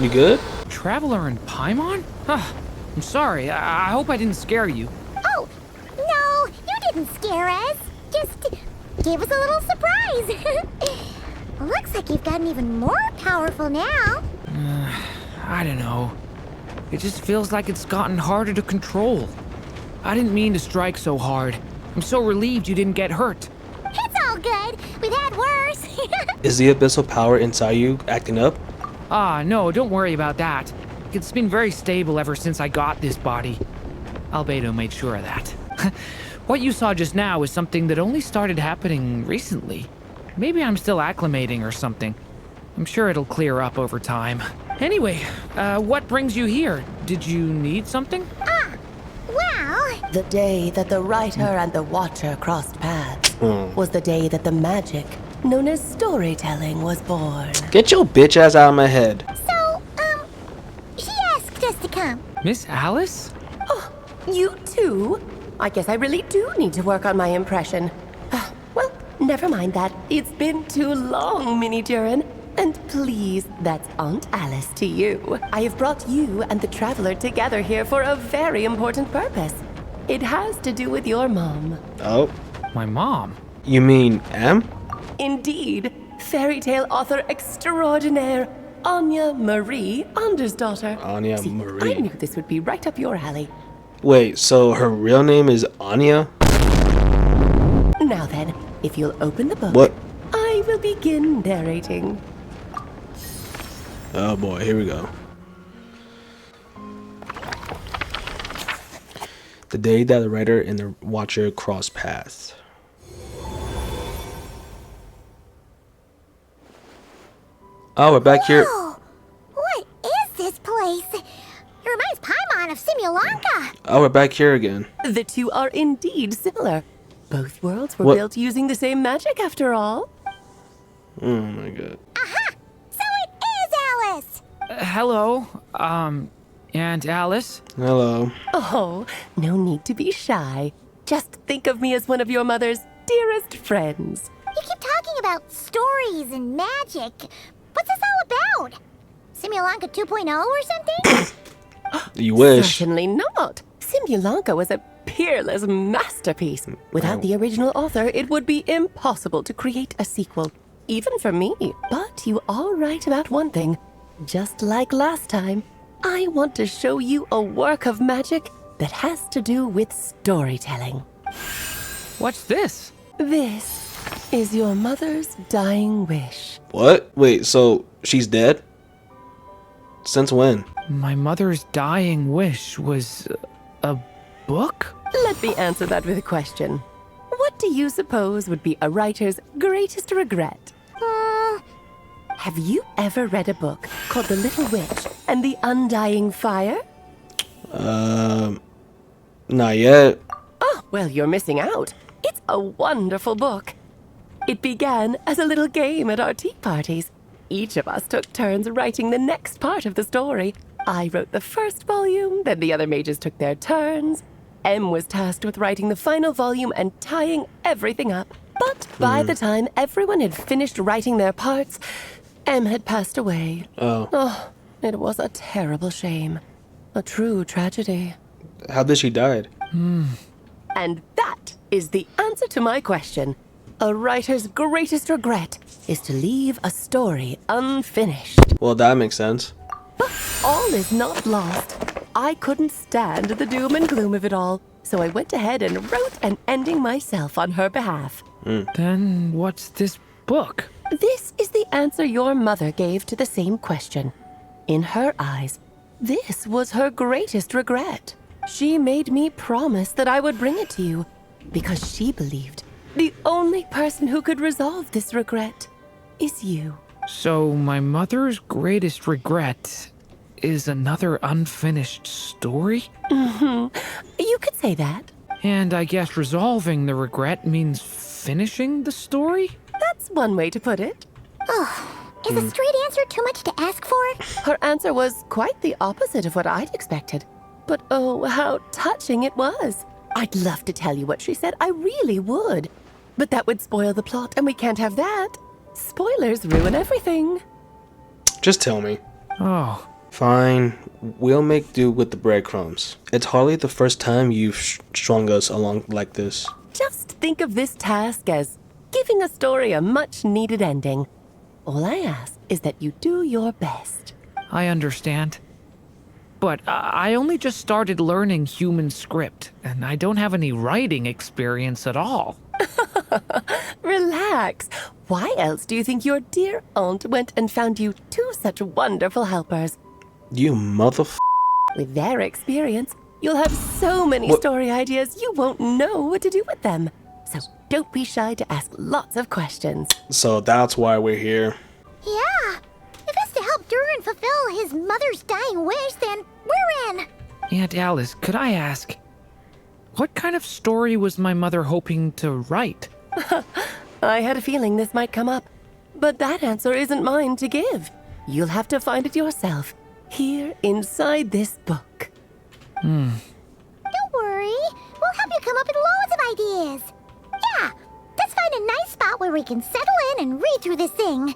You good? Traveler in Paimon? I'm sorry. I hope I didn't scare you. Oh, no, you didn't scare us. Just gave us a little surprise. Looks like you've gotten even more powerful now. I don't know. It just feels like it's gotten harder to control. I didn't mean to strike so hard. I'm so relieved you didn't get hurt. It's all good. We've had worse. Is the abyssal power inside you acting up? No, don't worry about that. It's been very stable ever since I got this body. Albedo made sure of that. What you saw just now is something that only started happening recently. Maybe I'm still acclimating or something. I'm sure it'll clear up over time. Anyway, what brings you here? Did you need something? Well, The day that the writer and the watcher crossed paths was the day that the magic known as storytelling was born. Get your bitch ass out of my head. so, she asked us to come. Miss Alice? Oh, you too? I guess I really do need to work on my impression. Well, never mind that. It's been too long, Mini Durin. And please, that's Aunt Alice to you. I have brought you and the Traveler together here for a very important purpose. It has to do with your mom. Oh, My mom. you mean M? Indeed, fairy tale author extraordinaire, Anya Marie Andersdaughter. Anya See, Marie. I knew this would be right up your alley. Wait, so her real name is Anya? Now then, if you'll open the book, What? I will begin narrating. Oh boy, here we go. The day that the writer and the watcher crossed paths. Oh, we're back here. Oh, what is this place? It reminds Paimon of Simulanka. Oh, we're back here again. The two are indeed similar. Both worlds were What? built using the same magic after all. Oh my god. Aha! So it is Alice! Hello, Aunt Alice? Hello. Oh, no need to be shy. Just think of me as one of your mother's dearest friends. You keep talking about stories and magic. What's this all about? Simulanka 2.0 or something? You wish. Certainly not. Simulanka was a peerless masterpiece. Without the original author, it would be impossible to create a sequel, even for me. But you are right about one thing. Just like last time, I want to show you a work of magic that has to do with storytelling. What's this? This is your mother's dying wish. What? Wait, so she's dead? Since when? My mother's dying wish was a book? Let me answer that with a question. What do you suppose would be a writer's greatest regret? Have you ever read a book called The Little Witch and the Undying Fire? Not yet. Oh, well, you're missing out. It's a wonderful book. It began as a little game at our tea parties. Each of us took turns writing the next part of the story. I wrote the first volume, then the other mages took their turns. Em was tasked with writing the final volume and tying everything up. But by the time everyone had finished writing their parts, Em had passed away. Oh. It was a terrible shame. A true tragedy. How did she die? And that is the answer to my question. A writer's greatest regret is to leave a story unfinished. Well, that makes sense. But all is not lost. I couldn't stand the doom and gloom of it all, so I went ahead and wrote an ending myself on her behalf. Then what's this book? This is the answer your mother gave to the same question. In her eyes, this was her greatest regret. She made me promise that I would bring it to you because she believed the only person who could resolve this regret is you. So my mother's greatest regret is another unfinished story? You could say that. And I guess resolving the regret means finishing the story? That's one way to put it. Is a straight answer too much to ask for? Her answer was quite the opposite of what I'd expected. But oh, how touching it was. I'd love to tell you what she said, I really would. But that would spoil the plot, and we can't have that. Spoilers ruin everything. Just tell me. Oh, Fine, we'll make do with the breadcrumbs. It's hardly the first time you've strung us along like this. Just think of this task as giving a story a much-needed ending. All I ask is that you do your best. I understand. But I only just started learning human script, and I don't have any writing experience at all. Relax. Why else do you think your dear aunt went and found you two such wonderful helpers? You motherf... With their experience, you'll have so many What? story ideas you won't know what to do with them. So don't be shy to ask lots of questions. So that's why we're here. Yeah. If it's to help Durin fulfill his mother's dying wish, then we're in. Aunt Alice, could I ask, what kind of story was my mother hoping to write? I had a feeling this might come up, but that answer isn't mine to give. You'll have to find it yourself, here inside this book. Don't worry. We'll help you come up with loads of ideas. Yeah. Let's find a nice spot where we can settle in and read through this thing.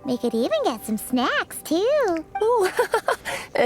We could even get some snacks, too. Oh,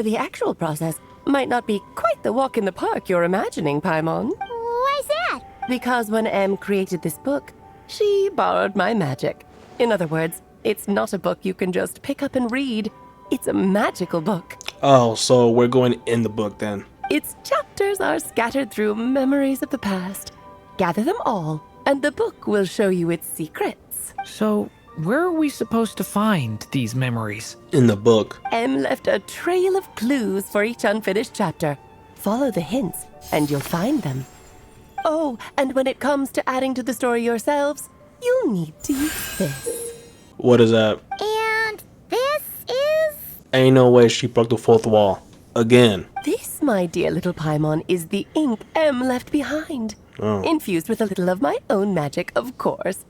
the actual process might not be quite the walk in the park you're imagining, Paimon. Why's that? Because when Em created this book, she borrowed my magic. In other words, it's not a book you can just pick up and read. It's a magical book. Oh, so we're going in the book then. Its chapters are scattered through memories of the past. Gather them all, and the book will show you its secrets. So, where are we supposed to find these memories? In the book. Em left a trail of clues for each unfinished chapter. Follow the hints, and you'll find them. Oh, and when it comes to adding to the story yourselves, you'll need to use this. What is that? And this is... Ain't no way she broke the fourth wall. Again. This, my dear little Paimon, is the ink Em left behind. Oh. Infused with a little of my own magic, of course.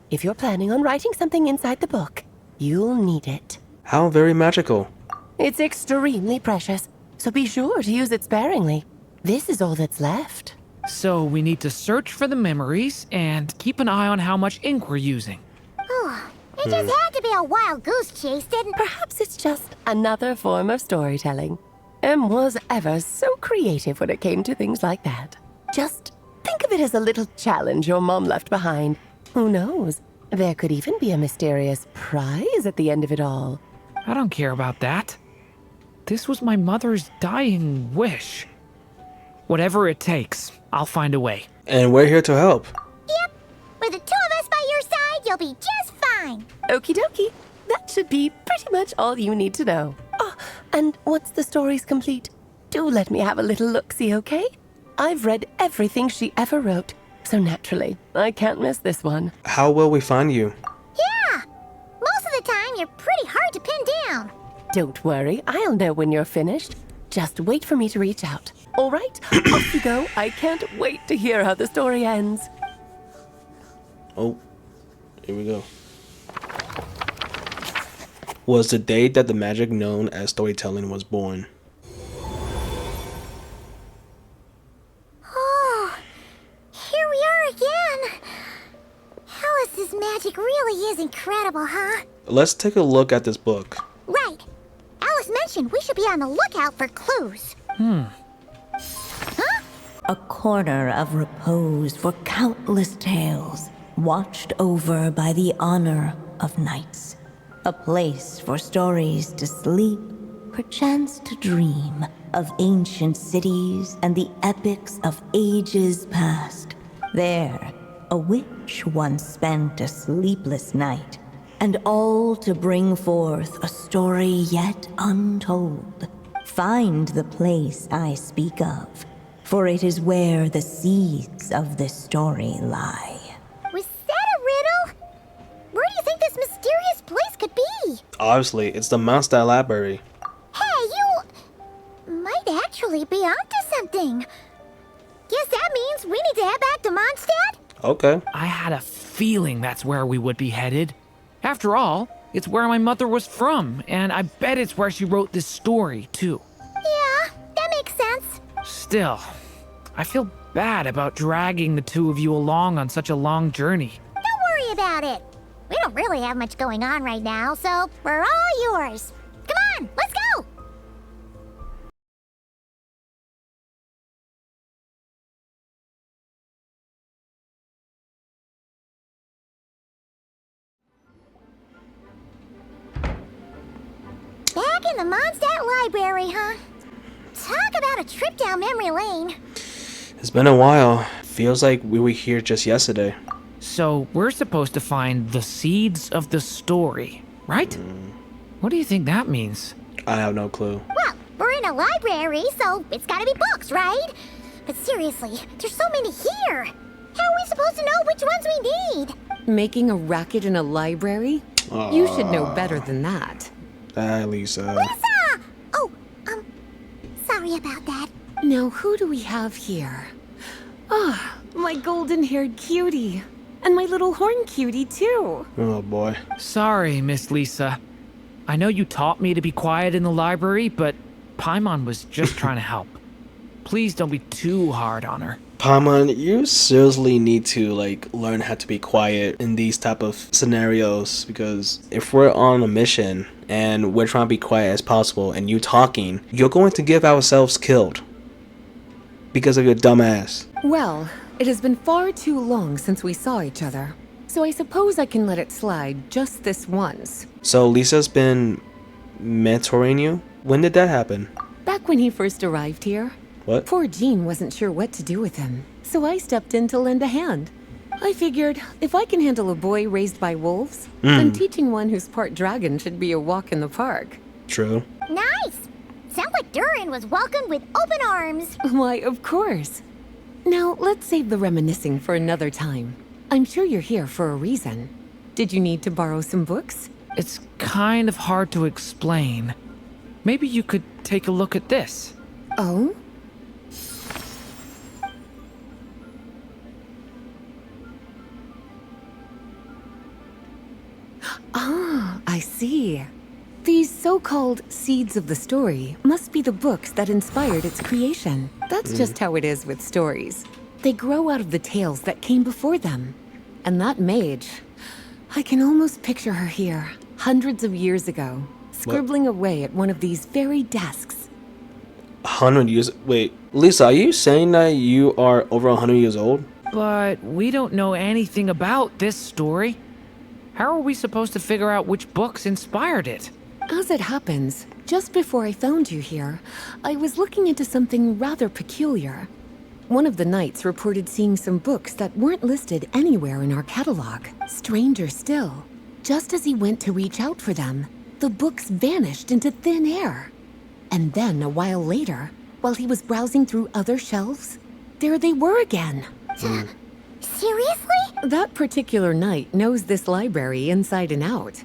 If you're planning on writing something inside the book, you'll need it. How very magical. It's extremely precious, so be sure to use it sparingly. This is all that's left. So, we need to search for the memories and keep an eye on how much ink we're using. It just had to be a wild goose chase, didn't... Perhaps it's just another form of storytelling. Em was ever so creative when it came to things like that. Just think of it as a little challenge your mom left behind. Who knows? There could even be a mysterious prize at the end of it all. I don't care about that. This was my mother's dying wish. Whatever it takes, I'll find a way. And we're here to help. Yep. With the two of us by your side, you'll be just fine. Okie dokie. That should be pretty much all you need to know. Oh, and once the story's complete, do let me have a little look-see, okay? I've read everything she ever wrote, so naturally, I can't miss this one. How will we find you? Yeah. Most of the time, you're pretty hard to pin down. Don't worry, I'll know when you're finished. Just wait for me to reach out. All right, off you go. I can't wait to hear how the story ends. Oh, here we go. Was the date that the magic known as storytelling was born. Oh, here we are again. Alice's magic really is incredible, huh? Let's take a look at this book. Right. Alice mentioned we should be on the lookout for clues. A corner of repose for countless tales, watched over by the honor of knights. A place for stories to sleep, perchance to dream of ancient cities and the epics of ages past. There, a witch once spent a sleepless night, and all to bring forth a story yet untold. Find the place I speak of, for it is where the seeds of this story lie. Was that a riddle? Where do you think this mysterious place could be? Obviously, it's the Mondstadt Library. Hey, you might actually be onto something. Guess that means we need to head back to Mondstadt? Okay. I had a feeling that's where we would be headed. After all, it's where my mother was from, and I bet it's where she wrote this story, too. Yeah, that makes sense. Still, I feel bad about dragging the two of you along on such a long journey. Don't worry about it. We don't really have much going on right now, so we're all yours. Come on, let's go! Back in the Mondstadt Library, huh? Talk about a trip down memory lane. It's been a while. Feels like we were here just yesterday. So, we're supposed to find the seeds of the story, right? What do you think that means? I have no clue. Well, we're in a library, so it's gotta be books, right? But seriously, there's so many here. How are we supposed to know which ones we need? Making a racket in a library? You should know better than that. Lisa. Lisa! Oh, sorry about that. Now, who do we have here? Ah, my golden-haired cutie. And my little horn cutie, too. Oh boy. Sorry, Miss Lisa. I know you taught me to be quiet in the library, but Paimon was just trying to help. Please don't be too hard on her. Paimon, you seriously need to learn how to be quiet in these type of scenarios, because if we're on a mission and we're trying to be quiet as possible and you talking, you're going to get ourselves killed because of your dumb ass. Well, it has been far too long since we saw each other, so I suppose I can let it slide just this once. So Lisa's been mentoring you? When did that happen? Back when he first arrived here, What? poor Jean wasn't sure what to do with him, so I stepped in to lend a hand. I figured, if I can handle a boy raised by wolves, then teaching one who's part dragon should be a walk in the park. True. Nice! Sounds like Durin was welcomed with open arms. Why, of course. Now, let's save the reminiscing for another time. I'm sure you're here for a reason. Did you need to borrow some books? It's kind of hard to explain. Maybe you could take a look at this. Oh? Ah, I see. These so-called seeds of the story must be the books that inspired its creation. That's just how it is with stories. They grow out of the tales that came before them. And that mage, I can almost picture her here, hundreds of years ago, scribbling away at one of these very desks. 100 years. Wait, Lisa, are you saying that you are over 100 years old? But we don't know anything about this story. How are we supposed to figure out which books inspired it? As it happens, just before I found you here, I was looking into something rather peculiar. One of the knights reported seeing some books that weren't listed anywhere in our catalog. Stranger still, just as he went to reach out for them, the books vanished into thin air. And then, a while later, while he was browsing through other shelves, there they were again. Seriously? That particular knight knows this library inside and out.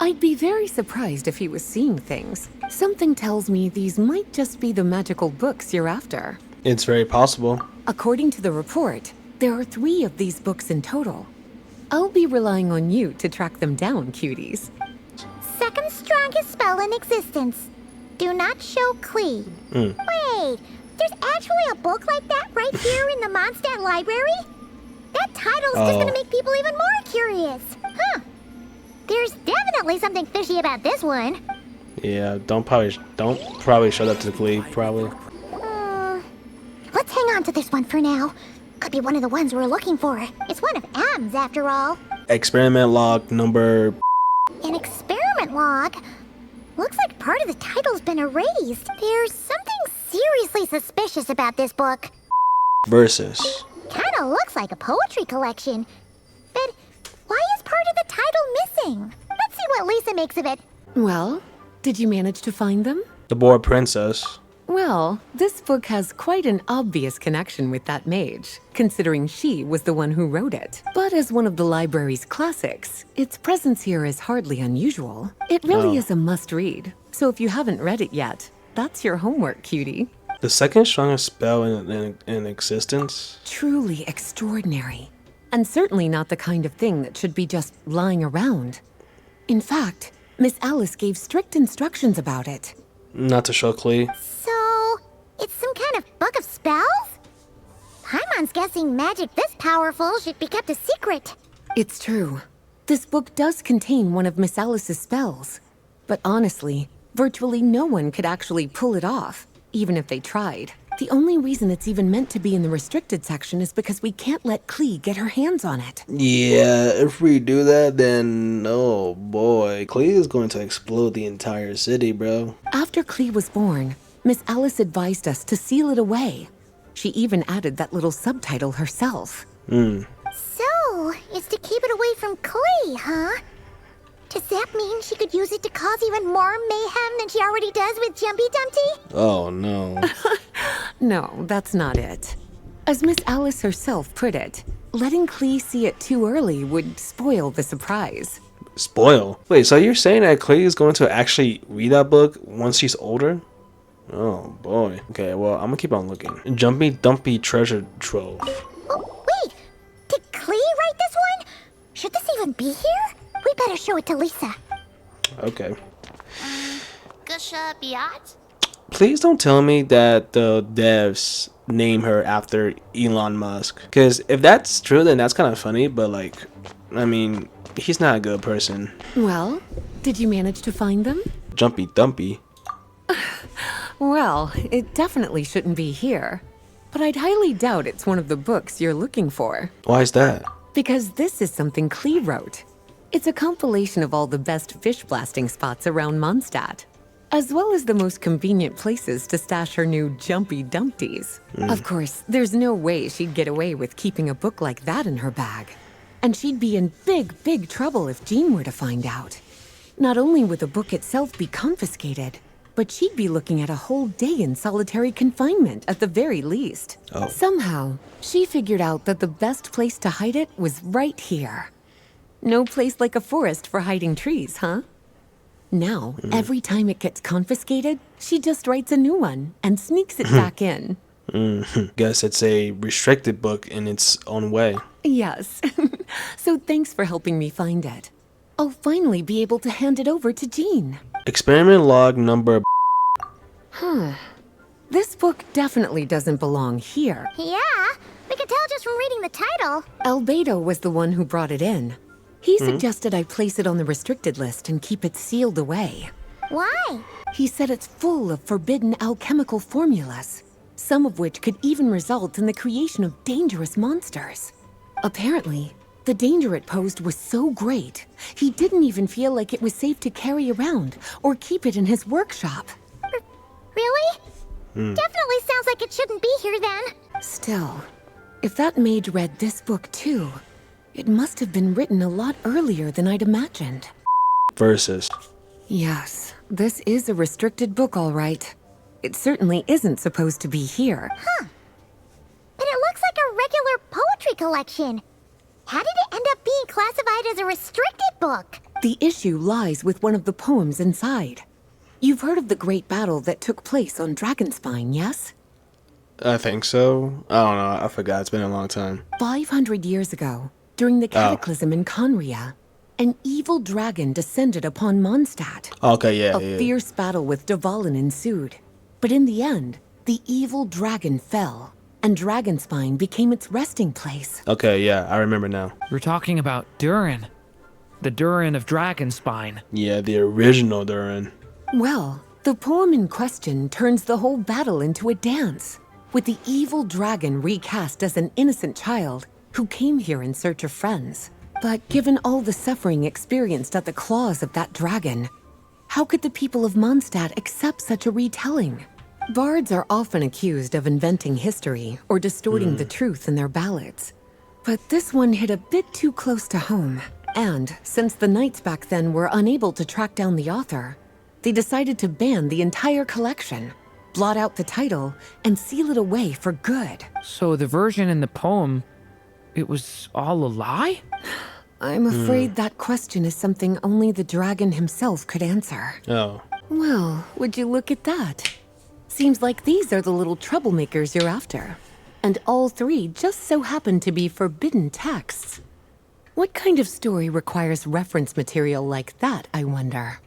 I'd be very surprised if he was seeing things. Something tells me these might just be the magical books you're after. It's very possible. According to the report, there are 3 of these books in total. I'll be relying on you to track them down, cuties. Second strongest spell in existence. Do not show Klee. Wait, there's actually a book like that right here in the Mondstadt Library? That title's just gonna make people even more curious. Huh. There's definitely something fishy about this one. Yeah, don't probably show that to Glee, probably. Let's hang on to this one for now. Could be one of the ones we're looking for. It's one of M's after all. Experiment log number... An experiment log? Looks like part of the title's been erased. There's something seriously suspicious about this book. versus. Kinda looks like a poetry collection. But why is part of the title missing? Let's see what Lisa makes of it. Well, did you manage to find them? The Boar Princess. Well, this book has quite an obvious connection with that mage, considering she was the one who wrote it. But as one of the library's classics, its presence here is hardly unusual. It really is a must-read, so if you haven't read it yet, that's your homework, cutie. The second strongest spell in existence? Truly extraordinary, and certainly not the kind of thing that should be just lying around. In fact, Miss Alice gave strict instructions about it. Not to show Klee. So, it's some kind of book of spells? Paimon's guessing magic this powerful should be kept a secret. It's true. This book does contain one of Miss Alice's spells. But honestly, Virtually no one could actually pull it off, even if they tried. The only reason it's even meant to be in the restricted section is because we can't let Klee get her hands on it. Yeah, if we do that, then oh boy, Klee is going to explode the entire city, bro. After Klee was born, Miss Alice advised us to seal it away. She even added that little subtitle herself. So, it's to keep it away from Klee, huh? Does that mean she could use it to cause even more mayhem than she already does with Jumpy Dumpty? Oh no. No, that's not it. As Miss Alice herself put it, letting Klee see it too early would spoil the surprise. Spoil? Wait, so you're saying that Klee is going to actually read that book once she's older? Oh boy. Okay, well, I'm gonna keep on looking. Jumpy Dumpy Treasure Trove. Oh, wait! Did Klee write this one? Should this even be here? We better show it to Lisa. Okay. Gusha Biat? Please don't tell me that the devs name her after Elon Musk. Because if that's true, then that's kind of funny, but like, I mean, he's not a good person. Well, did you manage to find them? Jumpy Dumpy. Well, it definitely shouldn't be here. But I'd highly doubt it's one of the books you're looking for. Why is that? Because this is something Klee wrote. It's a compilation of all the best fish blasting spots around Mondstadt, as well as the most convenient places to stash her new Jumpy Dumpties. Of course, there's no way she'd get away with keeping a book like that in her bag. And she'd be in big trouble if Jean were to find out. Not only would the book itself be confiscated, but she'd be looking at a whole day in solitary confinement at the very least. Oh. Somehow, she figured out that the best place to hide it was right here. No place like a forest for hiding trees, huh? Now, every time it gets confiscated, she just writes a new one and sneaks it back in. Guess it's a restricted book in its own way. Yes. So thanks for helping me find it. I'll finally be able to hand it over to Jean. Experiment log number. This book definitely doesn't belong here. Yeah, we can tell just from reading the title. Albedo was the one who brought it in. He suggested I place it on the restricted list and keep it sealed away. Why? He said it's full of forbidden alchemical formulas, some of which could even result in the creation of dangerous monsters. Apparently, the danger it posed was so great, he didn't even feel like it was safe to carry around or keep it in his workshop. Really? Definitely sounds like it shouldn't be here then. Still, if that mage read this book too, it must have been written a lot earlier than I'd imagined. Versus. Yes, this is a restricted book, all right. It certainly isn't supposed to be here. But it looks like a regular poetry collection. How did it end up being classified as a restricted book? The issue lies with one of the poems inside. You've heard of the great battle that took place on Dragonspine, yes? I think so. I don't know. I forgot. It's been a long time. 500 years ago, during the cataclysm in Conria, an evil dragon descended upon Mondstadt. Okay, yeah, A yeah. fierce battle with Dvalin ensued. But in the end, the evil dragon fell, and Dragonspine became its resting place. Okay, yeah, I remember now. We're talking about Durin. The Durin of Dragonspine. Yeah, the original Durin. Well, the poem in question turns the whole battle into a dance, with the evil dragon recast as an innocent child who came here in search of friends. But given all the suffering experienced at the claws of that dragon, how could the people of Mondstadt accept such a retelling? Bards are often accused of inventing history or distorting the truth in their ballads. But this one hit a bit too close to home. And since the knights back then were unable to track down the author, they decided to ban the entire collection, blot out the title, and seal it away for good. So the version in the poem, it was all a lie? I'm afraid that question is something only the dragon himself could answer. Oh. Well, would you look at that? Seems like these are the little troublemakers you're after. And all three just so happen to be forbidden texts. What kind of story requires reference material like that, I wonder?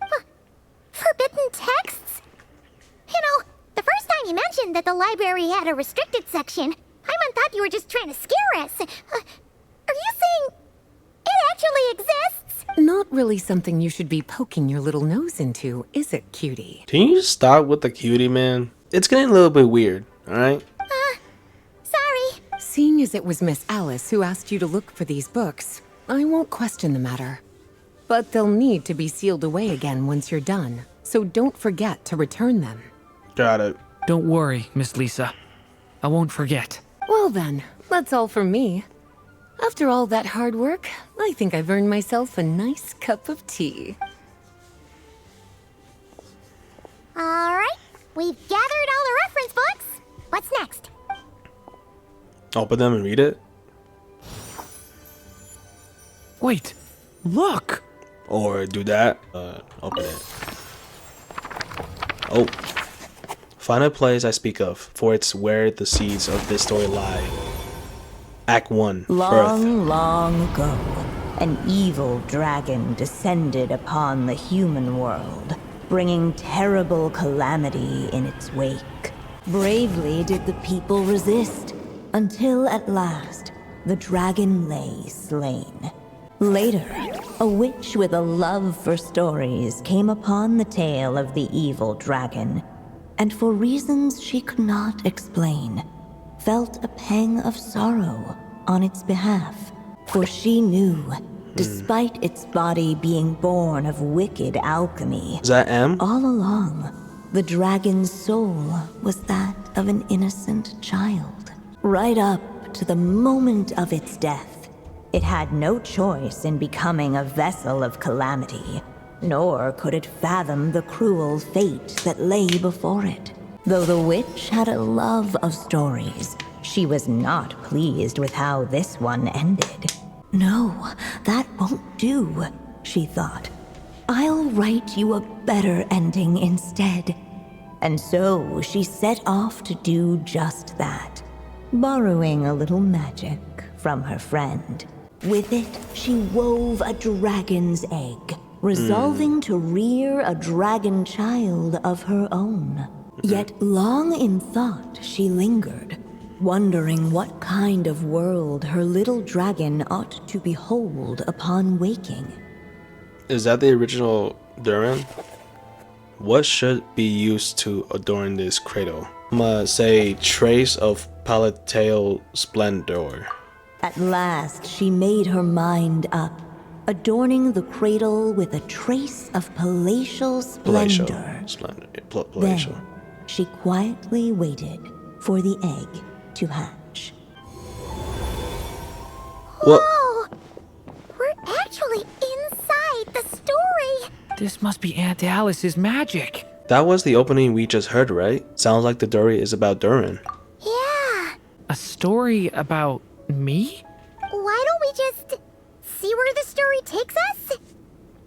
Forbidden texts? You know, the first time you mentioned that the library had a restricted section, I thought you were just trying to scare us. Are you saying it actually exists? Not really something you should be poking your little nose into, is it, cutie? Can you stop with the cutie, man? It's getting a little bit weird, alright? Sorry. Seeing as it was Miss Alice who asked you to look for these books, I won't question the matter. But they'll need to be sealed away again once you're done, so don't forget to return them. Got it. Don't worry, Miss Lisa. I won't forget. Well then, that's all from me. After all that hard work, I think I've earned myself a nice cup of tea. Alright, we've gathered all the reference books. What's next? Open them and read it? Wait, look! Or do that? Open it. Oh. Find a place I speak of, for it's where the seeds of this story lie. Act 1, Long, Birth. long ago, an evil dragon descended upon the human world, bringing terrible calamity in its wake. Bravely did the people resist, until at last, the dragon lay slain. Later, a witch with a love for stories came upon the tale of the evil dragon, and for reasons she could not explain, felt a pang of sorrow on its behalf. For she knew, despite its body being born of wicked alchemy, Is that M? all along, the dragon's soul was that of an innocent child. Right up to the moment of its death, it had no choice in becoming a vessel of calamity, nor could it fathom the cruel fate that lay before it. Though the witch had a love of stories, she was not pleased with how this one ended. No, that won't do, she thought. I'll write you a better ending instead. And so she set off to do just that, borrowing a little magic from her friend. With it, she wove a dragon's egg, resolving to rear a dragon child of her own. Yet long in thought she lingered, wondering what kind of world her little dragon ought to behold upon waking. Is that the original Durin? What should be used to adorn this cradle? I'm gonna say trace of palatal splendor. At last she made her mind up, adorning the cradle with a trace of palatial Palatial. splendor. Splendor. Palatial. Then she quietly waited for the egg to hatch. What? Oh, we're actually inside the story. This must be Aunt Alice's magic. That was the opening we just heard, right? Sounds like the story is about Durin. Yeah. A story about me? Why don't we just see where the story takes us?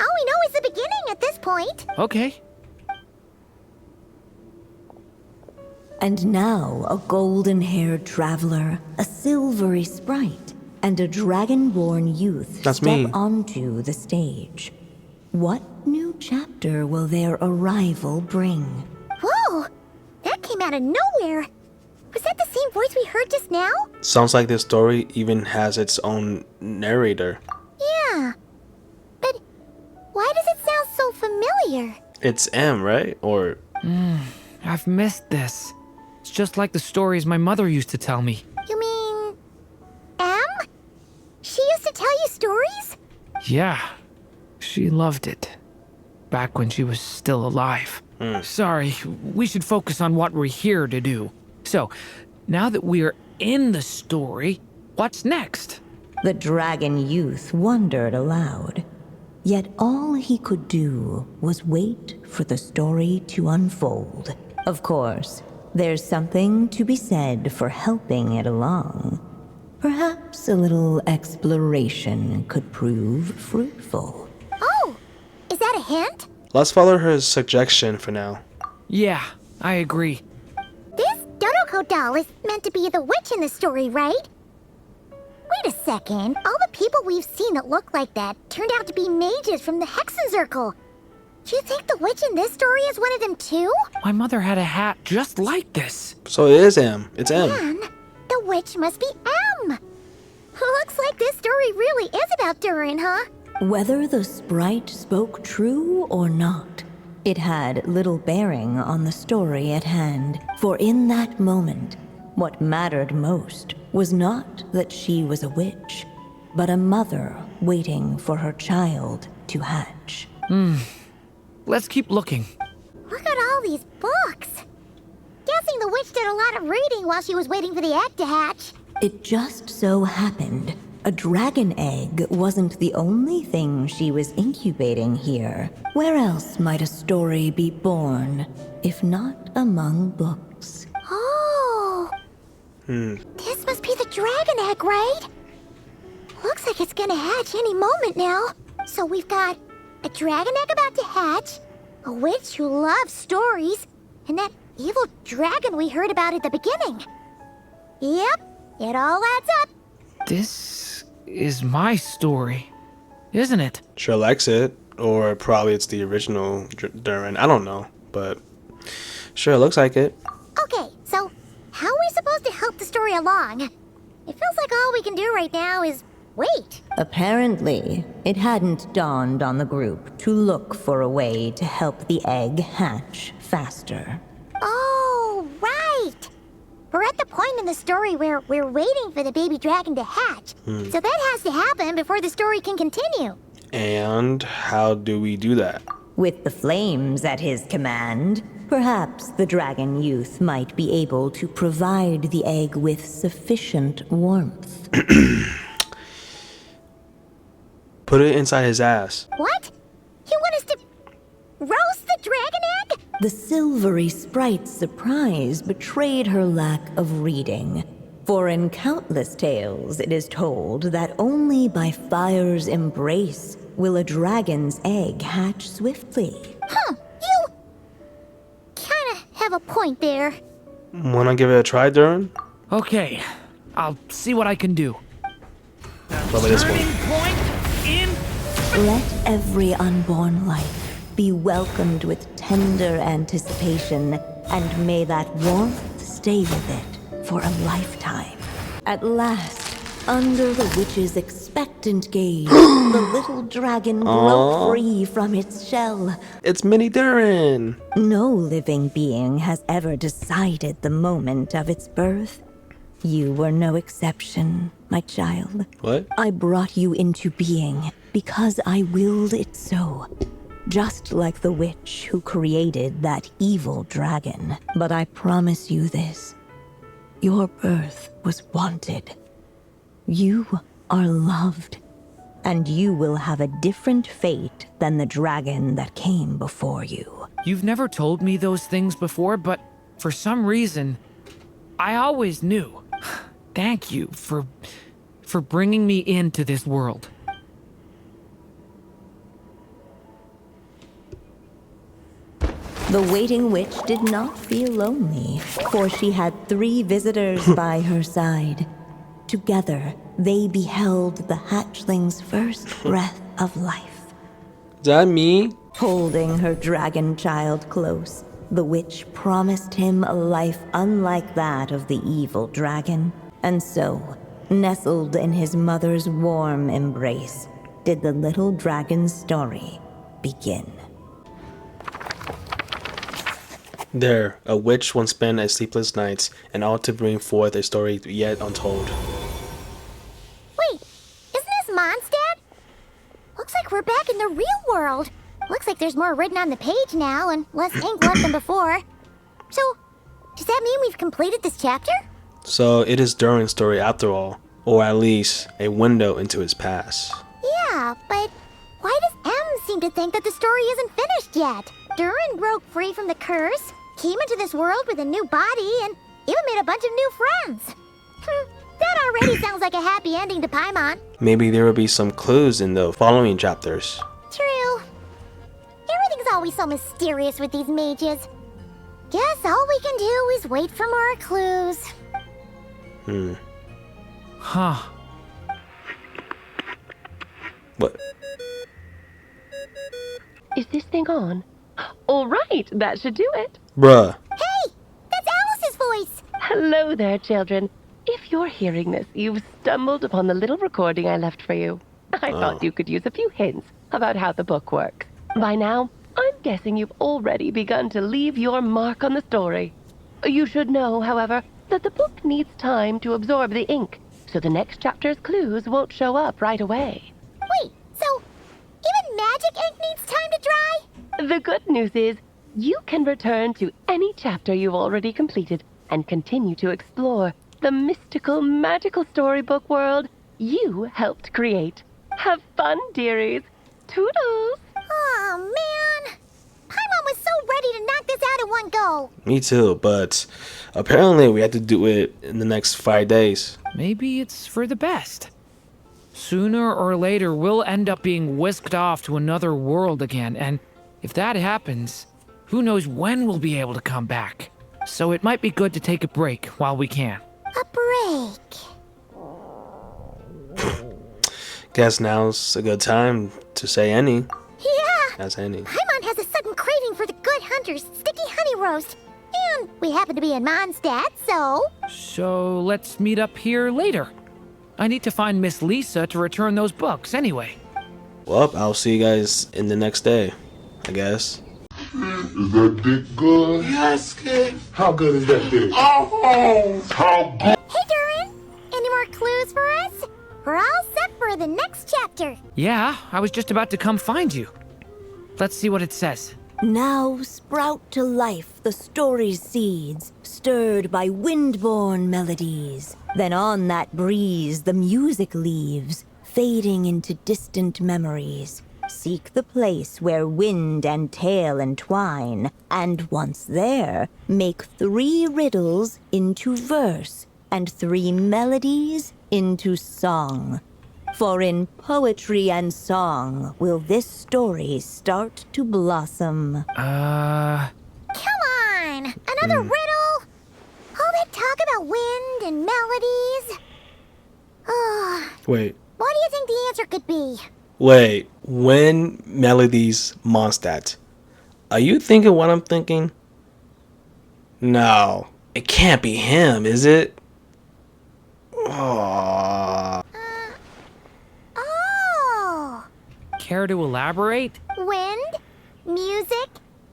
All we know is the beginning at this point. Okay. And now a golden-haired traveler, a silvery sprite, and a dragon-born youth That's step me. onto the stage. What new chapter will their arrival bring? Whoa, that came out of nowhere. Was that the same voice we heard just now? Sounds like this story even has its own narrator. Yeah. But why does it sound so familiar? It's M, right? Or I've missed this. It's just like the stories my mother used to tell me. You mean... M? She used to tell you stories? Yeah, she loved it. Back when she was still alive. Sorry, we should focus on what we're here to do. So, now that we're in the story, what's next? The dragon youth wondered aloud. Yet all he could do was wait for the story to unfold. Of course, there's something to be said for helping it along. Perhaps a little exploration could prove fruitful. Oh, is that a hint? let's follow her suggestion for now. Yeah, I agree. This Dodoko doll is meant to be the witch in the story, right? Wait a second. All the people we've seen that look like that turned out to be mages from the Hexen Circle. Do you think the witch in this story is one of them too? My mother had a hat just like this. So it is M. It's M. Man, the witch must be M. Looks like this story really is about Durin, huh? Whether the sprite spoke true or not, it had little bearing on the story at hand, for in that moment, what mattered most was not that she was a witch, but a mother waiting for her child to hatch. Let's keep looking. Look at all these books. Guessing the witch did a lot of reading while she was waiting for the egg to hatch. It just so happened a dragon egg wasn't the only thing she was incubating here. Where else might a story be born, if not among books? Oh. This must be the dragon egg, right? Looks like it's gonna hatch any moment now. So we've got a dragon egg about to hatch, a witch who loves stories, and that evil dragon we heard about at the beginning. Yep, it all adds up. This is my story, isn't it? Sure likes it, or probably it's the original Durin. I don't know, but sure looks like it. Okay, so how are we supposed to help the story along? It feels like all we can do right now is wait. Apparently, it hadn't dawned on the group to look for a way to help the egg hatch faster. Oh, right. We're at the point in the story where we're waiting for the baby dragon to hatch. So that has to happen before the story can continue. And how do we do that? With the flames at his command, perhaps the dragon youth might be able to provide the egg with sufficient warmth. Put it inside his ass. What? You want us to roast the dragon egg? The silvery sprite's surprise betrayed her lack of reading. For in countless tales, it is told that only by fire's embrace will a dragon's egg hatch swiftly. Huh, you kinda have a point there. Wanna give it a try, Durin? Okay, I'll see what I can do. Probably this Turning one. point in. Let every unborn life be welcomed with tender anticipation, and may that warmth stay with it for a lifetime. At last, under the witch's expectant gaze, the little dragon broke free from its shell. It's Mini Durin. No living being has ever decided the moment of its birth. You were no exception, my child. What? I brought you into being because I willed it so. Just like the witch who created that evil dragon. But I promise you this. Your birth was wanted. You are loved. And you will have a different fate than the dragon that came before you. You've never told me those things before, but for some reason, I always knew. Thank you for bringing me into this world. The waiting witch did not feel lonely, for she had 3 visitors by her side. Together, they beheld the hatchling's first breath of life. Is that me? Holding her dragon child close, the witch promised him a life unlike that of the evil dragon. And so, nestled in his mother's warm embrace, did the little dragon's story begin. There, a witch once spent a sleepless nights, and ought to bring forth a story yet untold. Wait, isn't this Mondstadt? Looks like we're back in the real world. Looks like there's more written on the page now and less ink left than before. So, does that mean we've completed this chapter? So it is Durin's story after all, or at least a window into his past. Yeah, but why does M seem to think that the story isn't finished yet? Durin broke free from the curse, came into this world with a new body, and even made a bunch of new friends. That already sounds like a happy ending to Paimon. Maybe there will be some clues in the following chapters. True. Everything's always so mysterious with these mages. Guess all we can do is wait for more clues. Huh. What? Is this thing on? All right, that should do it. Bruh. Hey, that's Alice's voice. Hello there, children. If you're hearing this, you've stumbled upon the little recording I left for you. I thought you could use a few hints about how the book works. By now, I'm guessing you've already begun to leave your mark on the story. You should know, however, that the book needs time to absorb the ink, so the next chapter's clues won't show up right away. Wait, so even magic ink needs time to dry? The good news is, you can return to any chapter you've already completed and continue to explore the mystical, magical storybook world you helped create. Have fun, dearies. Toodles! Oh, man. Paimon was so ready to knock this out in one go. Me too, but apparently we had to do it in the next 5 days. Maybe it's for the best. Sooner or later, we'll end up being whisked off to another world again, and if that happens, who knows when we'll be able to come back. So it might be good to take a break while we can. A break. Guess now's a good time to say any. Yeah. As any. Paimon has a sudden craving for the good hunter's sticky honey roast. And we happen to be in Mondstadt, so... So let's meet up here later. I need to find Miss Lisa to return those books anyway. Well, I'll see you guys in the next day, I guess. Is that dick good? Yes, kid. How good is that dick? Oh, how good? Hey, Durin! Any more clues for us? We're all set for the next chapter. Yeah, I was just about to come find you. Let's see what it says. Now sprout to life the story's seeds, stirred by wind-borne melodies. Then on that breeze the music leaves, fading into distant memories. Seek the place where wind and tale entwine, and once there, make 3 riddles into verse, and 3 melodies into song. For in poetry and song will this story start to blossom. Come on! Another riddle? All that talk about wind and melodies? Wait, What do you think the answer could be? wait. When Melodies Mondstadt. Are you thinking what I'm thinking? No, it can't be him, is it? Oh. Oh! Care to elaborate? Wind, music,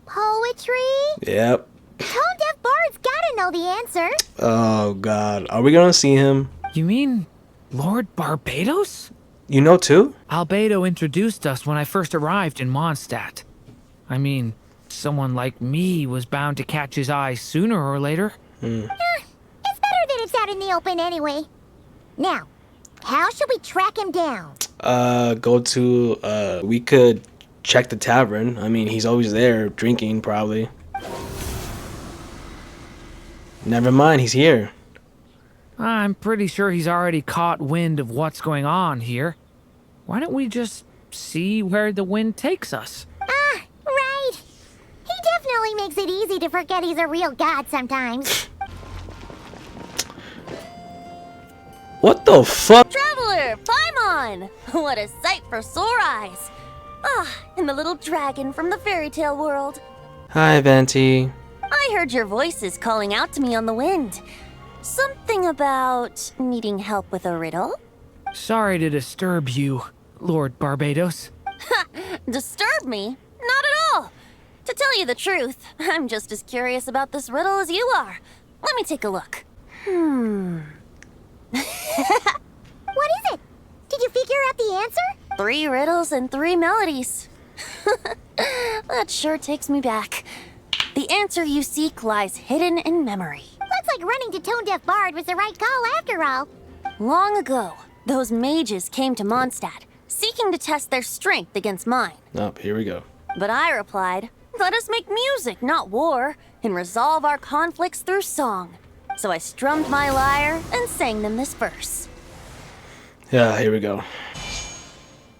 poetry. Yep. Tone deaf bards gotta know the answer. Oh God, are we gonna see him? You mean Lord Barbados? You know too? Albedo introduced us when I first arrived in Mondstadt. I mean, someone like me was bound to catch his eye sooner or later. It's better that it's out in the open anyway. Now, how should we track him down? We could check the tavern. I mean, he's always there drinking, probably. Never mind, he's here. I'm pretty sure he's already caught wind of what's going on here. Why don't we just see where the wind takes us? Right. He definitely makes it easy to forget he's a real god sometimes. What the fuck? Traveler, Paimon! What a sight for sore eyes. And the little dragon from the fairy tale world. Hi, Venti. I heard your voices calling out to me on the wind. Something about needing help with a riddle? Sorry to disturb you, Lord Barbados. Disturb me? Not at all. To tell you the truth, I'm just as curious about this riddle as you are. Let me take a look. What is it? Did you figure out the answer? 3 riddles and 3 melodies. That sure takes me back. The answer you seek lies hidden in memory. Looks like running to Tone Deaf Bard was the right call after all. Long ago, those mages came to Mondstadt, seeking to test their strength against mine. Oh, here we go. But I replied, let us make music, not war, and resolve our conflicts through song. So I strummed my lyre and sang them this verse. Yeah, here we go.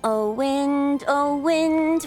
Oh wind,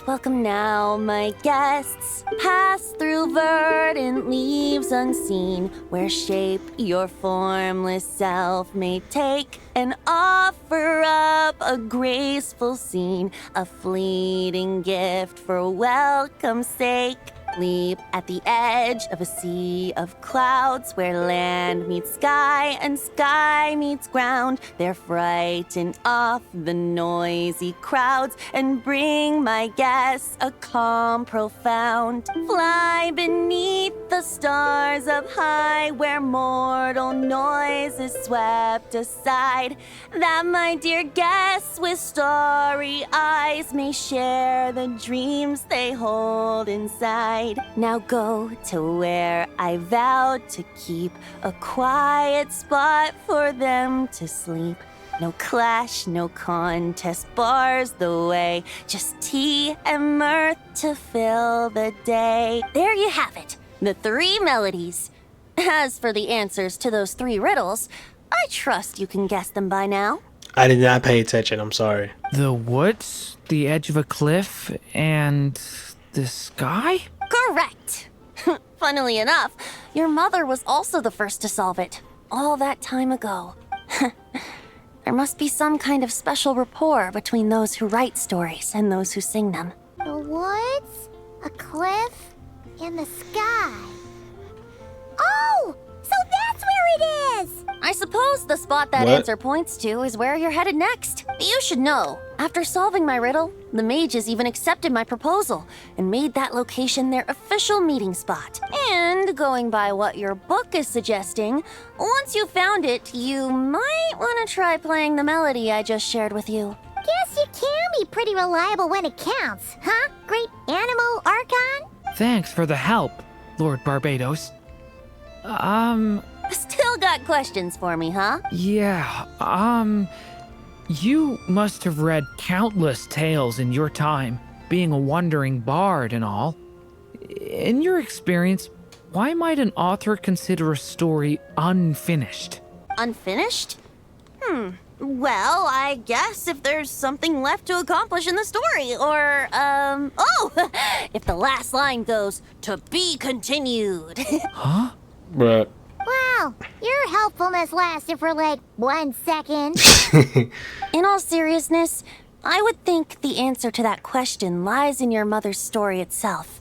welcome now, my guests. Pass through verdant leaves unseen, where shape your formless self may take, and offer up a graceful scene, a fleeting gift for welcome's sake. Sleep at the edge of a sea of clouds where land meets sky and sky meets ground. They're frightened off the noisy crowds and bring my guests a calm profound. Fly beneath the stars up high where mortal noise is swept aside, that my dear guests with starry eyes may share the dreams they hold inside. Now go to where I vowed to keep a quiet spot for them to sleep. No clash, no contest bars the way, just tea and mirth to fill the day. There you have it, the 3 melodies. As for the answers to those 3 riddles, I trust you can guess them by now. I did not pay attention, I'm sorry. The woods, the edge of a cliff, and the sky? Correct! Funnily enough, your mother was also the first to solve it, all that time ago. There must be some kind of special rapport between those who write stories and those who sing them. The woods, a cliff, and the sky. Oh! So that's where it is! I suppose the spot that What? answer points to is where you're headed next. You should know, after solving my riddle, the mages even accepted my proposal and made that location their official meeting spot. And going by what your book is suggesting, once you found it, you might want to try playing the melody I just shared with you. Guess you can be pretty reliable when it counts, huh? Great Animo Archon? Thanks for the help, Lord Barbados. Still got questions for me, huh? Yeah, you must have read countless tales in your time, being a wandering bard and all. In your experience, why might an author consider a story unfinished? Unfinished? Well, I guess if there's something left to accomplish in the story, or, if the last line goes, "To be continued." Huh? Bruh. Wow, your helpfulness lasted for like 1 second. In all seriousness, I would think the answer to that question lies in your mother's story itself.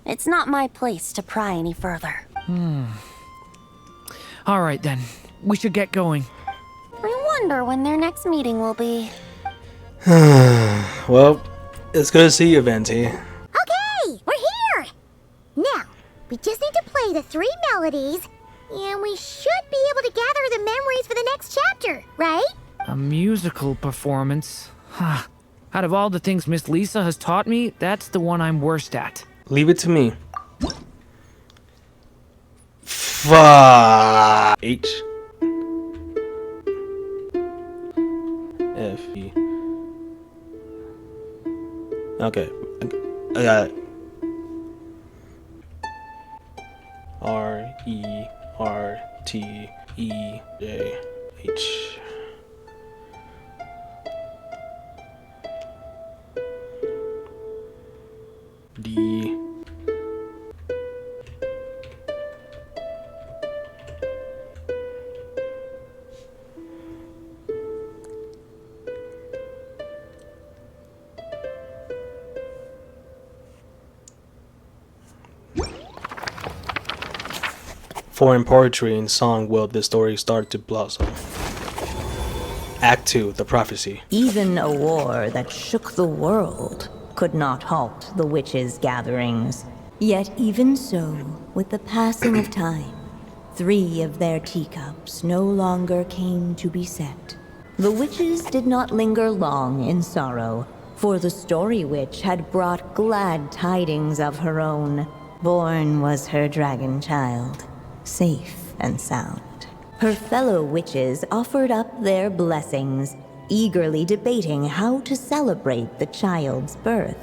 It's not my place to pry any further. All right then, we should get going. I wonder when their next meeting will be. Well, it's good to see you, Venti. Okay, we're here! Now, we just need to play the 3 melodies, and we should be able to gather the memories for the next chapter, right? A musical performance? Huh. Out of all the things Miss Lisa has taught me, that's the one I'm worst at. Leave it to me. Fuck. H. F. E. Okay. I got it. R. E. R. T. E. J. H. D. For in poetry and song will this story start to blossom. Act 2, The Prophecy. Even a war that shook the world could not halt the witches' gatherings. Yet even so, with the passing of time, 3 of their teacups no longer came to be set. The witches did not linger long in sorrow, for the story witch had brought glad tidings of her own. Born was her dragon child, safe and sound. Her fellow witches offered up their blessings, eagerly debating how to celebrate the child's birth.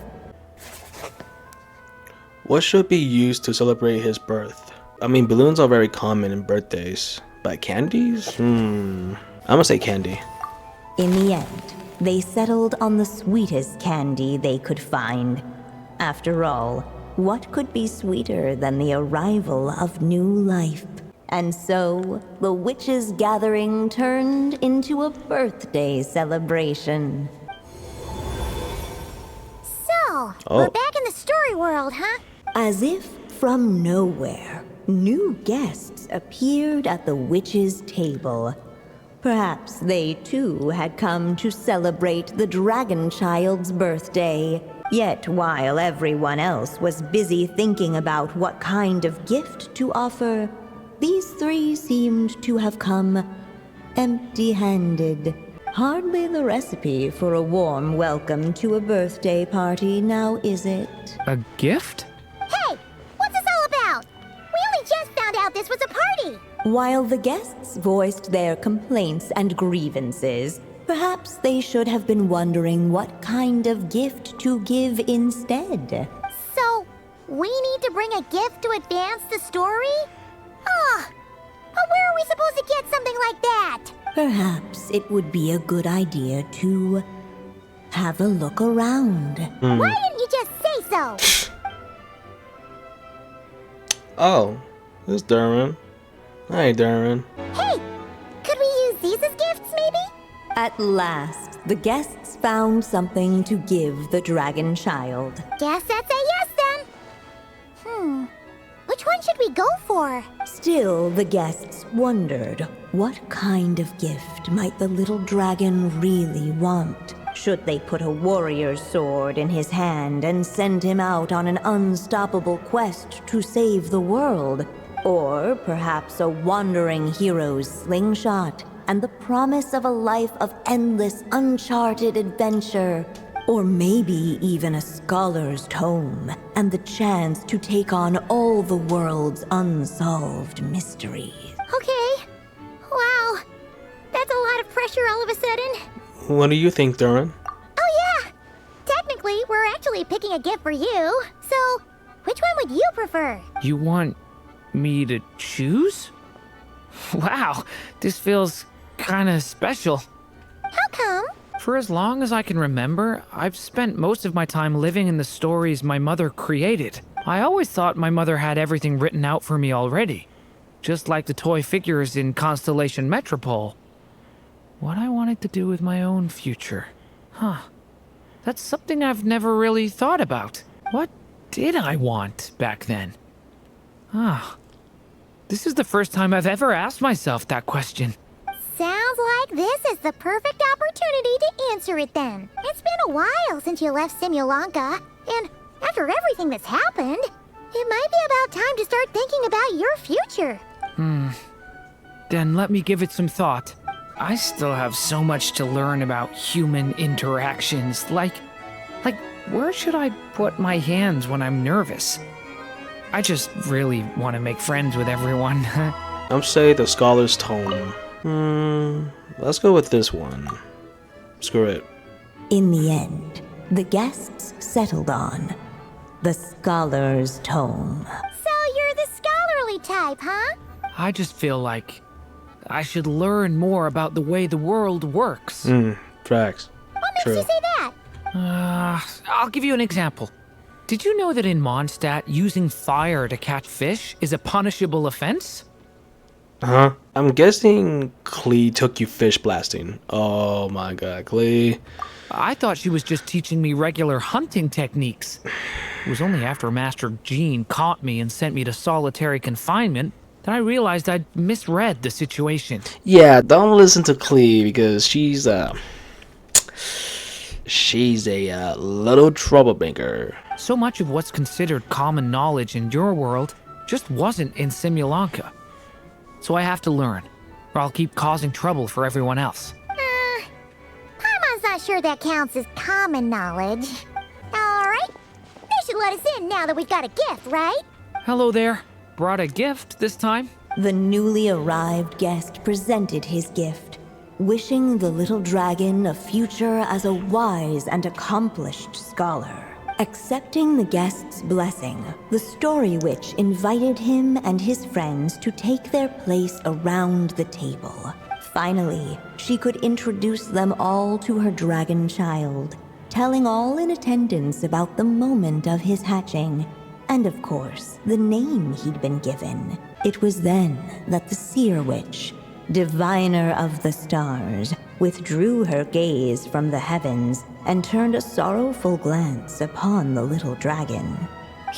What should be used to celebrate his birth? I mean, balloons are very common in birthdays, but candies? I'm gonna say candy. In the end, they settled on the sweetest candy they could find. After all, what could be sweeter than the arrival of new life? And so, the witches' gathering turned into a birthday celebration. So, we're back in the story world, huh? As if from nowhere, new guests appeared at the witch's table. Perhaps they too had come to celebrate the dragon child's birthday. Yet while everyone else was busy thinking about what kind of gift to offer, these three seemed to have come empty-handed. Hardly the recipe for a warm welcome to a birthday party, now is it? A gift? Hey, what's this all about? We only just found out this was a party. While the guests voiced their complaints and grievances, perhaps they should have been wondering what kind of gift to give instead. So, we need to bring a gift to advance the story? Ah, but where are we supposed to get something like that? Perhaps it would be a good idea to have a look around. Why didn't you just say so? Oh, it's Darren. Hi, Darren. Hey, could we use these as gifts, maybe? At last, the guests found something to give the dragon child. Guess that's a yes then. Which one should we go for? Still, the guests wondered what kind of gift might the little dragon really want. Should they put a warrior's sword in his hand and send him out on an unstoppable quest to save the world? Or perhaps a wandering hero's slingshot and the promise of a life of endless, uncharted adventure? Or maybe even a scholar's tome and the chance to take on all the world's unsolved mysteries. Okay. Wow. That's a lot of pressure all of a sudden. What do you think, Darren? Oh yeah. Technically, we're actually picking a gift for you. So, which one would you prefer? You want me to choose? Wow, this feels kinda special. How come? For as long as I can remember, I've spent most of my time living in the stories my mother created. I always thought my mother had everything written out for me already, just like the toy figures in Constellation Metropole. What I wanted to do with my own future. That's something I've never really thought about. What did I want back then? This is the first time I've ever asked myself that question. Sounds like this is the perfect opportunity to answer it then. It's been a while since you left Simulanka, and after everything that's happened, it might be about time to start thinking about your future. Then let me give it some thought. I still have so much to learn about human interactions, like where should I put my hands when I'm nervous? I just really want to make friends with everyone. I'm say the scholar's tome. Let's go with this one. Screw it. In the end, the guests settled on the scholar's tome. So you're the scholarly type, huh? I just feel like I should learn more about the way the world works. Facts. What makes True. you say that? I'll give you an example. Did you know that in Mondstadt, using fire to catch fish is a punishable offense? Huh? I'm guessing Klee took you fish blasting. Oh my god, Klee. I thought she was just teaching me regular hunting techniques. It was only after Master Jean caught me and sent me to solitary confinement that I realized I'd misread the situation. Yeah, don't listen to Klee because she's a little troublemaker. So much of what's considered common knowledge in your world just wasn't in Simulanka. So I have to learn, or I'll keep causing trouble for everyone else. Paimon's not sure that counts as common knowledge. Alright, they should let us in now that we've got a gift, right? Hello there. Brought a gift this time? The newly arrived guest presented his gift, wishing the little dragon a future as a wise and accomplished scholar. Accepting the guest's blessing, the story witch invited him and his friends to take their place around the table. Finally, she could introduce them all to her dragon child, telling all in attendance about the moment of his hatching, and of course, the name he'd been given. It was then that the seer witch, diviner of the stars, withdrew her gaze from the heavens and turned a sorrowful glance upon the little dragon.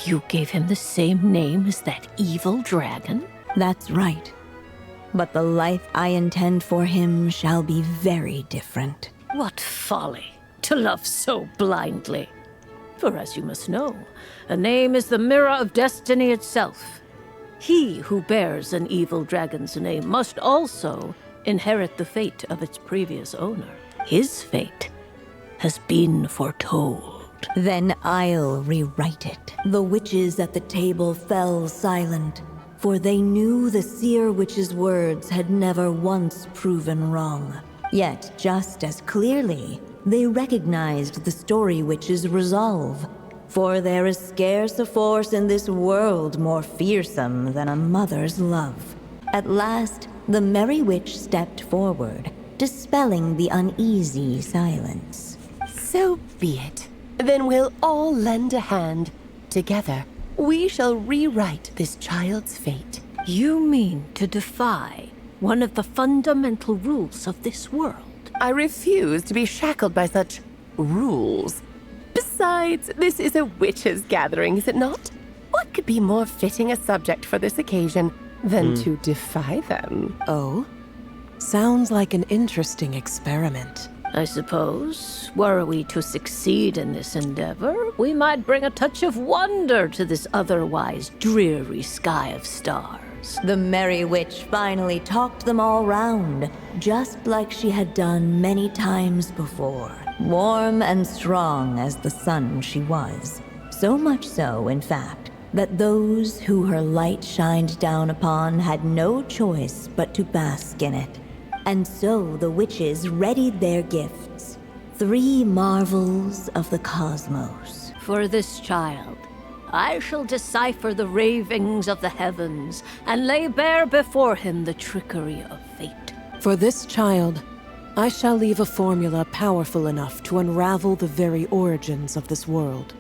You gave him the same name as that evil dragon? That's right. But the life I intend for him shall be very different. What folly to love so blindly. For as you must know, a name is the mirror of destiny itself. He who bears an evil dragon's name must also inherit the fate of its previous owner. His fate has been foretold. Then I'll rewrite it. The witches at the table fell silent, for they knew the seer witch's words had never once proven wrong. Yet, just as clearly, they recognized the story witch's resolve. For there is scarce a force in this world more fearsome than a mother's love. At last, the merry witch stepped forward, dispelling the uneasy silence. So be it. Then we'll all lend a hand. Together, we shall rewrite this child's fate. You mean to defy one of the fundamental rules of this world? I refuse to be shackled by such rules. Besides, this is a witches' gathering, is it not? What could be more fitting a subject for this occasion than to defy them? Oh? Sounds like an interesting experiment. I suppose, were we to succeed in this endeavor, we might bring a touch of wonder to this otherwise dreary sky of stars. The merry witch finally talked them all round, just like she had done many times before. Warm and strong as the sun she was. So much so, in fact, that those who her light shined down upon had no choice but to bask in it. And so the witches readied their gifts, 3 marvels of the cosmos. For this child, I shall decipher the ravings of the heavens and lay bare before him the trickery of fate. For this child, I shall leave a formula powerful enough to unravel the very origins of this world,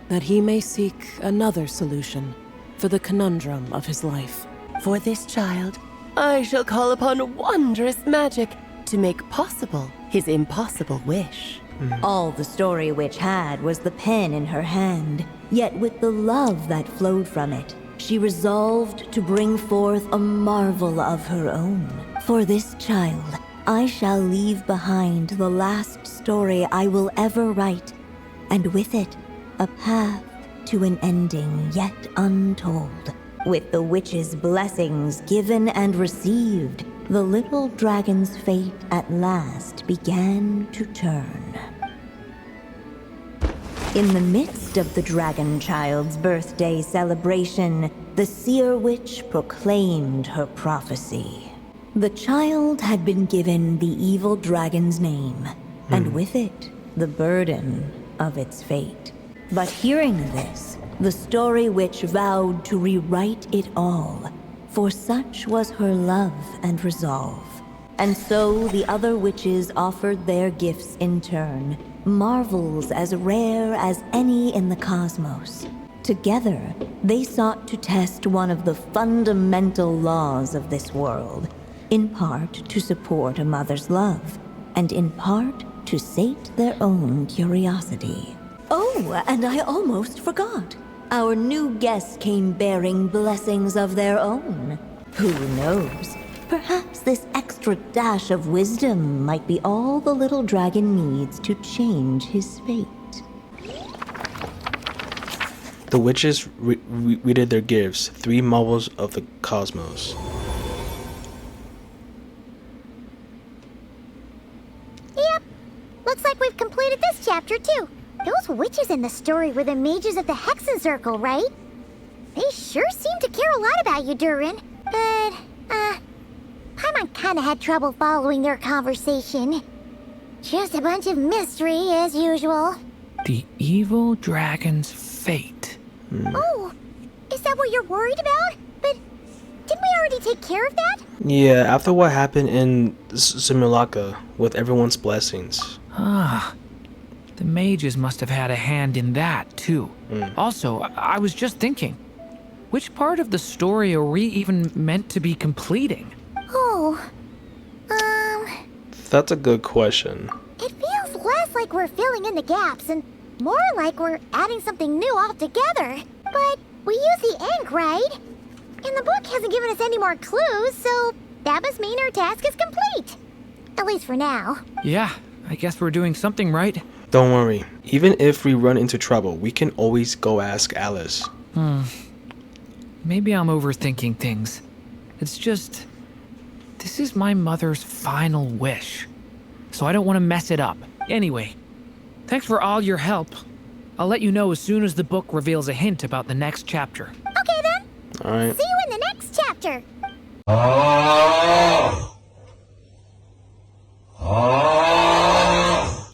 that he may seek another solution for the conundrum of his life. For this child, I shall call upon wondrous magic to make possible his impossible wish. All the story witch had was the pen in her hand, yet with the love that flowed from it, she resolved to bring forth a marvel of her own. For this child, I shall leave behind the last story I will ever write, and with it, a path to an ending yet untold. With the witch's blessings given and received, the little dragon's fate at last began to turn. In the midst of the dragon child's birthday celebration, the seer witch proclaimed her prophecy. The child had been given the evil dragon's name, and with it, the burden of its fate. But hearing this, the story witch vowed to rewrite it all, for such was her love and resolve. And so the other witches offered their gifts in turn, marvels as rare as any in the cosmos. Together, they sought to test one of the fundamental laws of this world, in part to support a mother's love, and in part to sate their own curiosity. Oh, and I almost forgot. Our new guests came bearing blessings of their own. Who knows? Perhaps this extra dash of wisdom might be all the little dragon needs to change his fate. The witches redid their gifts, 3 marvels of the cosmos. Yep. Looks like we've completed this chapter too. Those witches in the story were the mages of the Hexen Circle, right? They sure seem to care a lot about you, Durin. But, Paimon kinda had trouble following their conversation. Just a bunch of mystery, as usual. The evil dragon's fate. Oh, is that what you're worried about? But didn't we already take care of that? Yeah, after what happened in Simulacra with everyone's blessings. The mages must have had a hand in that, too. Also, I was just thinking, which part of the story are we even meant to be completing? Oh, That's a good question. it feels less like we're filling in the gaps and More like we're adding something new altogether. But we use the ink, right? And the book hasn't given us any more clues, so that must mean our task is complete. At least for now. Yeah, I guess we're doing something right. Don't worry. Even if we run into trouble, we can always go ask Alice. Maybe I'm overthinking things. It's just... this is my mother's final wish. So I don't want to mess it up. Anyway, thanks for all your help. I'll let you know as soon as the book reveals a hint about the next chapter. Okay then. Alright. See you in the next chapter.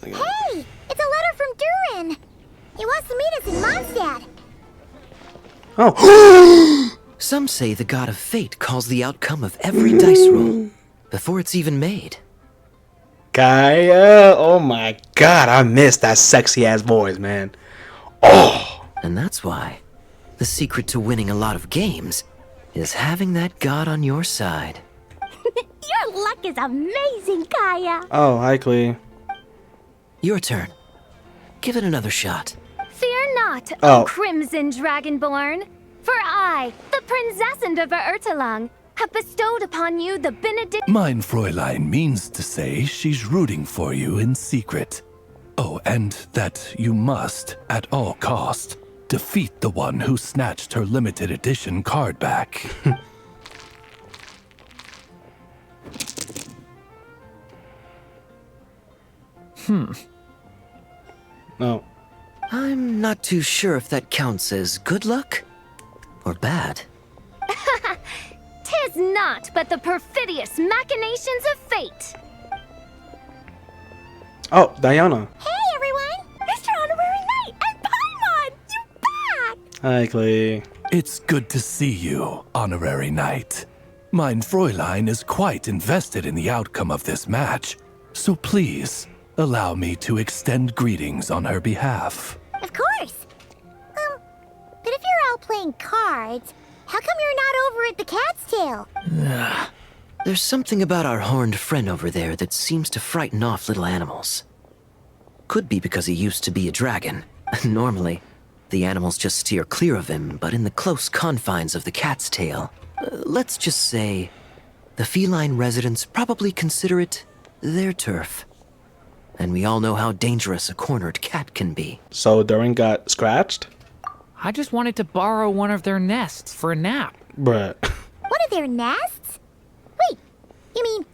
Hey, it's a letter from Durin. He wants to meet us in Mondstadt. Oh! Some say the god of fate calls the outcome of every dice roll before it's even made. Gaia! Oh my god, I miss that sexy ass voice, man. Oh! And that's why the secret to winning a lot of games is having that god on your side. Your luck is amazing, Kaya. Oh, hi, Clee. Your turn. Give it another shot. Fear not, Oh. O Crimson Dragonborn, for I, the Princess of Ertalang, have bestowed upon you the benedict. Mein Fräulein means to say she's rooting for you in secret. Oh, and that you must, at all cost, defeat the one who snatched her limited edition card back. No. I'm not too sure if that counts as good luck or bad. Tis not but the perfidious machinations of fate. Oh, Diana. Hey, everyone. Mr. Honorary Knight and Paimon, you're back. Hi, Clee. It's good to see you, Honorary Knight. Mein Fräulein is quite invested in the outcome of this match, so please, allow me to extend greetings on her behalf. Of course. But if you're all playing cards, how come you're not over at the Cat's Tail? There's something about our horned friend over there that seems to frighten off little animals. Could be because he used to be a dragon. Normally, the animals just steer clear of him, but in the close confines of the Cat's Tail, let's just say, the feline residents probably consider it their turf. And we all know how dangerous a cornered cat can be. So Durin got scratched? I just wanted to borrow one of their nests for a nap. Bruh. One of their nests? Wait, you mean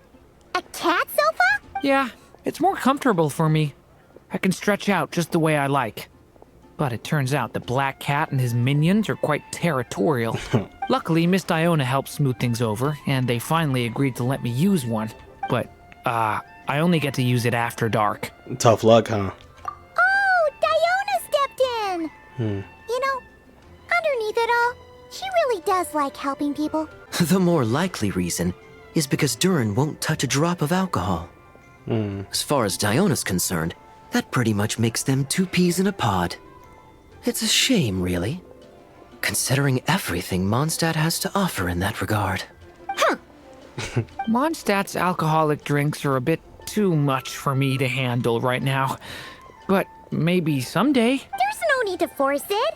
a cat sofa? Yeah, it's more comfortable for me. I can stretch out just the way I like. But it turns out the Black Cat and his minions are quite territorial. Luckily, Miss Diona helped smooth things over, and they finally agreed to let me use one. But, I only get to use it after dark. Tough luck, huh? Oh, Diona stepped in. You know, underneath it all, she really does like helping people. The more likely reason is because Durin won't touch a drop of alcohol. As far as Diona's concerned, that pretty much makes them two peas in a pod. It's a shame, really, considering everything Mondstadt has to offer in that regard. Mondstadt's alcoholic drinks are a bit too much for me to handle right now. But maybe someday. There's no need to force it.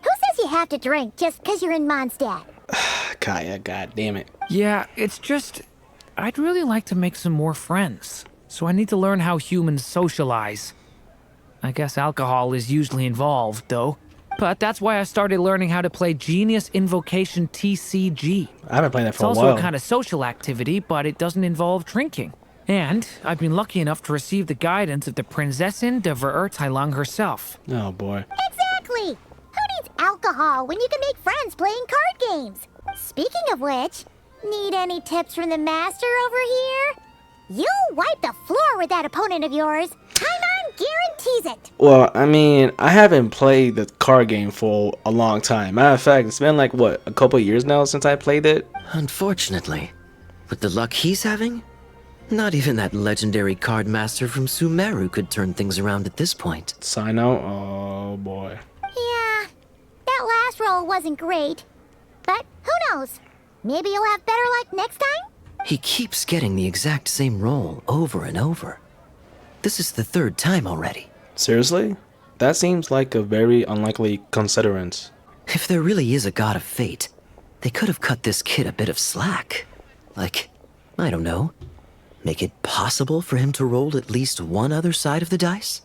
Who says you have to drink just because you're in Mondstadt? Kaya, god damn it. Yeah, it's just... I'd really like to make some more friends. So I need to learn how humans socialize. I guess alcohol is usually involved, though. But that's why I started learning how to play Genius Invocation TCG. I haven't played that for a It's while. also a kind of social activity, but it doesn't involve drinking. And I've been lucky enough to receive the guidance of the Prinzessin de Verurteilung herself. Oh boy. Exactly. Who needs alcohol when you can make friends playing card games? Speaking of which, need any tips from the master over here? You'll wipe the floor with that opponent of yours. Paimon guarantees it. Well, I mean, I haven't played the card game for a long time. Matter of fact, it's been like, what, a couple years now since I played it? Unfortunately, with the luck he's having, not even that legendary card master from Sumeru could turn things around at this point. Sign out? Oh boy. Yeah, that last roll wasn't great. But who knows? Maybe you'll have better luck next time? He keeps getting the exact same roll over and over. This is the third time already. Seriously? That seems like a very unlikely considerance. If there really is a god of fate, they could have cut this kid a bit of slack. Like, I don't know, make it possible for him to roll at least one other side of the dice?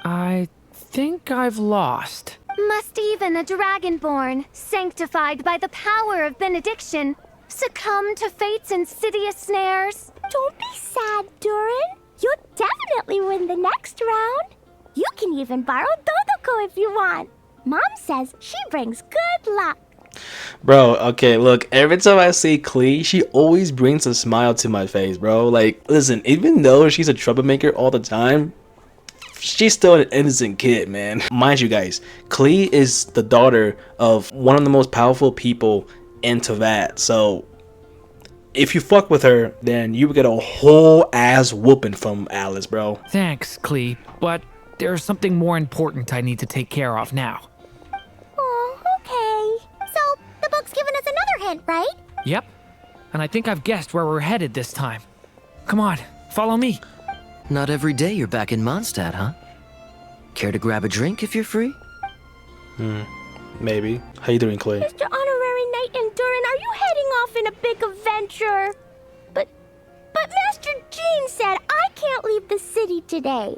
I think I've lost. Must even a dragonborn, sanctified by the power of benediction, succumb to fate's insidious snares? Don't be sad, Durin. You'll definitely win the next round. You can even borrow Dodoko if you want. Mom says she brings good luck. Bro, okay, look, every time I see Klee, she always brings a smile to my face, bro. Like, listen, even though she's a troublemaker all the time, she's still an innocent kid, man. Mind you guys, Klee is the daughter of one of the most powerful people in Teyvat, so if you fuck with her, then you would get a whole ass whooping from Alice, bro. Thanks, Klee, but there's something more important I need to take care of now. Oh, okay. So, the book's given us another hint, right? Yep, and I think I've guessed where we're headed this time. Come on, follow me. Not every day you're back in Mondstadt, huh? Care to grab a drink if you're free? Maybe. How you doing, Klee? Mr. Honorary Knight and Durin, are you heading off in a big adventure? But Master Jean said I can't leave the city today.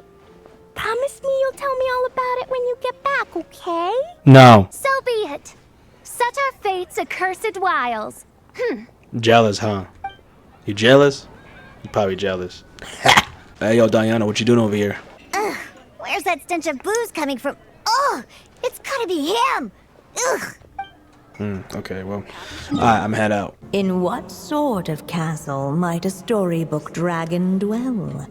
Promise me you'll tell me all about it when you get back, okay? No. So be it. Such are fate's accursed wiles. Jealous, huh? You jealous? You probably jealous. Hey, yo, Diana, what you doing over here? Ugh, where's that stench of booze coming from? Ugh, it's gotta be him. Ugh. Okay, well, I'm head out. In what sort of castle might a storybook dragon dwell?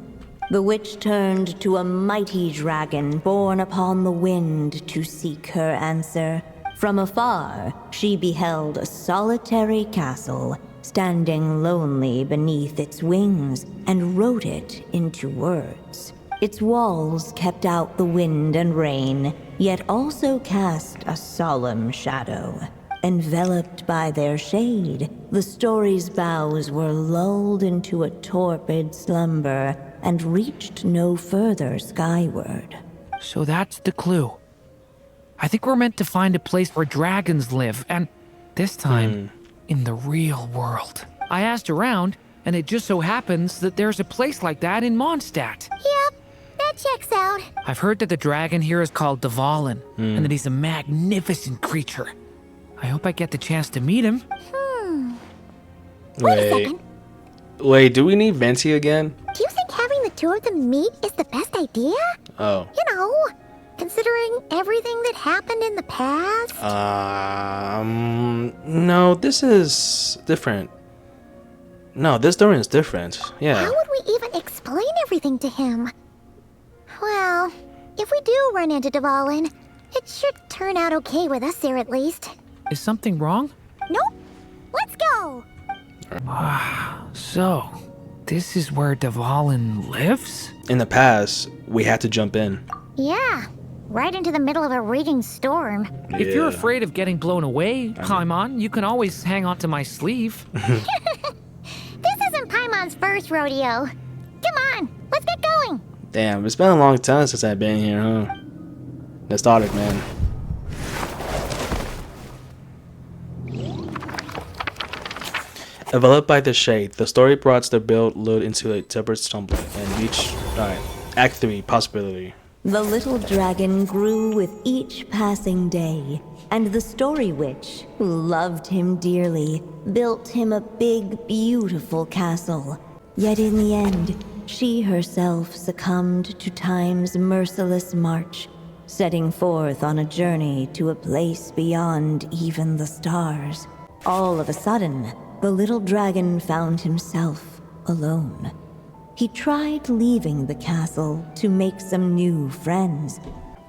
The witch turned to a mighty dragon born upon the wind to seek her answer. From afar, she beheld a solitary castle, standing lonely beneath its wings, and wrote it into words. Its walls kept out the wind and rain, yet also cast a solemn shadow. Enveloped by their shade, the story's boughs were lulled into a torpid slumber and reached no further skyward. So that's the clue. I think we're meant to find a place where dragons live, and this time, in the real world. I asked around, and it just so happens that there's a place like that in Mondstadt. Yep, that checks out. I've heard that the dragon here is called Dvalin, and that he's a magnificent creature. I hope I get the chance to meet him. Wait a second. Wait, do we need Venti again? Do you think having the two of them meet is the best idea? Oh. You know, considering everything that happened in the past? No, this is different. No, this Durin is different. Yeah. How would we even explain everything to him? Well, if we do run into Dvalin, it should turn out okay with us there at least. Is something wrong? Nope. Let's go! So, this is where Dvalin lives? In the past, we had to jump in. Yeah, right into the middle of a raging storm. If you're afraid of getting blown away, Paimon, you can always hang on to my sleeve. This isn't Paimon's first rodeo. Come on, let's get going. Damn, it's been a long time since I've been here, huh? Nostalgic, man. Enveloped by the shade, the story brought the build load into a tempered stumble and reached Act 3 possibility. The little dragon grew with each passing day, and the story witch, who loved him dearly, built him a big, beautiful castle. Yet in the end, she herself succumbed to time's merciless march, setting forth on a journey to a place beyond even the stars. All of a sudden, the little dragon found himself alone. He tried leaving the castle to make some new friends,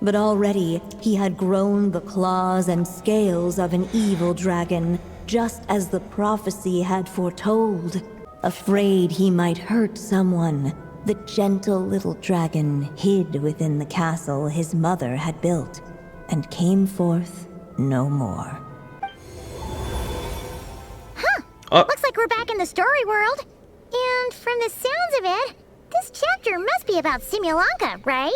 but already he had grown the claws and scales of an evil dragon, just as the prophecy had foretold. Afraid he might hurt someone, the gentle little dragon hid within the castle his mother had built, and came forth no more. Looks like we're back in the story world. And from the sounds of it, this chapter must be about Simulanka, right?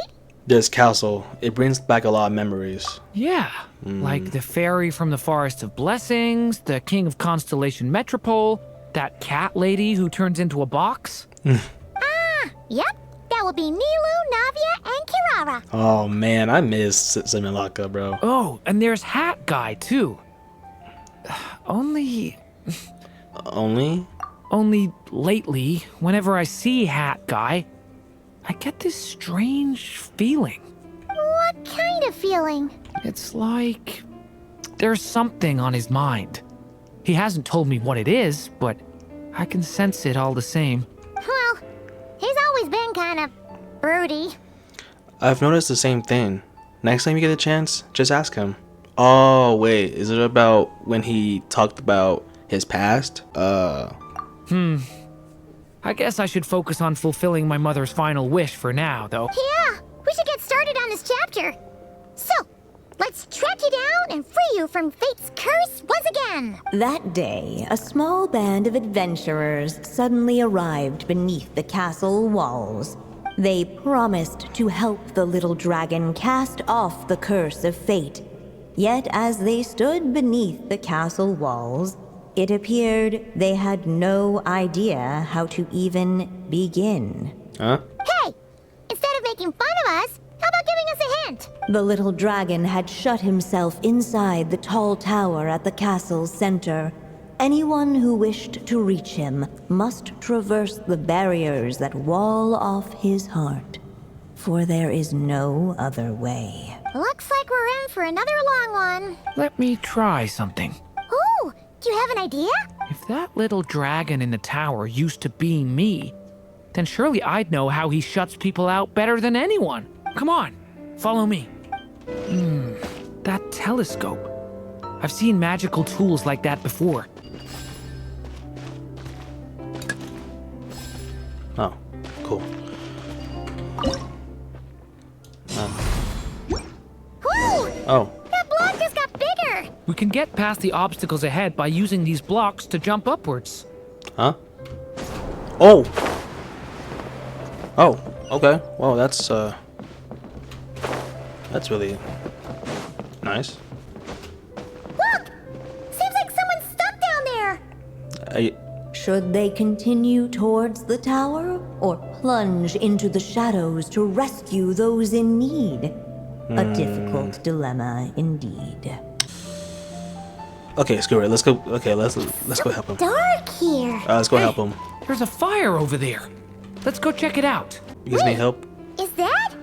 this castle, it brings back a lot of memories. Yeah, like the fairy from the Forest of Blessings, the king of Constellation Metropole, that cat lady who turns into a box. Yep. That will be Nilu, Navia, and Kirara. Oh man, I miss Simulaka, bro. Oh, and there's Hat Guy too. Only lately, whenever I see Hat Guy, I get this strange feeling. What kind of feeling? It's like there's something on his mind. He hasn't told me what it is, but I can sense it all the same. Well, he's always been kind of broody. I've noticed the same thing. Next time you get a chance, just ask him. Oh, wait, is it about when he talked about his past? I guess I should focus on fulfilling my mother's final wish for now, though. Yeah, we should get started on this chapter. So, let's track you down and free you from fate's curse once again. That day, a small band of adventurers suddenly arrived beneath the castle walls. They promised to help the little dragon cast off the curse of fate. Yet as they stood beneath the castle walls, it appeared they had no idea how to even begin. Huh? Hey, instead of making fun of us, how about giving us a hint? The little dragon had shut himself inside the tall tower at the castle's center. Anyone who wished to reach him must traverse the barriers that wall off his heart, for there is no other way. Looks like we're in for another long one. Let me try something. Ooh, do you have an idea? If that little dragon in the tower used to be me, then surely I'd know how he shuts people out better than anyone. Come on, follow me. That telescope. I've seen magical tools like that before. Oh, cool. Woo! Oh, That block just got bigger. We can get past the obstacles ahead by using these blocks to jump upwards. huh? Oh! Oh, okay. Well, that's really nice. Look! Seems like someone's stuck down there. Should they continue towards the tower or plunge into the shadows to rescue those in need? A difficult dilemma indeed. Okay, screw it. Let's go. Okay, let's go help him. Dark here. Let's go help him. There's a fire over there. Let's go check it out. You guys need help? Is that?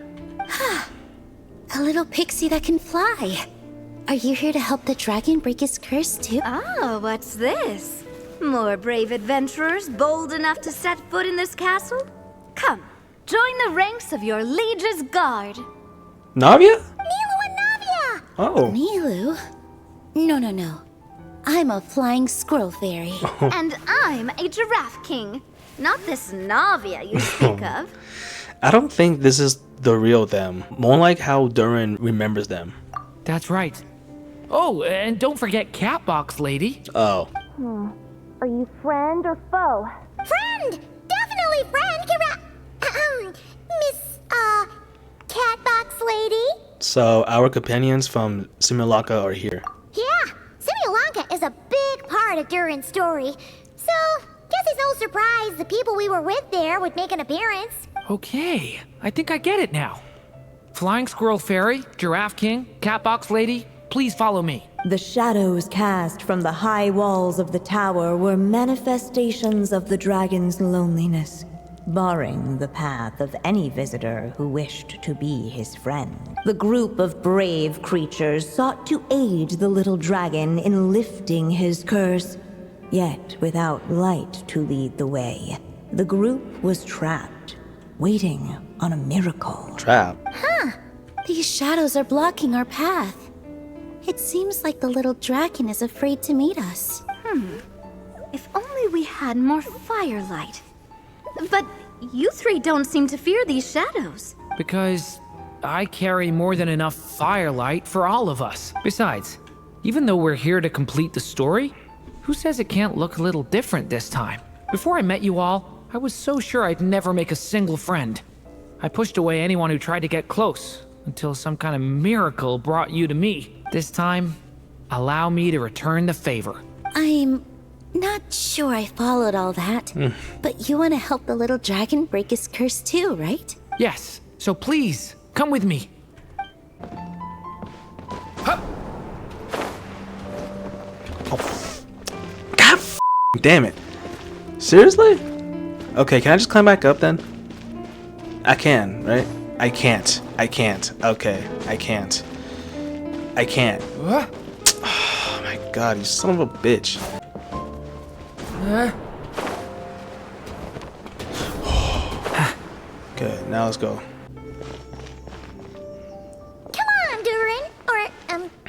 A little pixie that can fly. Are you here to help the dragon break his curse too? Oh, what's this? More brave adventurers bold enough to set foot in this castle? Come, join the ranks of your liege's guard. Navia? Nilu and Navia! Oh. Nilu? No. I'm a flying squirrel fairy. And I'm a giraffe king. Not this Navia you speak of. I don't think this is the real them. More like how Durin remembers them. That's right. Oh, and don't forget Catbox Lady. Oh. Are you friend or foe? Friend! Definitely friend, Miss, Catbox Lady? So our companions from Simulaka are here. Yeah, Simulaka is a big part of Durin's story. So, guess it's no surprise the people we were with there would make an appearance. Okay, I think I get it now. Flying Squirrel Fairy, Giraffe King, Catbox Lady, please follow me. The shadows cast from the high walls of the tower were manifestations of the dragon's loneliness, barring the path of any visitor who wished to be his friend. The group of brave creatures sought to aid the little dragon in lifting his curse, yet without light to lead the way. The group was trapped, waiting on a miracle. Trap. These shadows are blocking our path. It seems like the little dragon is afraid to meet us. If only we had more firelight. But you three don't seem to fear these shadows. Because I carry more than enough firelight for all of us. Besides, even though we're here to complete the story, who says it can't look a little different this time? Before I met you all, I was so sure I'd never make a single friend. I pushed away anyone who tried to get close, until some kind of miracle brought you to me. This time, allow me to return the favor. I'm not sure I followed all that, but you want to help the little dragon break his curse too, right? Yes, so please, come with me. Hup. God damn it. Seriously? Okay, can I just climb back up then? I can, right? I can't. Okay, I can't. Oh my god, you son of a bitch. Good, now let's go. Come on, Durin. Or,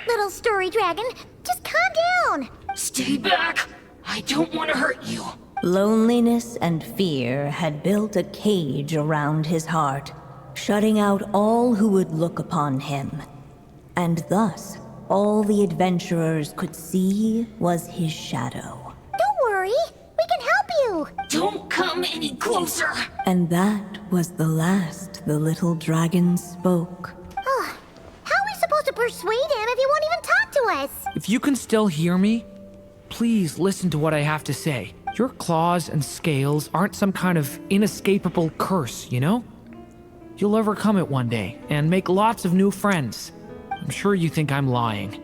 little story dragon. Just calm down. Stay back! I don't want to hurt you. Loneliness and fear had built a cage around his heart, shutting out all who would look upon him. And thus, all the adventurers could see was his shadow. Don't worry. We can help you. Don't come any closer. And that was the last the little dragon spoke. How are we supposed to persuade him if he won't even talk to us? If you can still hear me, please listen to what I have to say. Your claws and scales aren't some kind of inescapable curse, you know? You'll overcome it one day and make lots of new friends. I'm sure you think I'm lying.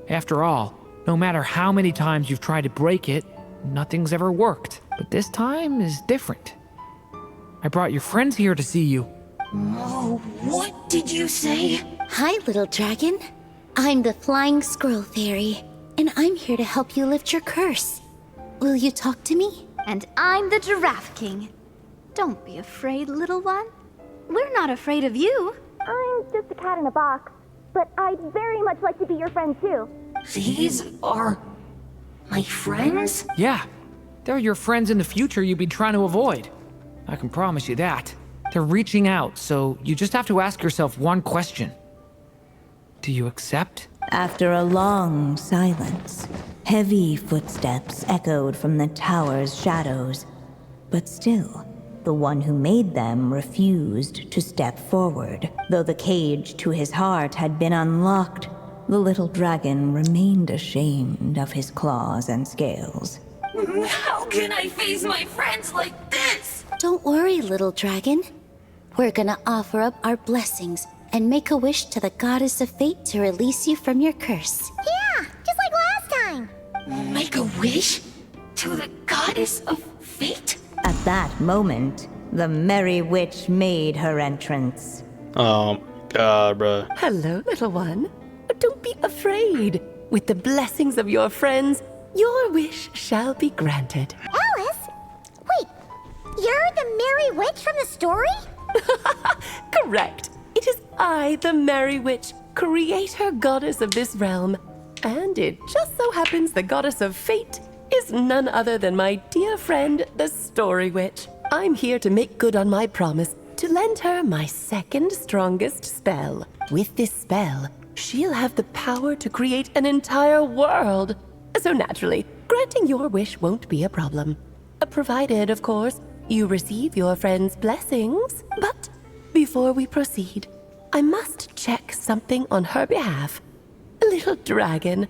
After all, no matter how many times you've tried to break it, nothing's ever worked. But this time is different. I brought your friends here to see you. Oh, what did you say? Hi, little dragon. I'm the Flying Squirrel Fairy, and I'm here to help you lift your curse. Will you talk to me? And I'm the Giraffe King. Don't be afraid, little one. We're not afraid of you. I'm just a cat in a box, but I'd very much like to be your friend too. These are my friends? Yeah, they're your friends in the future you've been trying to avoid. I can promise you that. They're reaching out, so you just have to ask yourself one question. Do you accept? After a long silence, heavy footsteps echoed from the tower's shadows. But still, the one who made them refused to step forward. Though the cage to his heart had been unlocked, the little dragon remained ashamed of his claws and scales. How can I face my friends like this? Don't worry, little dragon. We're gonna offer up our blessings and make a wish to the goddess of fate to release you from your curse. Yeah, just like last time. Make a wish? To the goddess of fate? At that moment, the merry witch made her entrance. Oh god, bruh. Hello, little one. Don't be afraid. With the blessings of your friends, your wish shall be granted. Alice? Wait, you're the Merry Witch from the story? Correct. It is I, the Merry Witch, creator goddess of this realm. And it just so happens the goddess of fate is none other than my dear friend, the Story Witch. I'm here to make good on my promise to lend her my second strongest spell. With this spell, she'll have the power to create an entire world. So naturally, granting your wish won't be a problem. Provided, of course, you receive your friend's blessings. But before we proceed, I must check something on her behalf. Little dragon,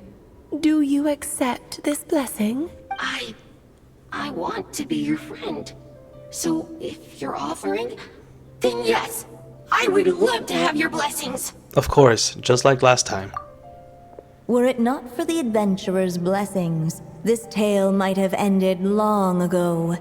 do you accept this blessing? I want to be your friend. So if you're offering, then yes, I would love to have your blessings. Of course, just like last time. Were it not for the adventurer's blessings, this tale might have ended long ago.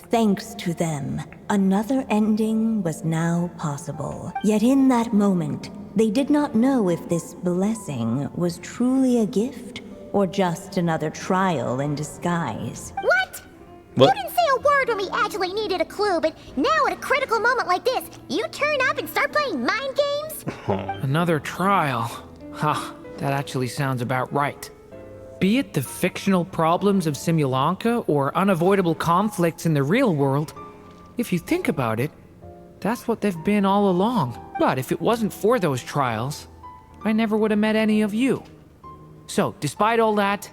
Thanks to them, another ending was now possible. Yet in that moment, they did not know if this blessing was truly a gift or just another trial in disguise. What? You didn't say a word when we actually needed a clue, but now at a critical moment like this, you turn up and start playing mind games? Another trial. Huh, that actually sounds about right. Be it the fictional problems of Simulanka or unavoidable conflicts in the real world, if you think about it, that's what they've been all along. But if it wasn't for those trials, I never would have met any of you. So, despite all that,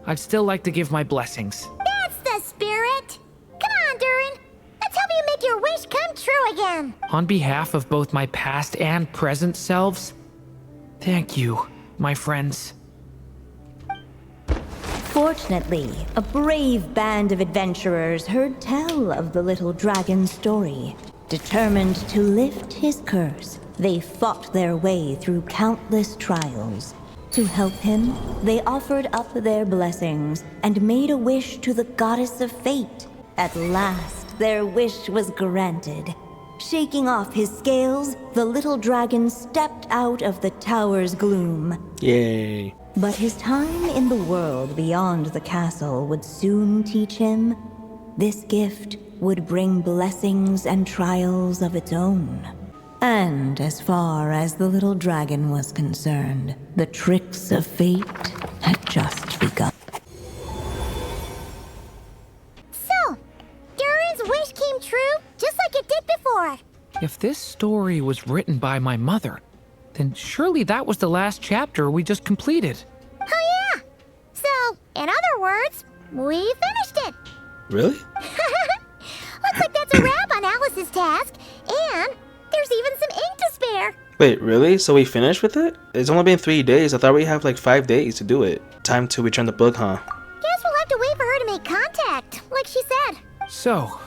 I'd still like to give my blessings. That's the spirit! Come on, Durin! Let's help you make your wish come true you again. On behalf of both my past and present selves, thank you, my friends. Fortunately, a brave band of adventurers heard tell of the little dragon's story. Determined to lift his curse, they fought their way through countless trials. To help him, they offered up their blessings and made a wish to the goddess of fate. At last, their wish was granted. Shaking off his scales, the little dragon stepped out of the tower's gloom. Yay. But his time in the world beyond the castle would soon teach him this gift would bring blessings and trials of its own. And as far as the little dragon was concerned, the tricks of fate had just begun. So, Durin's wish came true, just like it did before. If this story was written by my mother, then surely that was the last chapter we just completed. Oh yeah! So, in other words, we finished it. Really? Looks like that's a wrap on Alice's task, and there's even some ink to spare. Wait, really? So we finished with it? It's only been 3 days. I thought we have like 5 days to do it. Time to return the book, huh? Guess we'll have to wait for her to make contact, like she said. So,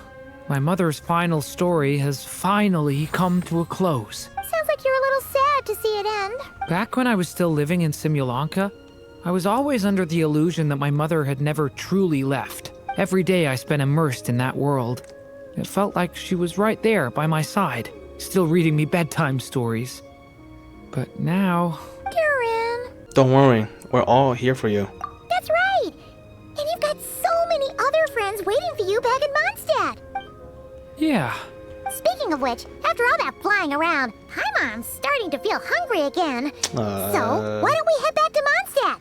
my mother's final story has finally come to a close. Sounds like you're a little sad to see it end. Back when I was still living in Simulanka, I was always under the illusion that my mother had never truly left. Every day I spent immersed in that world. It felt like she was right there by my side, still reading me bedtime stories. But now... Durin! Don't worry, we're all here for you. That's right! And you've got so many other friends waiting for you back in Mondstadt. Yeah. Speaking of which, after all that flying around, Paimon's starting to feel hungry again. So, why don't we head back to Mondstadt?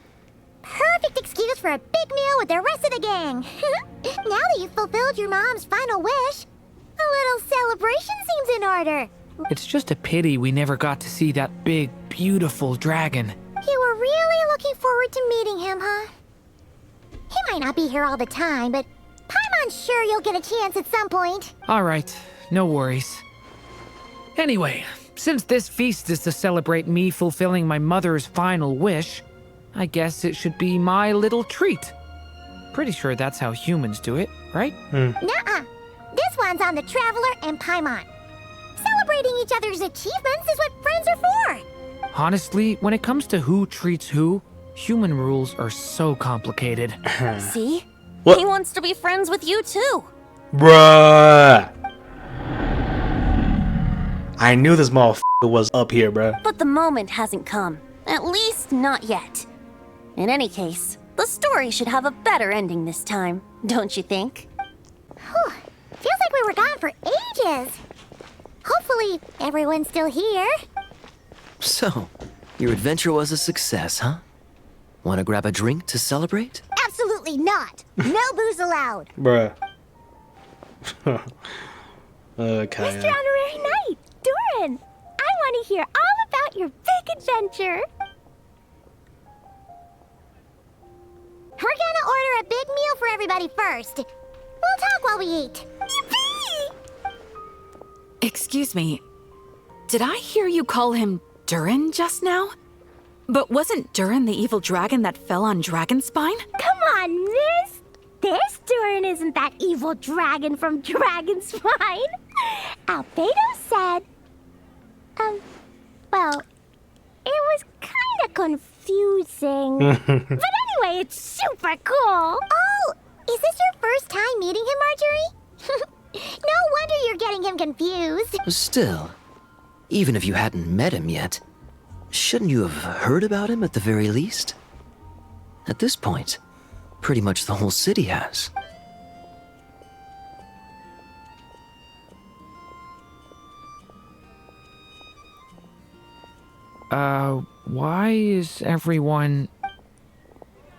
Perfect excuse for a big meal with the rest of the gang. Now that you've fulfilled your mom's final wish, a little celebration seems in order. It's just a pity we never got to see that big, beautiful dragon. You were really looking forward to meeting him, huh? He might not be here all the time, but Paimon's sure you'll get a chance at some point. All right, no worries. Anyway, since this feast is to celebrate me fulfilling my mother's final wish, I guess it should be my little treat. Pretty sure that's how humans do it, right? Nuh-uh. This one's on the Traveler and Paimon. Celebrating each other's achievements is what friends are for. Honestly, when it comes to who treats who, human rules are so complicated. See? What? He wants to be friends with you too. Bruh! I knew this motherfucker was up here, bruh. But the moment hasn't come. At least not yet. In any case, the story should have a better ending this time, don't you think? Whew. Feels like we were gone for ages. Hopefully, everyone's still here. So, your adventure was a success, huh? Want to grab a drink to celebrate? Absolutely not. No booze allowed. Bruh. Mr. Honorary Knight, Durin, I want to hear all about your big adventure. We're gonna order a big meal for everybody first. We'll talk while we eat. Yippee! Excuse me. Did I hear you call him Durin just now? But wasn't Durin the evil dragon that fell on Dragonspine? Come on, miss. This Durin isn't that evil dragon from Dragonspine. Albedo said... well, it was kind of confusing. But anyway, it's super cool. Oh, is this your first time meeting him, Marjorie? No wonder you're getting him confused. Still, even if you hadn't met him yet, shouldn't you have heard about him at the very least? At this point, pretty much the whole city has. Why is everyone...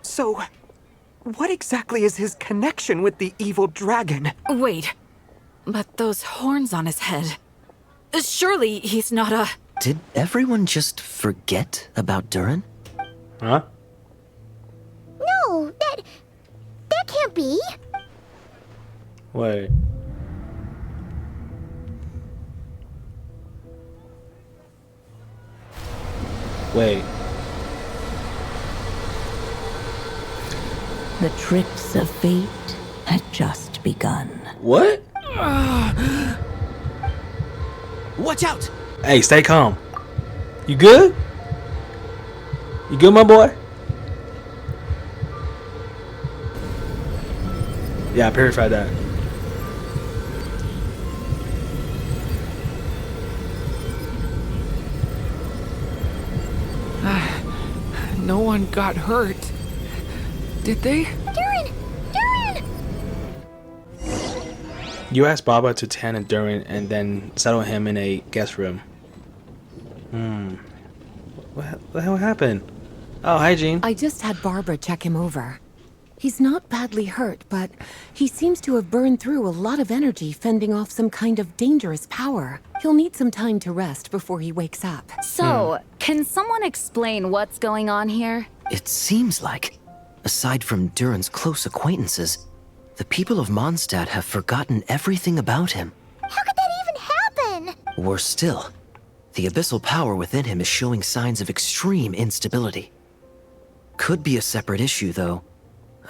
So, what exactly is his connection with the evil dragon? Wait, but those horns on his head... Surely he's not a... Did everyone just forget about Durin? Huh? No, that can't be. Wait. Wait. The tricks of fate had just begun. What? Watch out! Hey, stay calm. You good? You good, my boy? Yeah, I purified that. No one got hurt. Did they? Durin! Durin! You asked Baba to tan and Durin and then settle him in a guest room. What the hell happened? Oh, hi, Jean. I just had Barbara check him over. He's not badly hurt, but he seems to have burned through a lot of energy fending off some kind of dangerous power. He'll need some time to rest before he wakes up. So, can someone explain what's going on here? It seems like, aside from Durin's close acquaintances, the people of Mondstadt have forgotten everything about him. How could that even happen? Worse still, the abyssal power within him is showing signs of extreme instability. Could be a separate issue, though.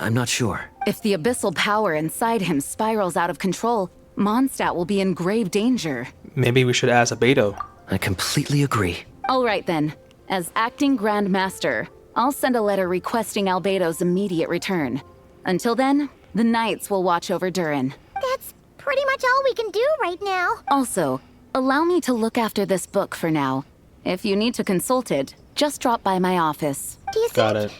I'm not sure. If the abyssal power inside him spirals out of control, Mondstadt will be in grave danger. Maybe we should ask Albedo. I completely agree. All right then. As acting Grand Master, I'll send a letter requesting Albedo's immediate return. Until then, the Knights will watch over Durin. That's pretty much all we can do right now. Also, allow me to look after this book for now. If you need to consult it, just drop by my office. Do you Got think it.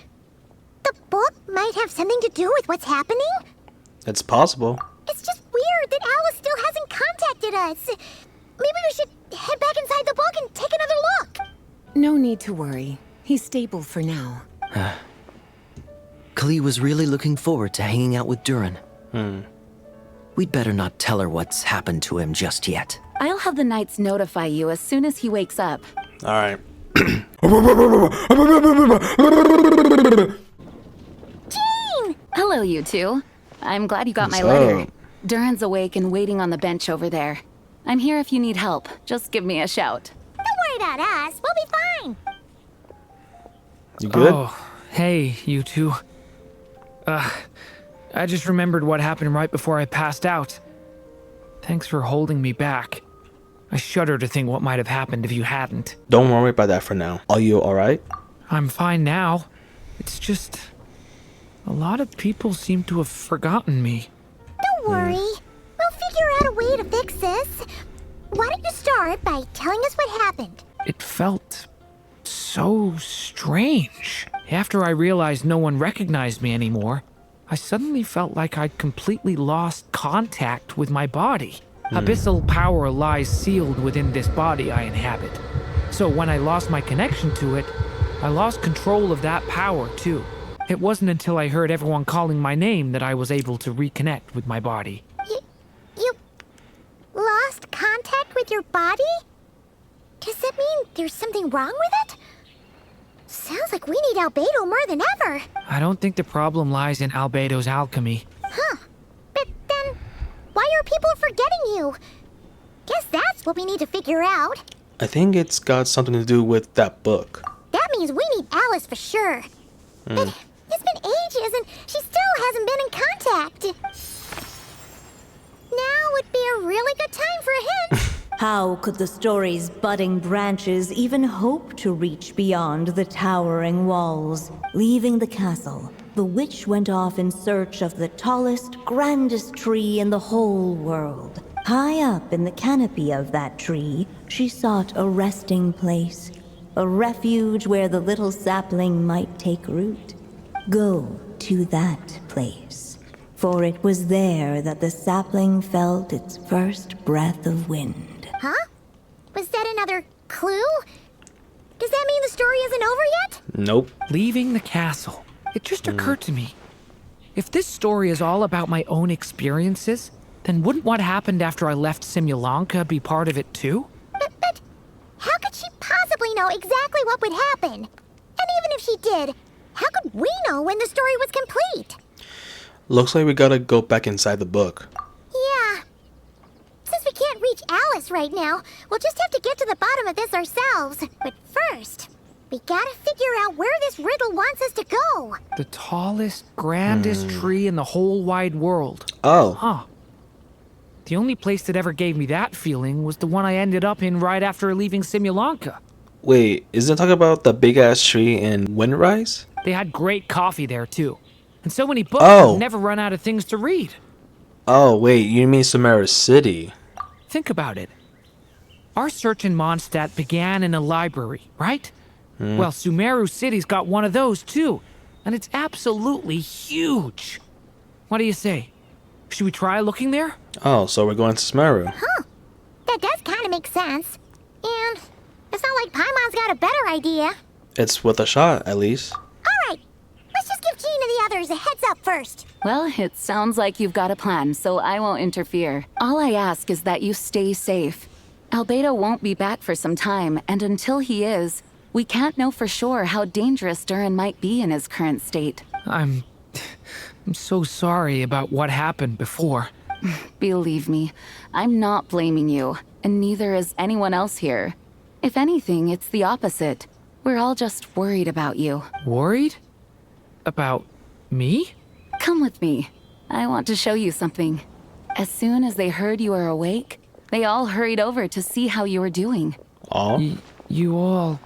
the book might have something to do with what's happening? It's possible. It's just weird that Alice still hasn't contacted us. Maybe we should head back inside the book and take another look. No need to worry. He's stable for now. Klee was really looking forward to hanging out with Durin. We'd better not tell her what's happened to him just yet. I'll have the Knights notify you as soon as he wakes up. All right. Jean! Hello, you two. I'm glad you got my What's letter. up? Durin's awake and waiting on the bench over there. I'm here if you need help. Just give me a shout. Don't worry about us. We'll be fine. You good? Oh, hey, you two. I just remembered what happened right before I passed out. Thanks for holding me back. I shudder to think what might have happened if you hadn't. Don't worry about that for now. Are you alright? I'm fine now. It's just... a lot of people seem to have forgotten me. Don't worry. We'll figure out a way to fix this. Why don't you start by telling us what happened? It felt so strange. After I realized no one recognized me anymore, I suddenly felt like I'd completely lost contact with my body. Abyssal power lies sealed within this body I inhabit. So when I lost my connection to it, I lost control of that power too. It wasn't until I heard everyone calling my name that I was able to reconnect with my body. You lost contact with your body? Does that mean there's something wrong with it? Sounds like we need Albedo more than ever. I don't think the problem lies in Albedo's alchemy. Huh. But then, why are people forgetting you? Guess that's what we need to figure out. I think it's got something to do with that book. That means we need Alice for sure. But it's been ages and she still hasn't been in contact. Now would be a really good time for a hint. How could the story's budding branches even hope to reach beyond the towering walls? Leaving the castle, the witch went off in search of the tallest, grandest tree in the whole world. High up in the canopy of that tree, she sought a resting place, a refuge where the little sapling might take root. Go to that place, for it was there that the sapling felt its first breath of wind. Huh? Was that another clue? Does that mean the story isn't over yet? Nope. Leaving the castle. It just occurred to me. If this story is all about my own experiences, then wouldn't what happened after I left Simulanka be part of it too? But how could she possibly know exactly what would happen? And even if she did, how could we know when the story was complete? Looks like we gotta go back inside the book. Yeah. Since we can't reach Alice right now, we'll just have to get to the bottom of this ourselves. But first, We gotta figure out where this riddle wants us to go. The tallest, grandest tree in the whole wide world. Oh. Huh. The only place that ever gave me that feeling was the one I ended up in right after leaving Simulanka. Wait, isn't it talking about the big ass tree in Windrise? They had great coffee there, too. And so many books, Oh. I've never run out of things to read. Oh, wait, you mean Samara City? Think about it. Our search in Mondstadt began in a library, right? Well, Sumeru City's got one of those, too. And it's absolutely huge. What do you say? Should we try looking there? Oh, so we're going to Smeru. Huh. That does kind of make sense. And it's not like Paimon's got a better idea. It's with a shot, at least. Alright, let's just give Jean and the others a heads up first. Well, it sounds like you've got a plan, so I won't interfere. All I ask is that you stay safe. Albedo won't be back for some time, and until he is, we can't know for sure how dangerous Durin might be in his current state. I'm so sorry about what happened before. Believe me, I'm not blaming you, and neither is anyone else here. If anything, it's the opposite. We're all just worried about you. Worried? About me? Come with me. I want to show you something. As soon as they heard you were awake, they all hurried over to see how you were doing. Oh? You all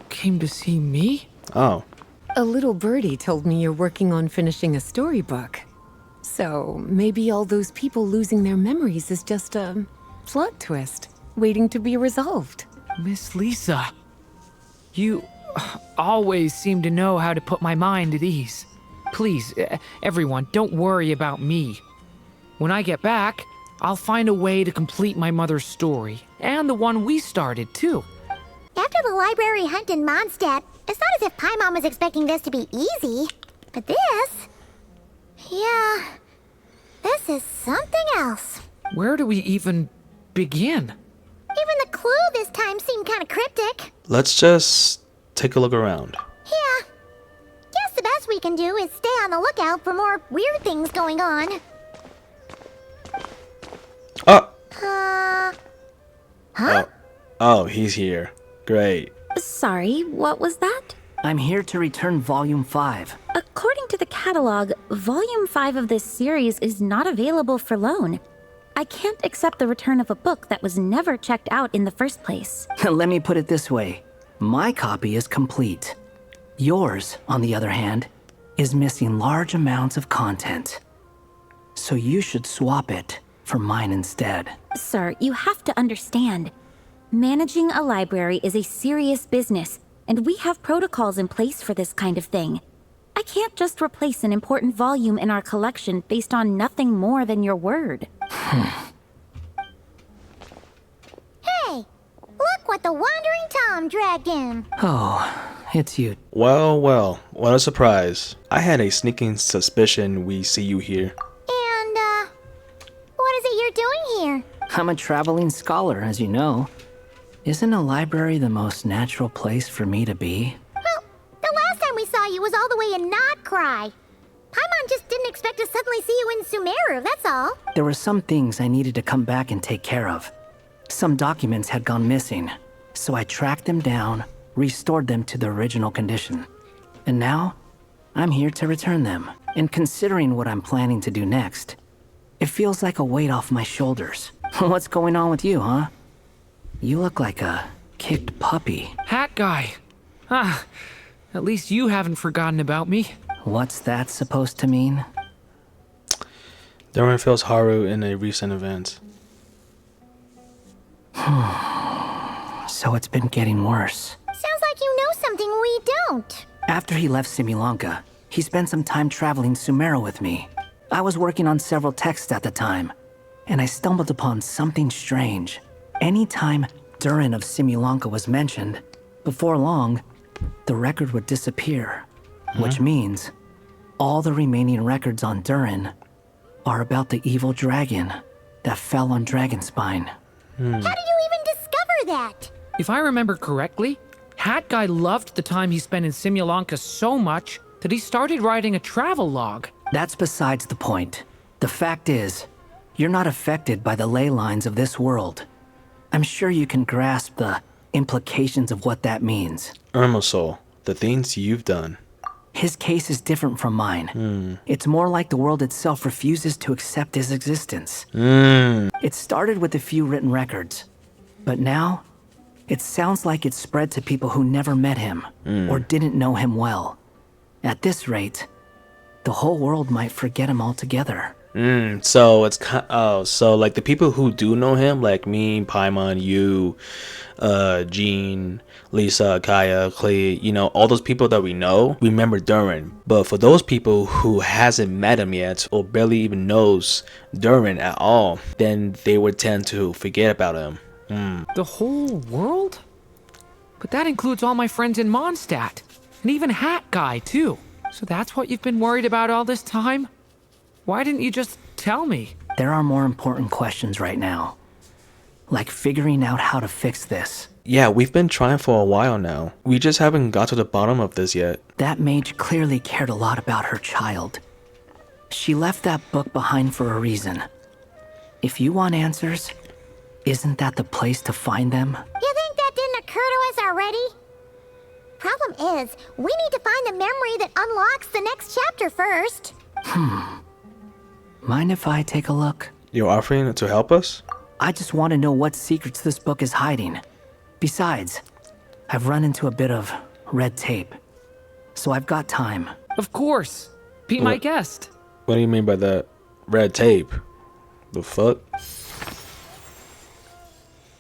came to see me? Oh. A little birdie told me you're working on finishing a storybook. So maybe all those people losing their memories is just a plot twist, waiting to be resolved. Miss Lisa, you always seem to know how to put my mind at ease. Please, everyone, don't worry about me. When I get back, I'll find a way to complete my mother's story, and the one we started, too. After the library hunt in Mondstadt, it's not as if Paimon was expecting this to be easy. But this... yeah... this is something else. Where do we even begin? Even the clue this time seemed kind of cryptic. Let's just take a look around. Yeah. Guess the best we can do is stay on the lookout for more weird things going on. Oh! Huh? Oh, he's here. Great. Sorry, what was that? I'm here to return Volume 5. According to the catalog, Volume 5 of this series is not available for loan. I can't accept the return of a book that was never checked out in the first place. Let me put it this way. My copy is complete. Yours, on the other hand, is missing large amounts of content. So you should swap it for mine instead. Sir, you have to understand. Managing a library is a serious business, and we have protocols in place for this kind of thing. I can't just replace an important volume in our collection based on nothing more than your word. Hey! Look what the Wandering Tom dragged in! Oh, it's you. Well, well, what a surprise. I had a sneaking suspicion we see you here. And, what is it you're doing here? I'm a traveling scholar, as you know. Isn't a library the most natural place for me to be? Well, the last time we saw you was all the way in Notcry. Paimon just didn't expect to suddenly see you in Sumeru, that's all. There were some things I needed to come back and take care of. Some documents had gone missing, so I tracked them down, restored them to their original condition. And now, I'm here to return them. And considering what I'm planning to do next, it feels like a weight off my shoulders. What's going on with you, huh? You look like a kicked puppy. Hat guy. Ah, at least you haven't forgotten about me. What's that supposed to mean? Durin feels Haru in a recent event. So it's been getting worse. Sounds like you know something we don't. After he left Simulanka, he spent some time traveling Sumeru with me. I was working on several texts at the time, and I stumbled upon something strange. Anytime Durin of Simulanka was mentioned, before long, the record would disappear. Which means all the remaining records on Durin are about the evil dragon that fell on Dragonspine. How did you even discover that? If I remember correctly, Hat Guy loved the time he spent in Simulanka so much that he started writing a travel log. That's besides the point. The fact is, you're not affected by the ley lines of this world. I'm sure you can grasp the implications of what that means. Irmisol, the things you've done. His case is different from mine. It's more like the world itself refuses to accept his existence. It started with a few written records, but now it sounds like it's spread to people who never met him or didn't know him well. At this rate, the whole world might forget him altogether. So it's so like the people who do know him, like me, Paimon, you, Jean, Lisa, Kaya, Clay, you know, all those people that we know remember Durin. But for those people who hasn't met him yet or barely even knows Durin at all, then they would tend to forget about him. The whole world? But that includes all my friends in Mondstadt, and even Hat Guy too. So that's what you've been worried about all this time? Why didn't you just tell me? There are more important questions right now. Like figuring out how to fix this. Yeah, we've been trying for a while now. We just haven't got to the bottom of this yet. That mage clearly cared a lot about her child. She left that book behind for a reason. If you want answers, isn't that the place to find them? You think that didn't occur to us already? Problem is, we need to find the memory that unlocks the next chapter first. Mind if I take a look? You're offering to help us? I just want to know what secrets this book is hiding. Besides, I've run into a bit of red tape, so I've got time. Of course. Be my guest. What do you mean by that? Red tape? The fuck?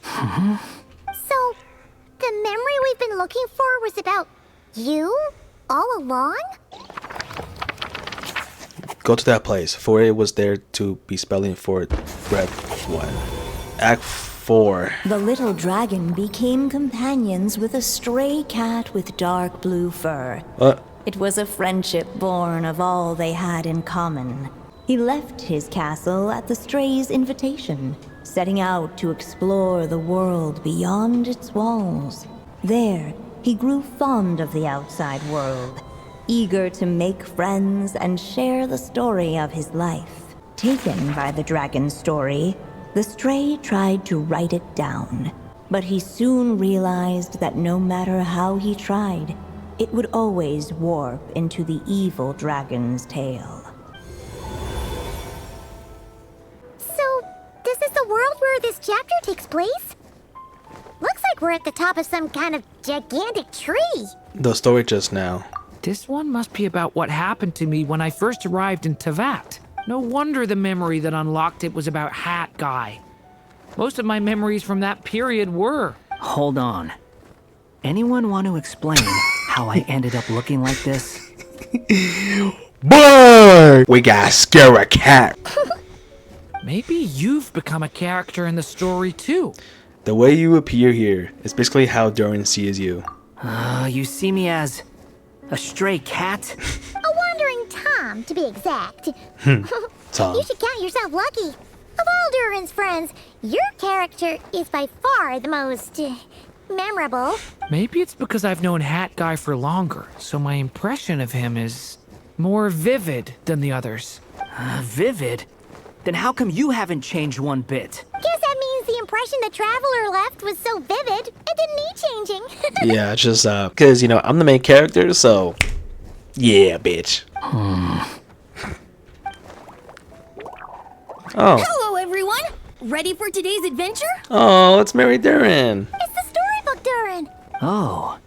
So, the memory we've been looking for was about you all along? Go to that place, for it was there to be spelling for Red 1. Act 4. The little dragon became companions with a stray cat with dark blue fur. What? It was a friendship born of all they had in common. He left his castle at the stray's invitation, setting out to explore the world beyond its walls. There, he grew fond of the outside world, eager to make friends and share the story of his life. Taken by the dragon's story, the stray tried to write it down, but he soon realized that no matter how he tried, it would always warp into the evil dragon's tale. So, this is the world where this chapter takes place? Looks like we're at the top of some kind of gigantic tree. The story just now. This one must be about what happened to me when I first arrived in Tevat. No wonder the memory that unlocked it was about Hat Guy. Most of my memories from that period were. Hold on. Anyone want to explain how I ended up looking like this? Boy! We gotta scare a cat. Maybe you've become a character in the story too. The way you appear here is basically how Durin sees you. You see me as a stray cat? A wandering Tom, to be exact. Tom. You should count yourself lucky. Of all Durin's friends, your character is by far the most memorable. Maybe it's because I've known Hat Guy for longer, so my impression of him is more vivid than the others. Vivid? Then how come you haven't changed one bit? Guess that means the impression the Traveler left was so vivid, it didn't need changing. Yeah, just, because, you know, I'm the main character, so... Yeah, bitch. Oh. Hello, everyone! Ready for today's adventure? Oh, it's Mary Durin. It's the storybook Durin. Oh.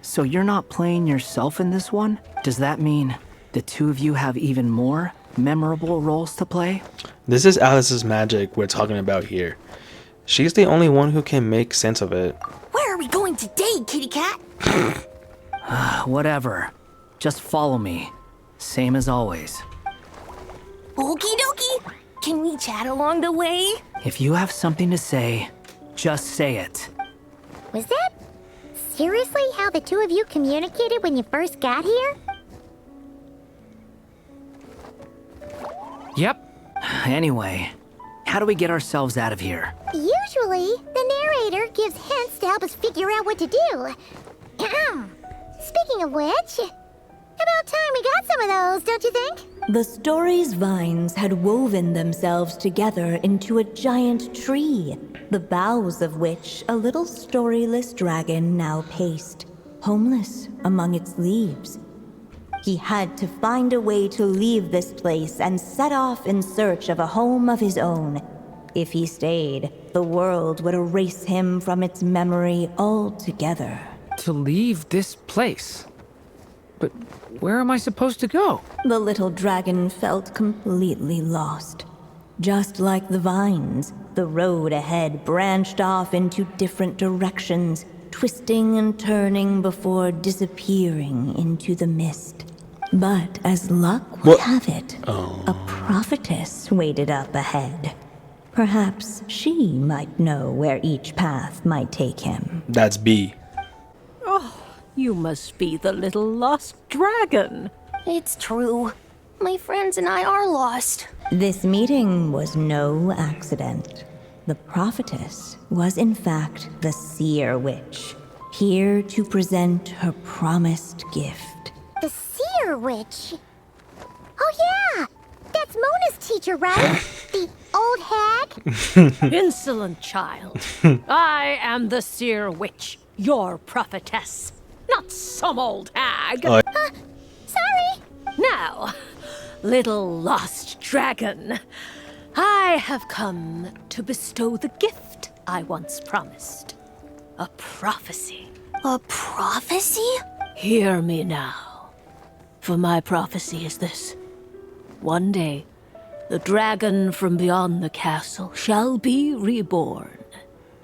So you're not playing yourself in this one? Does that mean the two of you have even more memorable roles to play? This is Alice's magic we're talking about here. She's the only one who can make sense of it. Where are we going today, kitty cat? Whatever. Just follow me. Same as always. Okie dokie. Can we chat along the way? If you have something to say, just say it. Was that seriously how the two of you communicated when you first got here? Yep. Anyway, how do we get ourselves out of here? Usually, the narrator gives hints to help us figure out what to do. Speaking of which, about time we got some of those, don't you think? The story's vines had woven themselves together into a giant tree, the boughs of which a little storyless dragon now paced, homeless among its leaves. He had to find a way to leave this place and set off in search of a home of his own. If he stayed, the world would erase him from its memory altogether. To leave this place? But where am I supposed to go? The little dragon felt completely lost. Just like the vines, the road ahead branched off into different directions, twisting and turning before disappearing into the mist. But as luck would have it, a prophetess waited up ahead. Perhaps she might know where each path might take him. That's B. Oh, you must be the little lost dragon. It's true. My friends and I are lost. This meeting was no accident. The prophetess was in fact the seer witch, here to present her promised gift. The seer witch? Oh yeah! That's Mona's teacher, right? The old hag? Insolent child. I am the seer witch, your prophetess, not some old hag. Sorry! Now, little lost dragon, I have come to bestow the gift I once promised. A prophecy. A prophecy? Hear me now, for my prophecy is this. One day, the dragon from beyond the castle shall be reborn,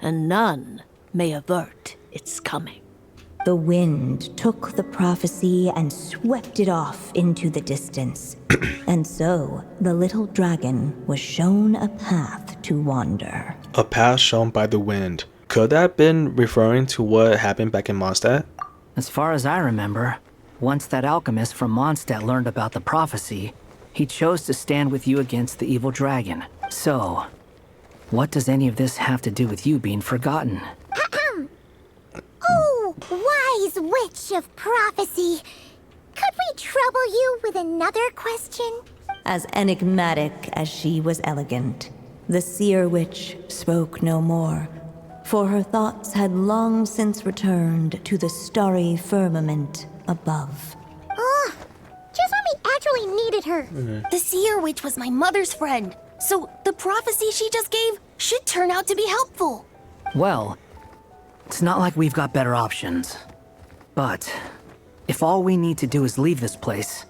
and none may avert its coming. The wind took the prophecy and swept it off into the distance. And so, the little dragon was shown a path to wander. A path shown by the wind. Could that have been referring to what happened back in Mondstadt? As far as I remember, once that alchemist from Mondstadt learned about the prophecy, he chose to stand with you against the evil dragon. So, what does any of this have to do with you being forgotten? Oh, wise witch of prophecy. Could we trouble you with another question? As enigmatic as she was elegant, the seer witch spoke no more, for her thoughts had long since returned to the starry firmament above. Ugh, just when we actually needed her. The seer witch was my mother's friend, so the prophecy she just gave should turn out to be helpful. Well, it's not like we've got better options. But if all we need to do is leave this place,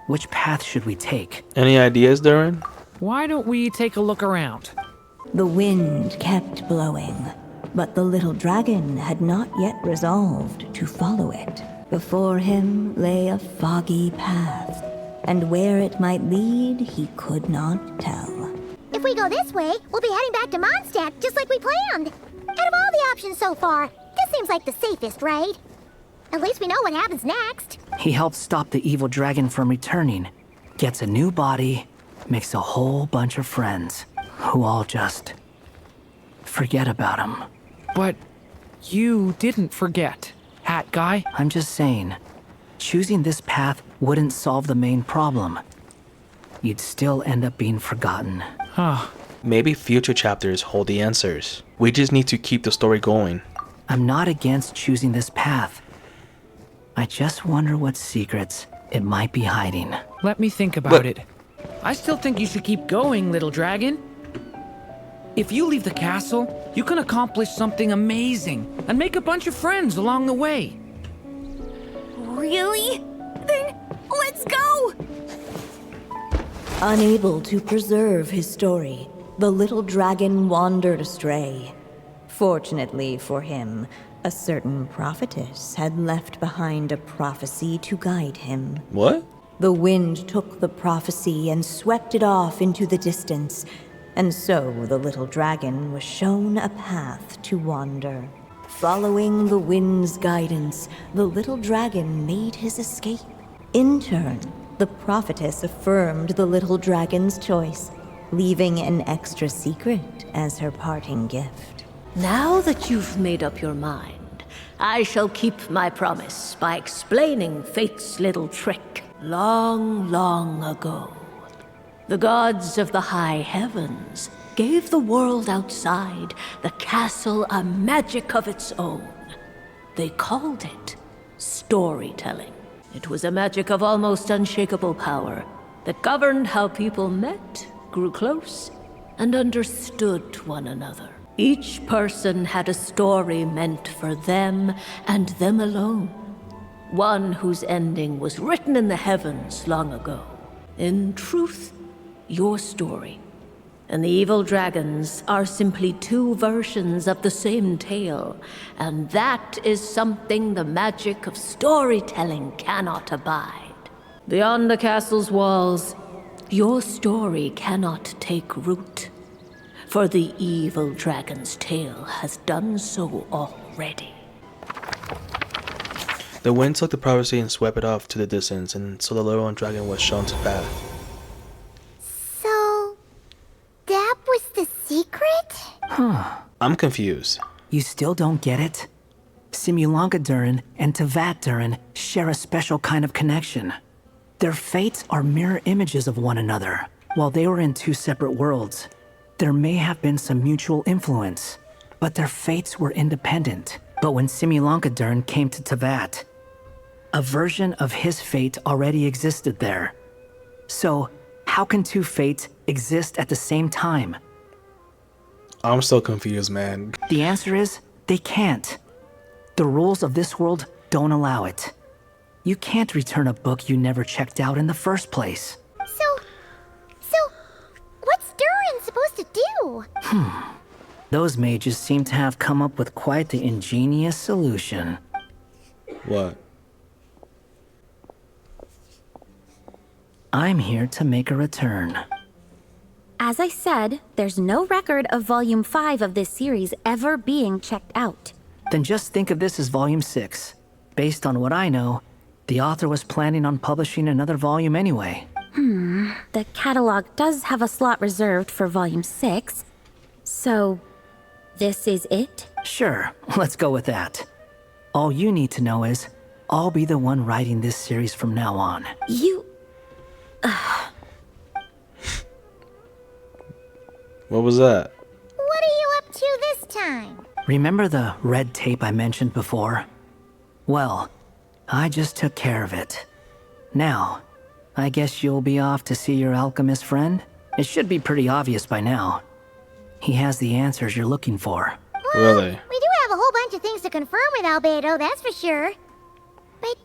which path should we take? Any ideas, Durin? Why don't we take a look around? The wind kept blowing, but the little dragon had not yet resolved to follow it. Before him lay a foggy path, and where it might lead he could not tell. If we go this way, we'll be heading back to Mondstadt just like we planned. Out of all the options so far, this seems like the safest, right? At least we know what happens next. He helps stop the evil dragon from returning, gets a new body, makes a whole bunch of friends, who all just forget about him. But you didn't forget, Hat Guy. I'm just saying, choosing this path wouldn't solve the main problem. You'd still end up being forgotten. Maybe future chapters hold the answers. We just need to keep the story going. I'm not against choosing this path. I just wonder what secrets it might be hiding. Let me think about it. I still think you should keep going, little dragon. If you leave the castle, you can accomplish something amazing and make a bunch of friends along the way. Really? Then let's go! Unable to preserve his story, the little dragon wandered astray. Fortunately for him, a certain prophetess had left behind a prophecy to guide him. What? The wind took the prophecy and swept it off into the distance, and so the little dragon was shown a path to wander. Following the wind's guidance, the little dragon made his escape. In turn, the prophetess affirmed the little dragon's choice, leaving an extra secret as her parting gift. Now that you've made up your mind, I shall keep my promise by explaining Fate's little trick. Long, long ago, the gods of the high heavens gave the world outside the castle a magic of its own. They called it storytelling. It was a magic of almost unshakable power that governed how people met, grew close, and understood one another. Each person had a story meant for them and them alone. One whose ending was written in the heavens long ago. In truth, your story and the evil dragons are simply two versions of the same tale, and that is something the magic of storytelling cannot abide. Beyond the castle's walls, your story cannot take root, for the evil dragon's tale has done so already. The wind took the prophecy and swept it off to the distance, and so the little dragon was shown to path. So, that was the secret? Huh. I'm confused. You still don't get it? Simulanka Durin and Tevat Durin share a special kind of connection. Their fates are mirror images of one another. While they were in two separate worlds, there may have been some mutual influence, but their fates were independent. But when Simulanka Durin came to Tevat, a version of his fate already existed there. So, how can two fates exist at the same time? I'm so confused, man. The answer is, they can't. The rules of this world don't allow it. You can't return a book you never checked out in the first place. So, what's Durin supposed to do? Those mages seem to have come up with quite the ingenious solution. What? I'm here to make a return. As I said, there's no record of Volume 5 of this series ever being checked out. Then just think of this as Volume 6. Based on what I know, the author was planning on publishing another volume anyway. The catalog does have a slot reserved for Volume 6. So, this is it? Sure, let's go with that. All you need to know is, I'll be the one writing this series from now on. You... What was that? What are you up to this time? Remember the red tape I mentioned before? Well, I just took care of it. Now, I guess you'll be off to see your alchemist friend? It should be pretty obvious by now. He has the answers you're looking for. Really? We do have a whole bunch of things to confirm with Albedo, that's for sure. But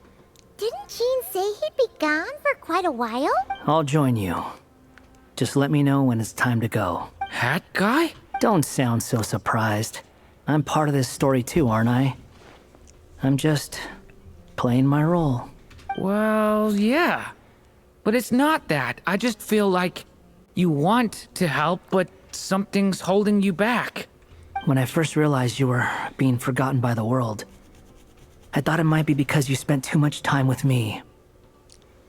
didn't Jean say he'd be gone for quite a while? I'll join you. Just let me know when it's time to go. Hat guy? Don't sound so surprised. I'm part of this story too, aren't I? I'm just playing my role. Well, yeah. But it's not that. I just feel like you want to help, but something's holding you back. When I first realized you were being forgotten by the world, I thought it might be because you spent too much time with me.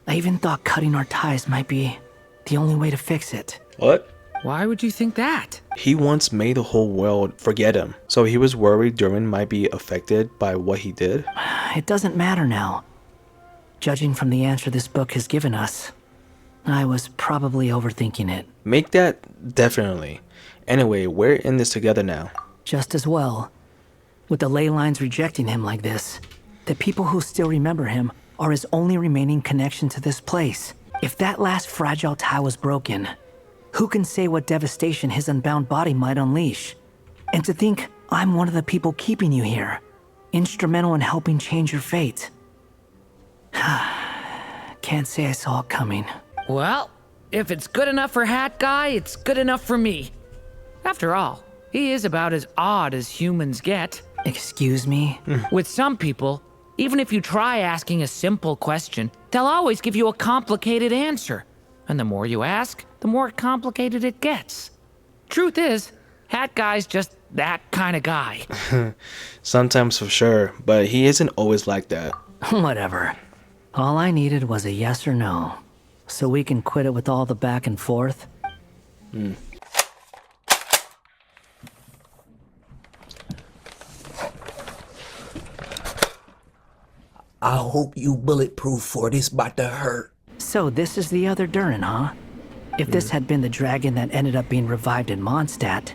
I even thought cutting our ties might be the only way to fix it. What? Why would you think that? He once made the whole world forget him, so he was worried Durin might be affected by what he did? It doesn't matter now. Judging from the answer this book has given us, I was probably overthinking it. Make that definitely. Anyway, we're in this together now. Just as well. With the ley lines rejecting him like this, the people who still remember him are his only remaining connection to this place. If that last fragile tie was broken, who can say what devastation his unbound body might unleash? And to think I'm one of the people keeping you here, instrumental in helping change your fate. Can't say I saw it coming. Well, if it's good enough for Hat Guy, it's good enough for me. After all, he is about as odd as humans get. Excuse me? With some people, even if you try asking a simple question, they'll always give you a complicated answer. And the more you ask, the more complicated it gets. Truth is, Hat Guy's just that kind of guy. Sometimes for sure, but he isn't always like that. Whatever. All I needed was a yes or no, so we can quit it with all the back and forth. I hope you bulletproof for this about to hurt. So this is the other Durin, huh? If this had been the dragon that ended up being revived in Mondstadt,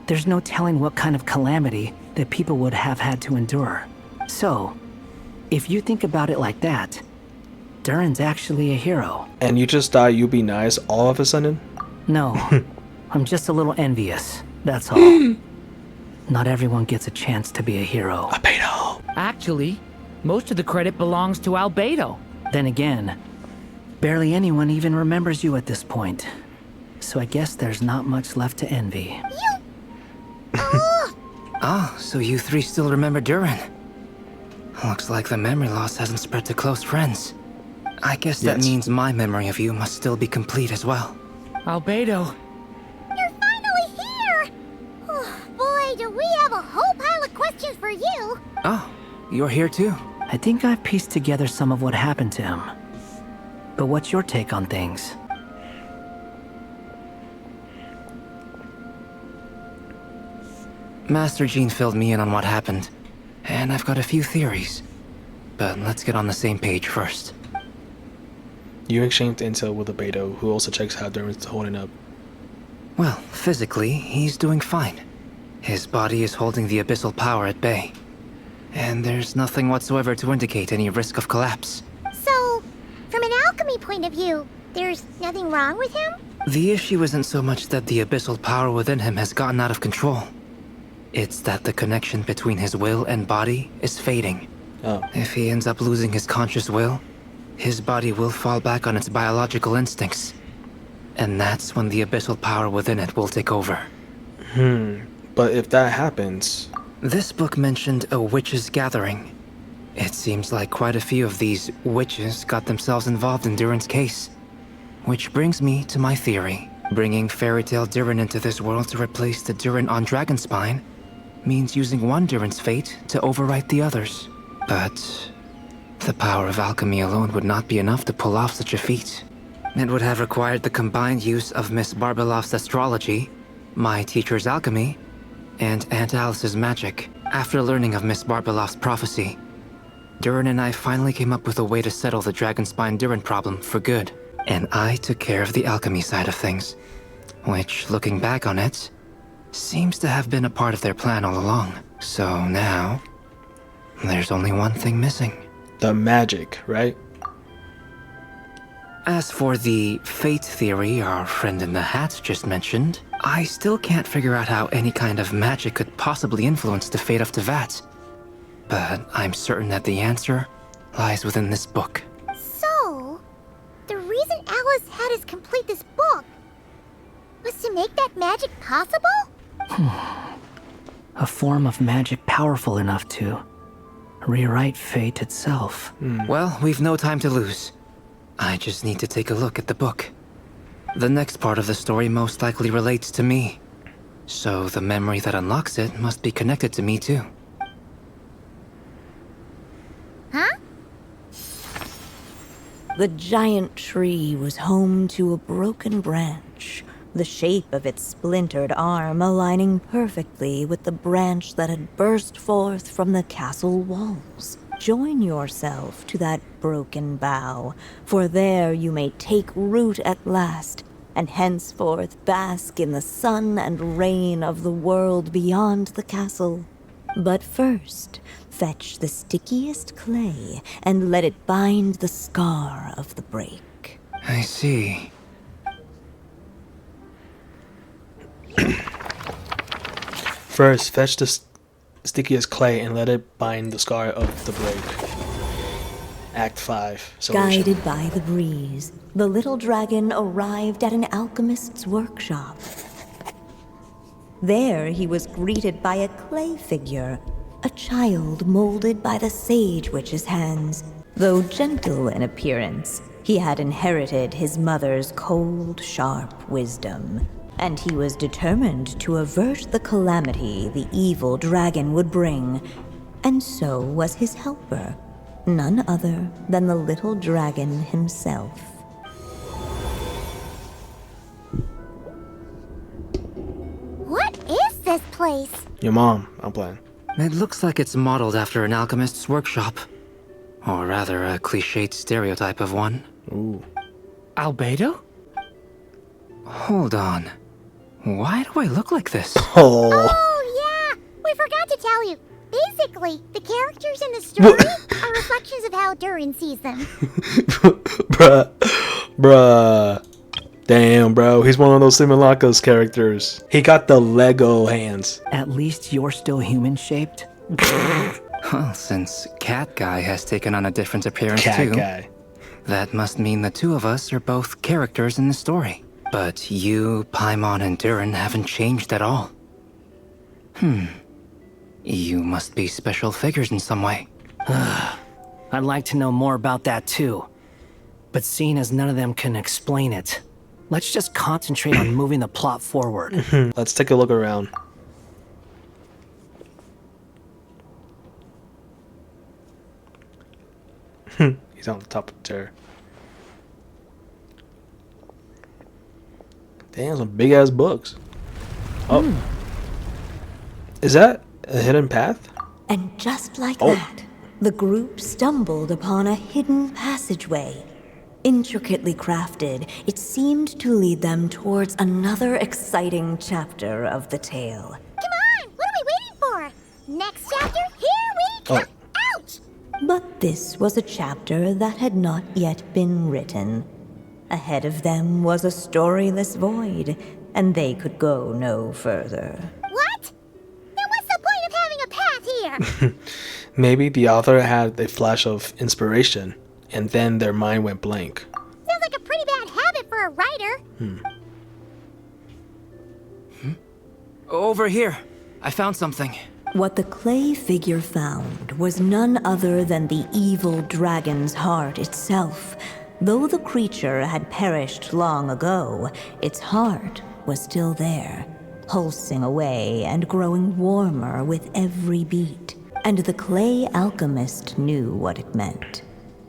there's no telling what kind of calamity that people would have had to endure. So, if you think about it like that, Durin's actually a hero. And you just thought you'd be nice all of a sudden? No, I'm just a little envious, that's all. Not everyone gets a chance to be a hero. Albedo! Actually, most of the credit belongs to Albedo. Then again, barely anyone even remembers you at this point. So I guess there's not much left to envy. Ah, so you three still remember Durin. Looks like the memory loss hasn't spread to close friends. I guess that means my memory of you must still be complete as well. Albedo. You're finally here! Oh, boy, do we have a whole pile of questions for you! Oh, you're here too? I think I've pieced together some of what happened to him. But what's your take on things? Master Jean filled me in on what happened, and I've got a few theories. But let's get on the same page first. You exchanged intel with Albedo, who also checks how Durin's holding up. Well, physically, he's doing fine. His body is holding the abyssal power at bay. And there's nothing whatsoever to indicate any risk of collapse. So, from an alchemy point of view, there's nothing wrong with him? The issue isn't so much that the abyssal power within him has gotten out of control. It's that the connection between his will and body is fading. If he ends up losing his conscious will, his body will fall back on its biological instincts. And that's when the abyssal power within it will take over. But if that happens... This book mentioned a witches' gathering. It seems like quite a few of these witches got themselves involved in Durin's case. Which brings me to my theory. Bringing Fairy Tale Durin into this world to replace the Durin on Dragonspine means using one Durin's fate to overwrite the others. But the power of alchemy alone would not be enough to pull off such a feat. It would have required the combined use of Miss Barbeloff's astrology, my teacher's alchemy, and Aunt Alice's magic. After learning of Miss Barbeloff's prophecy, Durin and I finally came up with a way to settle the Dragonspine Durin problem for good. And I took care of the alchemy side of things, which, looking back on it, seems to have been a part of their plan all along. So now, there's only one thing missing. The magic, right? As for the fate theory our friend in the hat just mentioned, I still can't figure out how any kind of magic could possibly influence the fate of Tevat. But I'm certain that the answer lies within this book. So, the reason Alice had us complete this book was to make that magic possible? A form of magic powerful enough to rewrite fate itself. Well, we've no time to lose. I just need to take a look at the book. The next part of the story most likely relates to me. So the memory that unlocks it must be connected to me too. Huh? The giant tree was home to a broken branch, the shape of its splintered arm aligning perfectly with the branch that had burst forth from the castle walls. Join yourself to that broken bough, for there you may take root at last, and henceforth bask in the sun and rain of the world beyond the castle. But first, fetch the stickiest clay and let it bind the scar of the break. I see. First, fetch the stickiest clay and let it bind the scar of the break. Act 5. Solution. Guided by the breeze, the little dragon arrived at an alchemist's workshop. There he was greeted by a clay figure, a child molded by the sage witch's hands. Though gentle in appearance, he had inherited his mother's cold, sharp wisdom, and he was determined to avert the calamity the evil dragon would bring, and so was his helper, none other than the little dragon himself. What is this place? Your mom, I'm playing. It looks like it's modeled after an alchemist's workshop. Or rather, a cliched stereotype of one. Ooh. Albedo? Hold on. Why do I look like this? Oh. Oh, yeah! We forgot to tell you. Basically, the characters in the story are reflections of how Durin sees them. Bruh. Damn, bro. He's one of those Simulacra's characters. He got the Lego hands. At least you're still human-shaped. Well, since Cat Guy has taken on a different appearance Cat too, Guy. that must mean the two of us are both characters in the story. But you, Paimon, and Durin haven't changed at all. You must be special figures in some way. I'd like to know more about that too. But seeing as none of them can explain it, let's just concentrate on moving the plot forward. Let's take a look around. He's on the top of the chair. Damn, some big ass books. Oh. Is that a hidden path? And just like that, the group stumbled upon a hidden passageway. Intricately crafted, it seemed to lead them towards another exciting chapter of the tale. Come on! What are we waiting for? Next chapter? Here we come! Ouch! But this was a chapter that had not yet been written. Ahead of them was a storyless void, and they could go no further. What? Then what's the point of having a path here? Maybe the author had a flash of inspiration, and then their mind went blank. Sounds like a pretty bad habit for a writer. Over here. I found something. What the clay figure found was none other than the evil dragon's heart itself. Though the creature had perished long ago, its heart was still there, pulsing away and growing warmer with every beat. And the clay alchemist knew what it meant.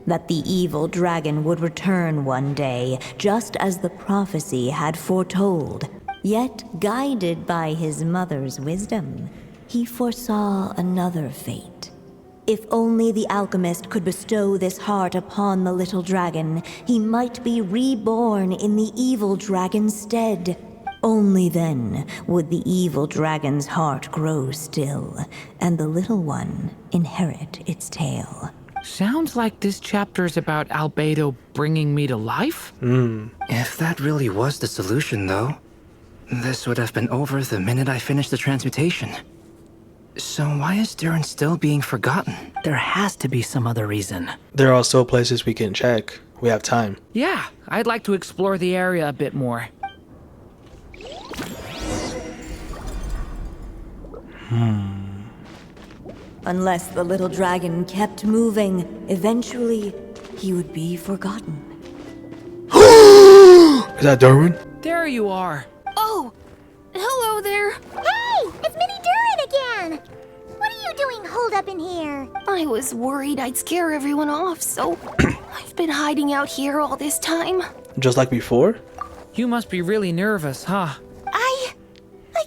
That the evil dragon would return one day, just as the prophecy had foretold. Yet, guided by his mother's wisdom, he foresaw another fate. If only the alchemist could bestow this heart upon the little dragon, he might be reborn in the evil dragon's stead. Only then would the evil dragon's heart grow still, and the little one inherit its tale. Sounds like this chapter's about Albedo bringing me to life? If that really was the solution, though, this would have been over the minute I finished the transmutation. So why is Durin still being forgotten? There has to be some other reason. There are still places we can check. We have time. Yeah, I'd like to explore the area a bit more. Unless the little dragon kept moving, eventually he would be forgotten. Is that Durin? There you are. Oh, hello there. Hey, it's Mini Durin again! What are you doing holed up in here? I was worried I'd scare everyone off, so I've been hiding out here all this time. Just like before? You must be really nervous, huh? I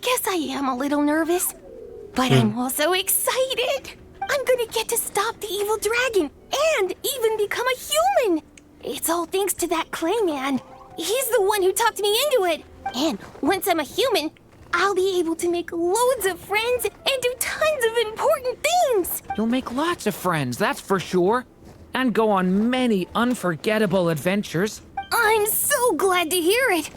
guess I am a little nervous, but I'm also excited. I'm gonna get to stop the evil dragon and even become a human. It's all thanks to that clay man. He's the one who talked me into it. And once I'm a human, I'll be able to make loads of friends and do tons of important things. You'll make lots of friends, that's for sure. And go on many unforgettable adventures. I'm so glad to hear it.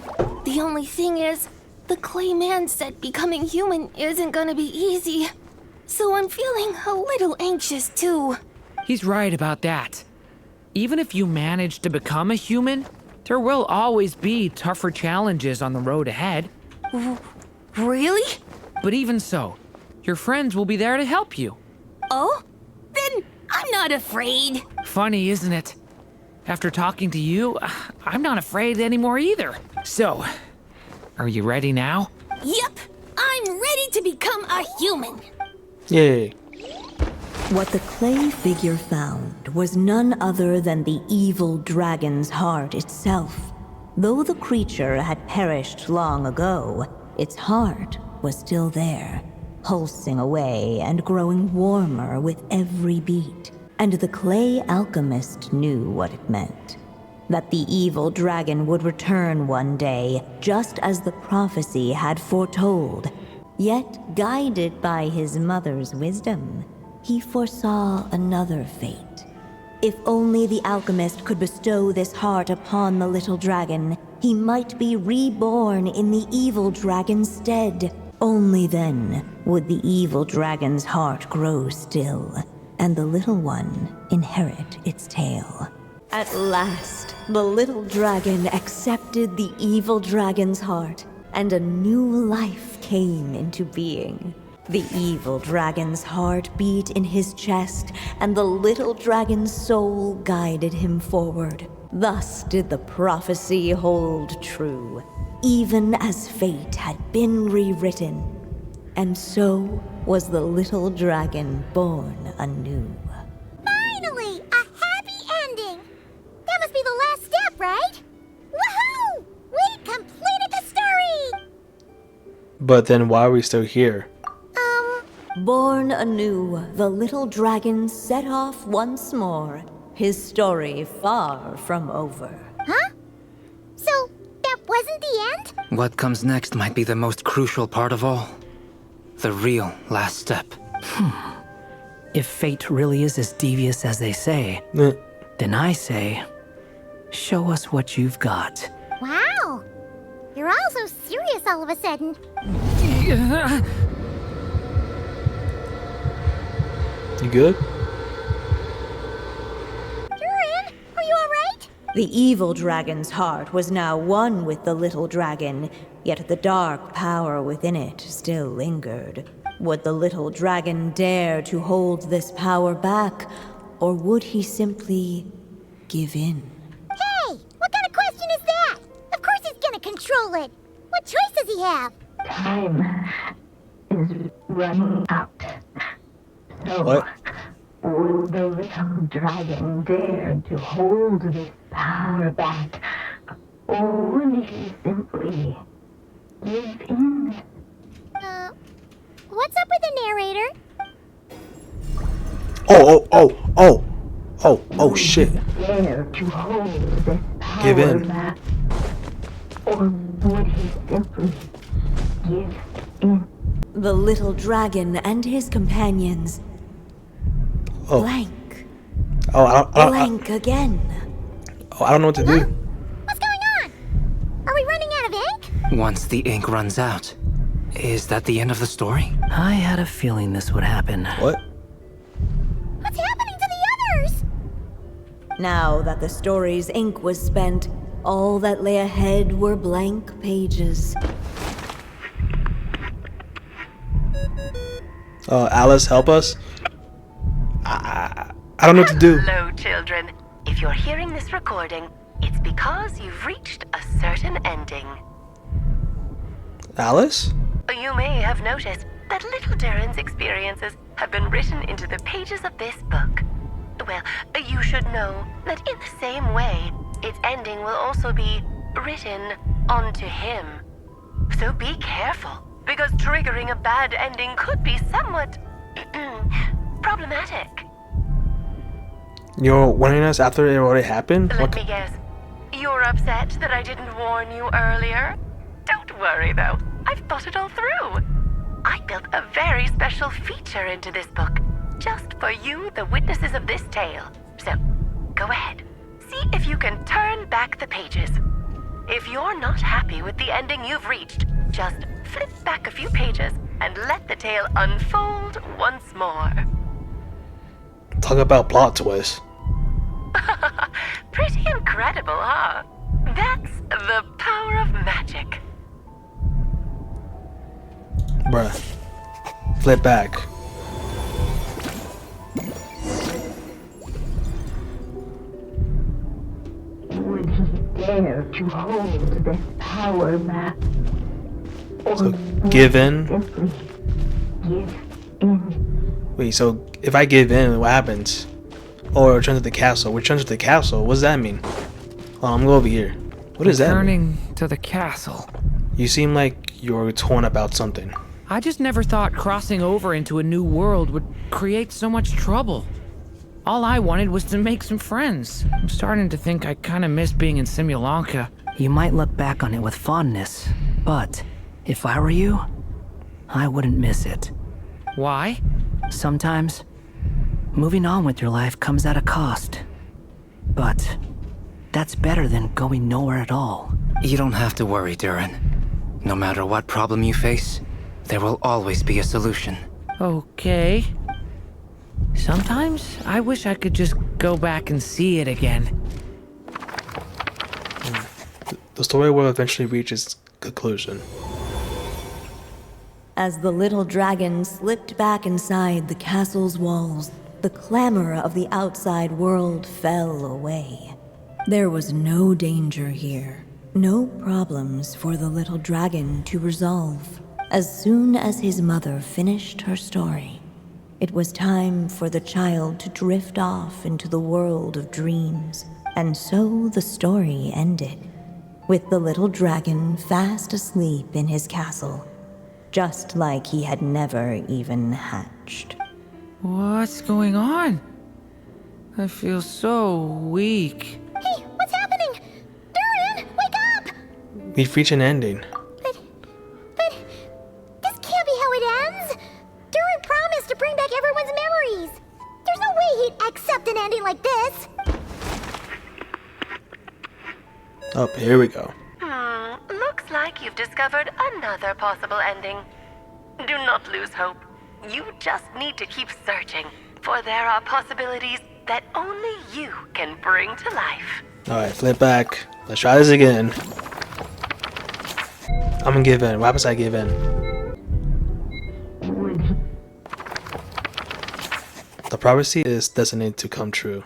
The only thing is, the clay man said becoming human isn't gonna be easy. So I'm feeling a little anxious too. He's right about that. Even if you manage to become a human, there will always be tougher challenges on the road ahead. Really? But even so, your friends will be there to help you. Oh? Then I'm not afraid. Funny, isn't it? After talking to you, I'm not afraid anymore either. So, are you ready now? Yep, I'm ready to become a human. Yay. What the clay figure found was none other than the evil dragon's heart itself. Though the creature had perished long ago, its heart was still there, pulsing away and growing warmer with every beat. And the clay alchemist knew what it meant. that the evil dragon would return one day, just as the prophecy had foretold. Yet, guided by his mother's wisdom, he foresaw another fate. If only the alchemist could bestow this heart upon the little dragon, he might be reborn in the evil dragon's stead. Only then would the evil dragon's heart grow still, and the little one inherit its tale. At last, the little dragon accepted the evil dragon's heart, and a new life came into being. The evil dragon's heart beat in his chest, and the little dragon's soul guided him forward. Thus did the prophecy hold true, even as fate had been rewritten. And so was the little dragon born anew. Finally! A happy ending! That must be the last step, right? Woohoo! We completed the story! But then why are we still here? Born anew, the little dragon set off once more, his story far from over. Huh? So, that wasn't the end? What comes next might be the most crucial part of all. The real last step. If fate really is as devious as they say, then I say, show us what you've got. Wow! You're all so serious all of a sudden. You good? Durin, are you alright? The evil dragon's heart was now one with the little dragon, yet the dark power within it still lingered. Would the little dragon dare to hold this power back, or would he simply give in? Hey! What kind of question is that? Of course he's gonna control it! What choice does he have? Time is running out. So, what? Would the little dragon dare to hold this power back? Or would he simply give in? What's up with the narrator? Oh, shit. Dare to hold this power Give in. back? Or would he simply give in? The little dragon and his companions Oh. blank. Blank again. I don't know what to do. What's going on? Are we running out of ink? Once the ink runs out, is that the end of the story? I had a feeling this would happen. What? What's happening to the others? Now that the story's ink was spent, all that lay ahead were blank pages. Alice, help us. I don't know what to do. Hello, children. If you're hearing this recording, it's because you've reached a certain ending. Alice? You may have noticed that little Durin's experiences have been written into the pages of this book. Well, you should know that in the same way, its ending will also be written onto him. So be careful, because triggering a bad ending could be somewhat problematic. You're warning us after it already happened? Let me guess. You're upset that I didn't warn you earlier? Don't worry, though. I've thought it all through. I built a very special feature into this book, just for you, the witnesses of this tale. So, go ahead. See if you can turn back the pages. If you're not happy with the ending you've reached, just flip back a few pages and let the tale unfold once more. Talk about plot twist. Pretty incredible, huh? That's the power of magic. Bruh. Flip back. Would he dare to hold this power back? Or So, would give he in? simply give in? Wait, so if I give in, what happens? Or return to the castle. Return to the castle? What does that mean? Oh, I'm gonna go over here. What does that mean? Returning to the castle. You seem like you're torn about something. I just never thought crossing over into a new world would create so much trouble. All I wanted was to make some friends. I'm starting to think I kind of miss being in Simulanka. You might look back on it with fondness, but if I were you, I wouldn't miss it. Why? Sometimes, moving on with your life comes at a cost. But that's better than going nowhere at all. You don't have to worry, Durin. No matter what problem you face, there will always be a solution. Okay. Sometimes I wish I could just go back and see it again. The story will eventually reach its conclusion. As the little dragon slipped back inside the castle's walls, the clamor of the outside world fell away. There was no danger here, no problems for the little dragon to resolve. As soon as his mother finished her story, it was time for the child to drift off into the world of dreams. And so the story ended, with the little dragon fast asleep in his castle, just like he had never even hatched. What's going on? I feel so weak. Hey, what's happening? Durin, wake up! We've reached an ending. But this can't be how it ends. Durin promised to bring back everyone's memories. There's no way he'd accept an ending like this. Oh, here we go. Looks like you've discovered another possible ending. Do not lose hope. You just need to keep searching, for there are possibilities that only you can bring to life. Alright, flip back. Let's try this again. I'm gonna give in. Why must I give in? The prophecy is destined to come true.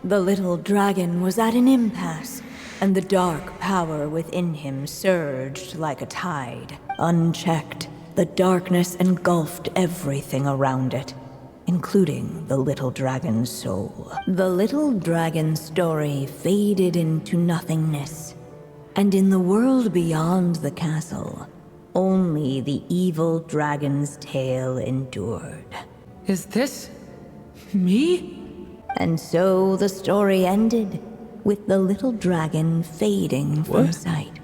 The little dragon was at an impasse, and the dark power within him surged like a tide. Unchecked, the darkness engulfed everything around it, including the little dragon's soul. The little dragon's story faded into nothingness, and in the world beyond the castle, only the evil dragon's tale endured. Is this me? And so the story ended, with the little dragon fading from sight,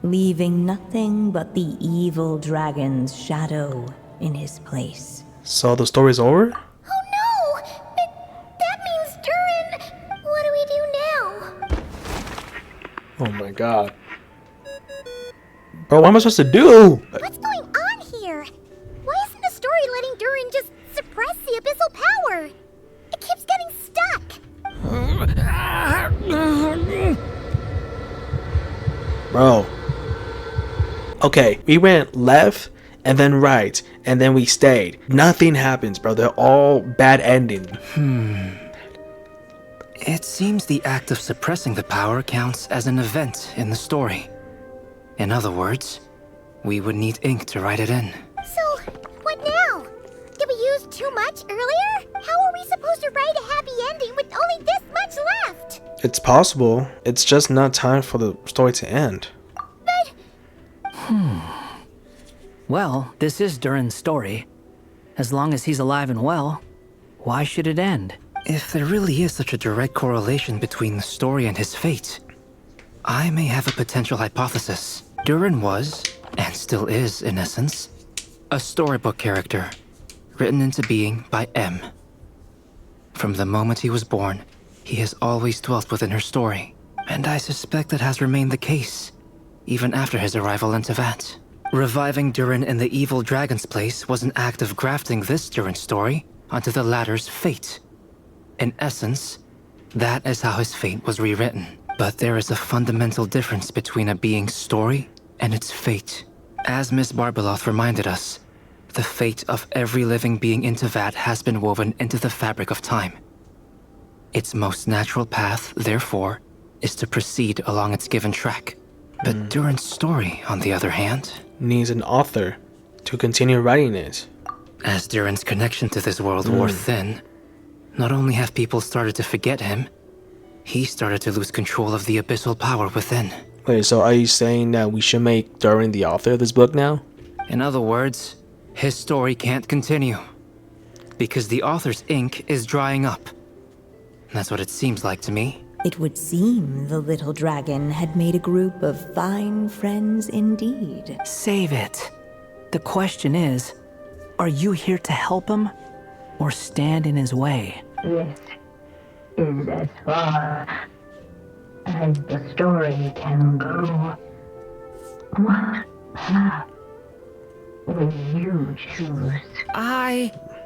leaving nothing but the evil dragon's shadow in his place. So the story's over? Oh no! That means Durin... What do we do now? Oh my god. Bro, what am I supposed to do? What's going on here? Why isn't the story letting Durin just suppress the abyssal power? It keeps getting stuck. Bro. Okay, we went left and then right and then we stayed. Nothing happens, bro. They're all bad endings. It seems the act of suppressing the power counts as an event in the story. In other words, we would need ink to write it in. So, what now? Did we use too much earlier? How are we supposed to write a happy ending with only this much left? It's possible. It's just not time for the story to end. Well, this is Durin's story. As long as he's alive and well, why should it end? If there really is such a direct correlation between the story and his fate, I may have a potential hypothesis. Durin was, and still is in essence, a storybook character, written into being by M. From the moment he was born, he has always dwelt within her story, and I suspect that has remained the case, even after his arrival in Tevat. Reviving Durin in the evil dragon's place was an act of grafting this Durin story onto the latter's fate. In essence, that is how his fate was rewritten. But there is a fundamental difference between a being's story and its fate. As Miss Barbeloth reminded us, the fate of every living being in Tevat has been woven into the fabric of time. Its most natural path, therefore, is to proceed along its given track. But Durin's story, on the other hand, needs an author to continue writing it. As Durin's connection to this world wore thin, not only have people started to forget him, he started to lose control of the abyssal power within. Wait, so are you saying that we should make Durin the author of this book now? In other words, his story can't continue. Because the author's ink is drying up. That's what it seems like to me. It would seem the little dragon had made a group of fine friends indeed. Save it. The question is, are you here to help him or stand in his way? This is as far as the story can go. What path will you choose?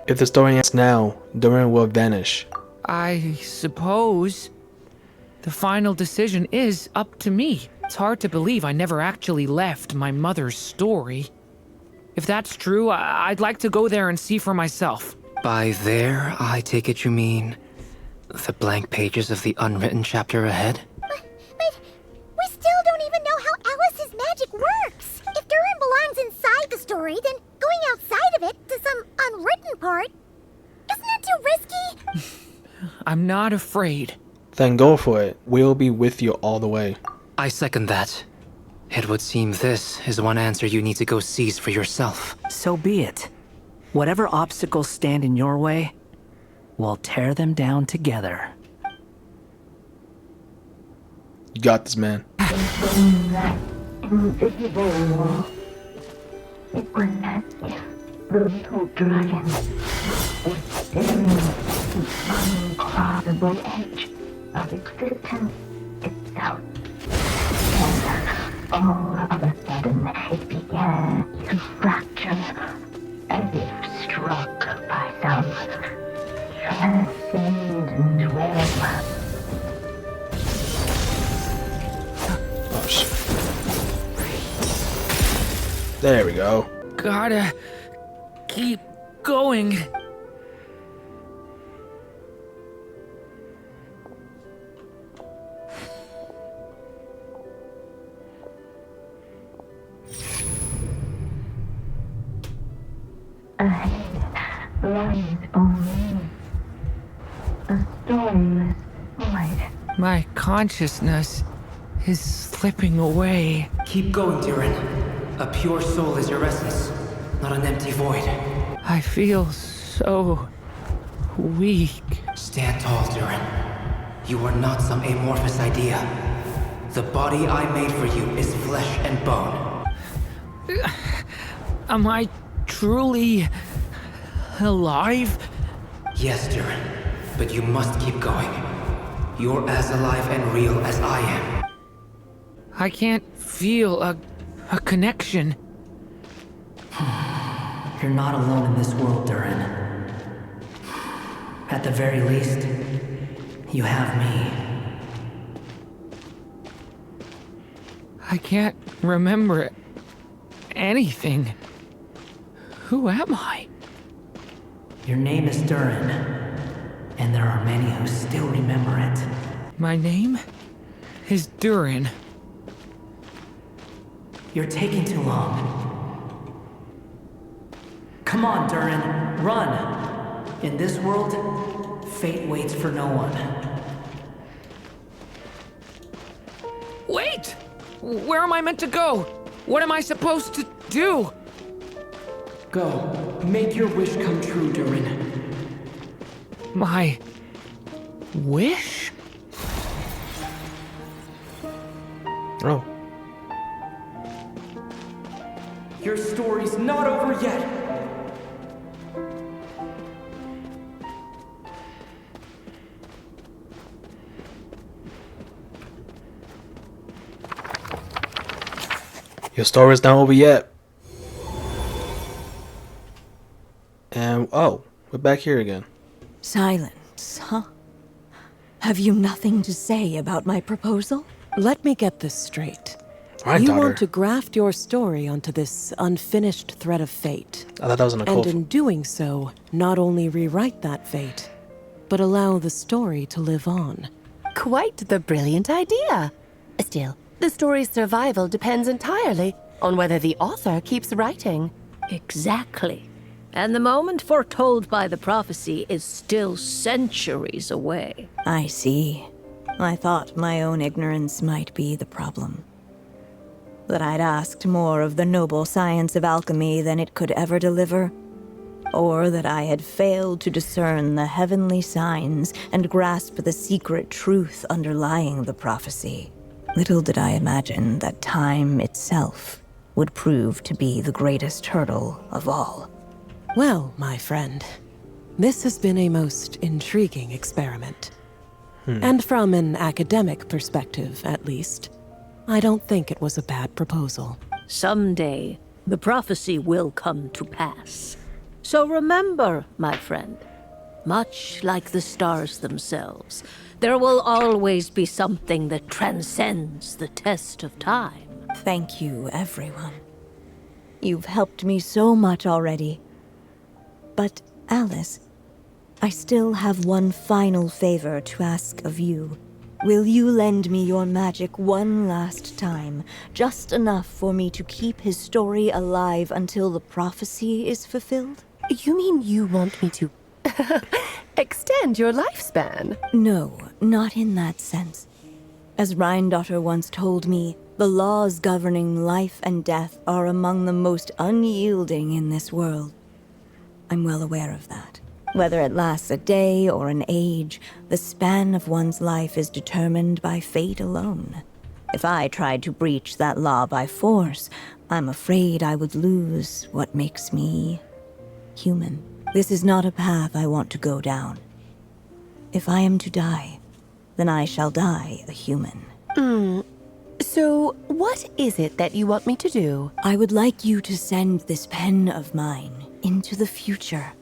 If the story ends now, Durin will vanish. I suppose the final decision is up to me. It's hard to believe I never actually left my mother's story. If that's true, I'd like to go there and see for myself. By there, I take it you mean the blank pages of the unwritten chapter ahead? But we still don't even know how Alice's magic works. If Durin belongs inside the story, then going outside of it to some unwritten part, isn't it too risky? I'm not afraid. Then go for it. We'll be with you all the way. I second that. It would seem this is one answer you need to go seize for yourself. So be it. Whatever obstacles stand in your way, we'll tear them down together. You got this, man. That invisible wall. It was as if the little dragon was staring at the uncrossable edge of existence itself. And all of a sudden, it began to fracture, as if struck by some transcendent web. Oh, shit. There we go. Gotta keep going. Ahead lies only a stormless void. My consciousness is slipping away. Keep going, Durin. A pure soul is your essence, not an empty void. I feel so weak. Stand tall, Durin. You are not some amorphous idea. The body I made for you is flesh and bone. Am I truly alive? Yes, Durin, but you must keep going. You're as alive and real as I am. I can't feel a connection. You're not alone in this world, Durin. At the very least, you have me. I can't remember anything. Who am I? Your name is Durin, and there are many who still remember it. My name is Durin. You're taking too long. Come on, Durin, run! In this world, fate waits for no one. Wait! Where am I meant to go? What am I supposed to do? Go. Make your wish come true, Durin. My wish? Oh. Your story's not over yet! Your story's not over yet. And, oh, we're back here again. Silence, huh? Have you nothing to say about my proposal? Let me get this straight. All right, you daughter. want to graft your story onto this unfinished thread of fate. I thought that was in a And quote. in doing so, not only rewrite that fate, but allow the story to live on. Quite the brilliant idea. Still, the story's survival depends entirely on whether the author keeps writing. Exactly. And the moment foretold by the prophecy is still centuries away. I see. I thought my own ignorance might be the problem. That I'd asked more of the noble science of alchemy than it could ever deliver? Or that I had failed to discern the heavenly signs and grasp the secret truth underlying the prophecy? Little did I imagine that time itself would prove to be the greatest hurdle of all. Well, my friend, this has been a most intriguing experiment. And from an academic perspective, at least, I don't think it was a bad proposal. Someday, the prophecy will come to pass. So remember, my friend, much like the stars themselves, there will always be something that transcends the test of time. Thank you, everyone. You've helped me so much already. But, Alice, I still have one final favor to ask of you. Will you lend me your magic one last time, just enough for me to keep his story alive until the prophecy is fulfilled? You mean you want me to extend your lifespan? No, not in that sense. As Rheindotter once told me, the laws governing life and death are among the most unyielding in this world. I'm well aware of that. Whether it lasts a day or an age, the span of one's life is determined by fate alone. If I tried to breach that law by force, I'm afraid I would lose what makes me human. This is not a path I want to go down. If I am to die, then I shall die a human. So, what is it that you want me to do? I would like you to send this pen of mine into the future.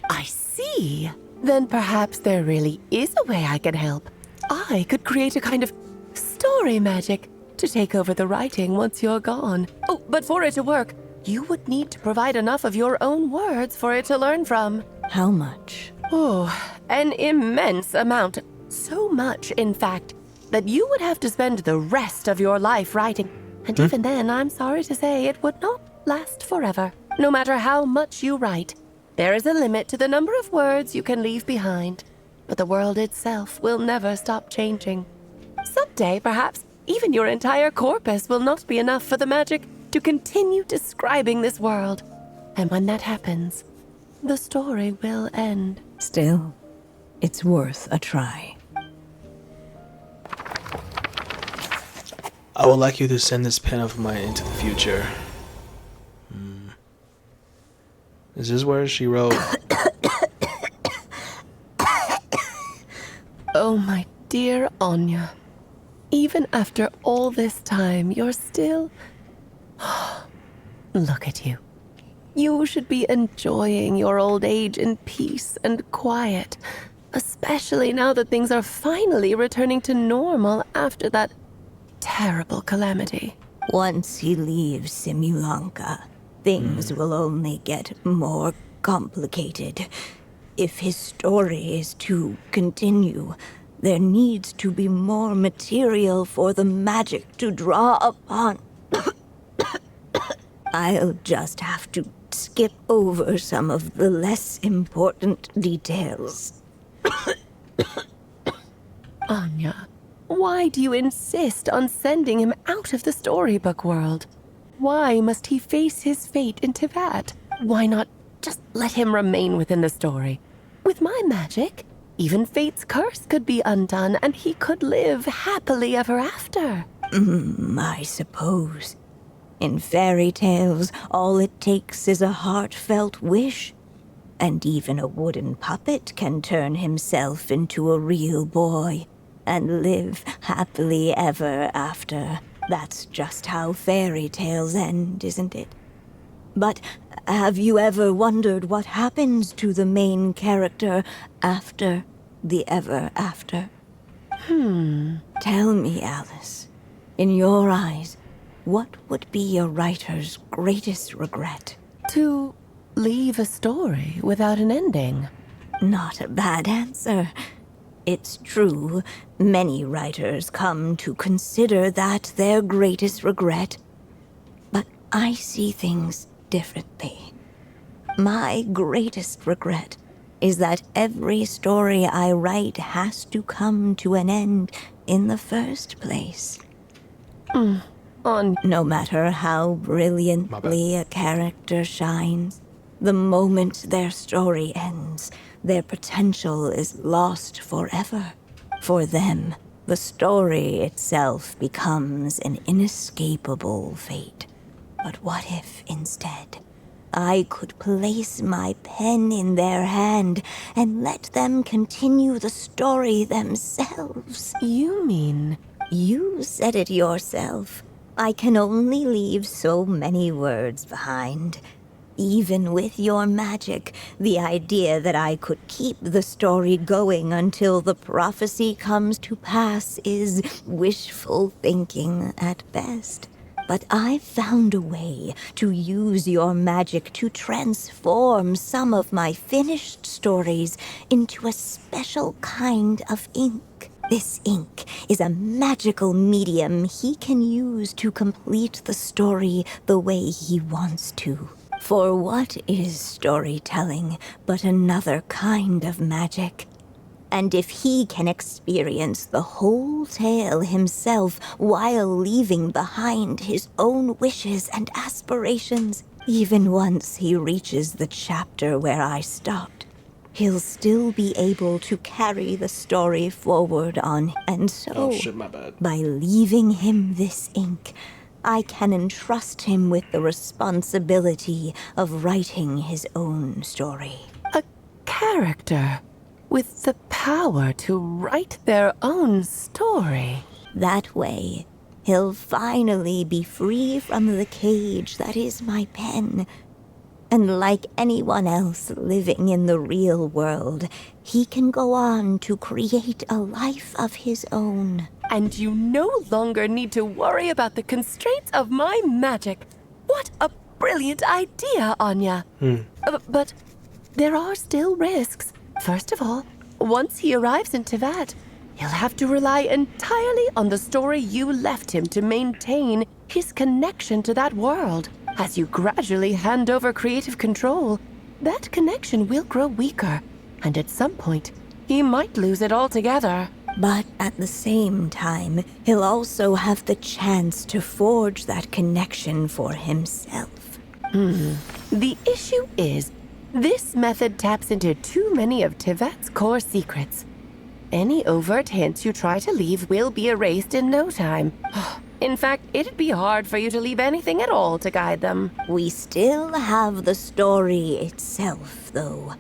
I see. Then perhaps there really is a way I can help. I could create a kind of story magic to take over the writing once you're gone. Oh, but for it to work, you would need to provide enough of your own words for it to learn from. How much? Oh, an immense amount. So much, in fact, that you would have to spend the rest of your life writing. And even then, I'm sorry to say, it would not last forever. No matter how much you write, there is a limit to the number of words you can leave behind. But the world itself will never stop changing. Someday, perhaps, even your entire corpus will not be enough for the magic to continue describing this world. And when that happens, the story will end. Still, it's worth a try. I would like you to send this pen of mine into the future. Is this where she wrote? Oh, my dear Anya. Even after all this time, you're still... Look at you. You should be enjoying your old age in peace and quiet, especially now that things are finally returning to normal after that terrible calamity. Once he leaves Simulanka, things will only get more complicated. If his story is to continue, there needs to be more material for the magic to draw upon. I'll just have to skip over some of the less important details. Anya, why do you insist on sending him out of the storybook world? Why must he face his fate into that? Why not just let him remain within the story? With my magic, even fate's curse could be undone and he could live happily ever after. I suppose. In fairy tales, all it takes is a heartfelt wish. And even a wooden puppet can turn himself into a real boy and live happily ever after. That's just how fairy tales end, isn't it? But have you ever wondered what happens to the main character after the ever after? Tell me, Alice, in your eyes, what would be a writer's greatest regret? To leave a story without an ending. Not a bad answer. It's true, many writers come to consider that their greatest regret. But I see things differently. My greatest regret is that every story I write has to come to an end in the first place. No matter how brilliantly a character shines, the moment their story ends, their potential is lost forever. For them, the story itself becomes an inescapable fate. But what if, instead, I could place my pen in their hand and let them continue the story themselves? You mean? You said it yourself. I can only leave so many words behind. Even with your magic, the idea that I could keep the story going until the prophecy comes to pass is wishful thinking at best. But I've found a way to use your magic to transform some of my finished stories into a special kind of ink. This ink is a magical medium he can use to complete the story the way he wants to. For what is storytelling but another kind of magic? And if he can experience the whole tale himself while leaving behind his own wishes and aspirations, even once he reaches the chapter where I stopped, he'll still be able to carry the story forward on. And so, Oh shit, my bad. by leaving him this ink, I can entrust him with the responsibility of writing his own story. A character with the power to write their own story. That way, he'll finally be free from the cage that is my pen. And like anyone else living in the real world, he can go on to create a life of his own. And you no longer need to worry about the constraints of my magic. What a brilliant idea, Anya. But there are still risks. First of all, once he arrives in Teyvat, he'll have to rely entirely on the story you left him to maintain his connection to that world. As you gradually hand over creative control, that connection will grow weaker, and at some point, he might lose it altogether. But at the same time, he'll also have the chance to forge that connection for himself. The issue is, this method taps into too many of Teyvat's core secrets. Any overt hints you try to leave will be erased in no time. In fact, it'd be hard for you to leave anything at all to guide them. We still have the story itself, though.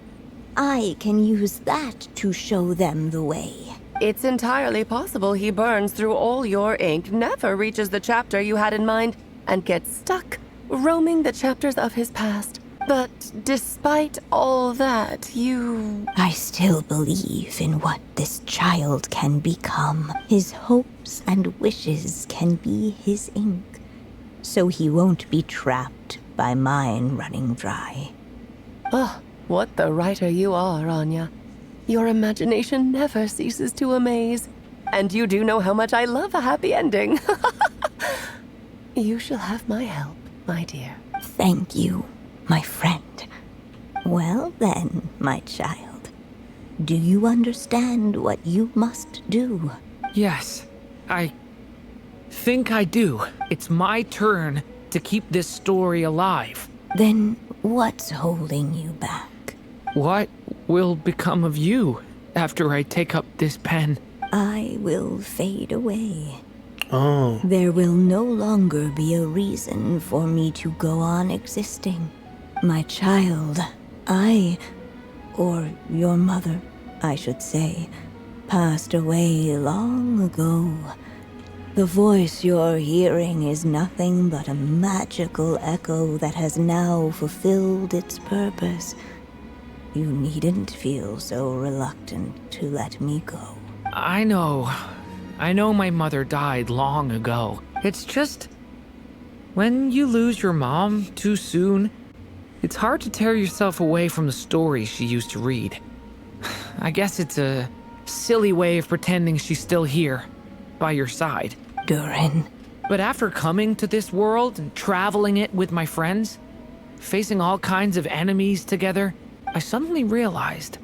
I can use that to show them the way. It's entirely possible he burns through all your ink, never reaches the chapter you had in mind, and gets stuck, roaming the chapters of his past. But despite all that, I still believe in what this child can become. His hopes and wishes can be his ink, so he won't be trapped by mine running dry. Oh, what the writer you are, Anya. Your imagination never ceases to amaze. And you do know how much I love a happy ending. You shall have my help, my dear. Thank you, my friend. Well then, my child, do you understand what you must do? Yes, I think I do. It's my turn to keep this story alive. Then what's holding you back? What will become of you after I take up this pen? I will fade away. Oh. There will no longer be a reason for me to go on existing. My child, or your mother, I should say, passed away long ago. The voice you're hearing is nothing but a magical echo that has now fulfilled its purpose. You needn't feel so reluctant to let me go. I know my mother died long ago. It's just, when you lose your mom too soon, it's hard to tear yourself away from the stories she used to read. I guess it's a silly way of pretending she's still here, by your side. Durin. But after coming to this world and traveling it with my friends, facing all kinds of enemies together, I suddenly realized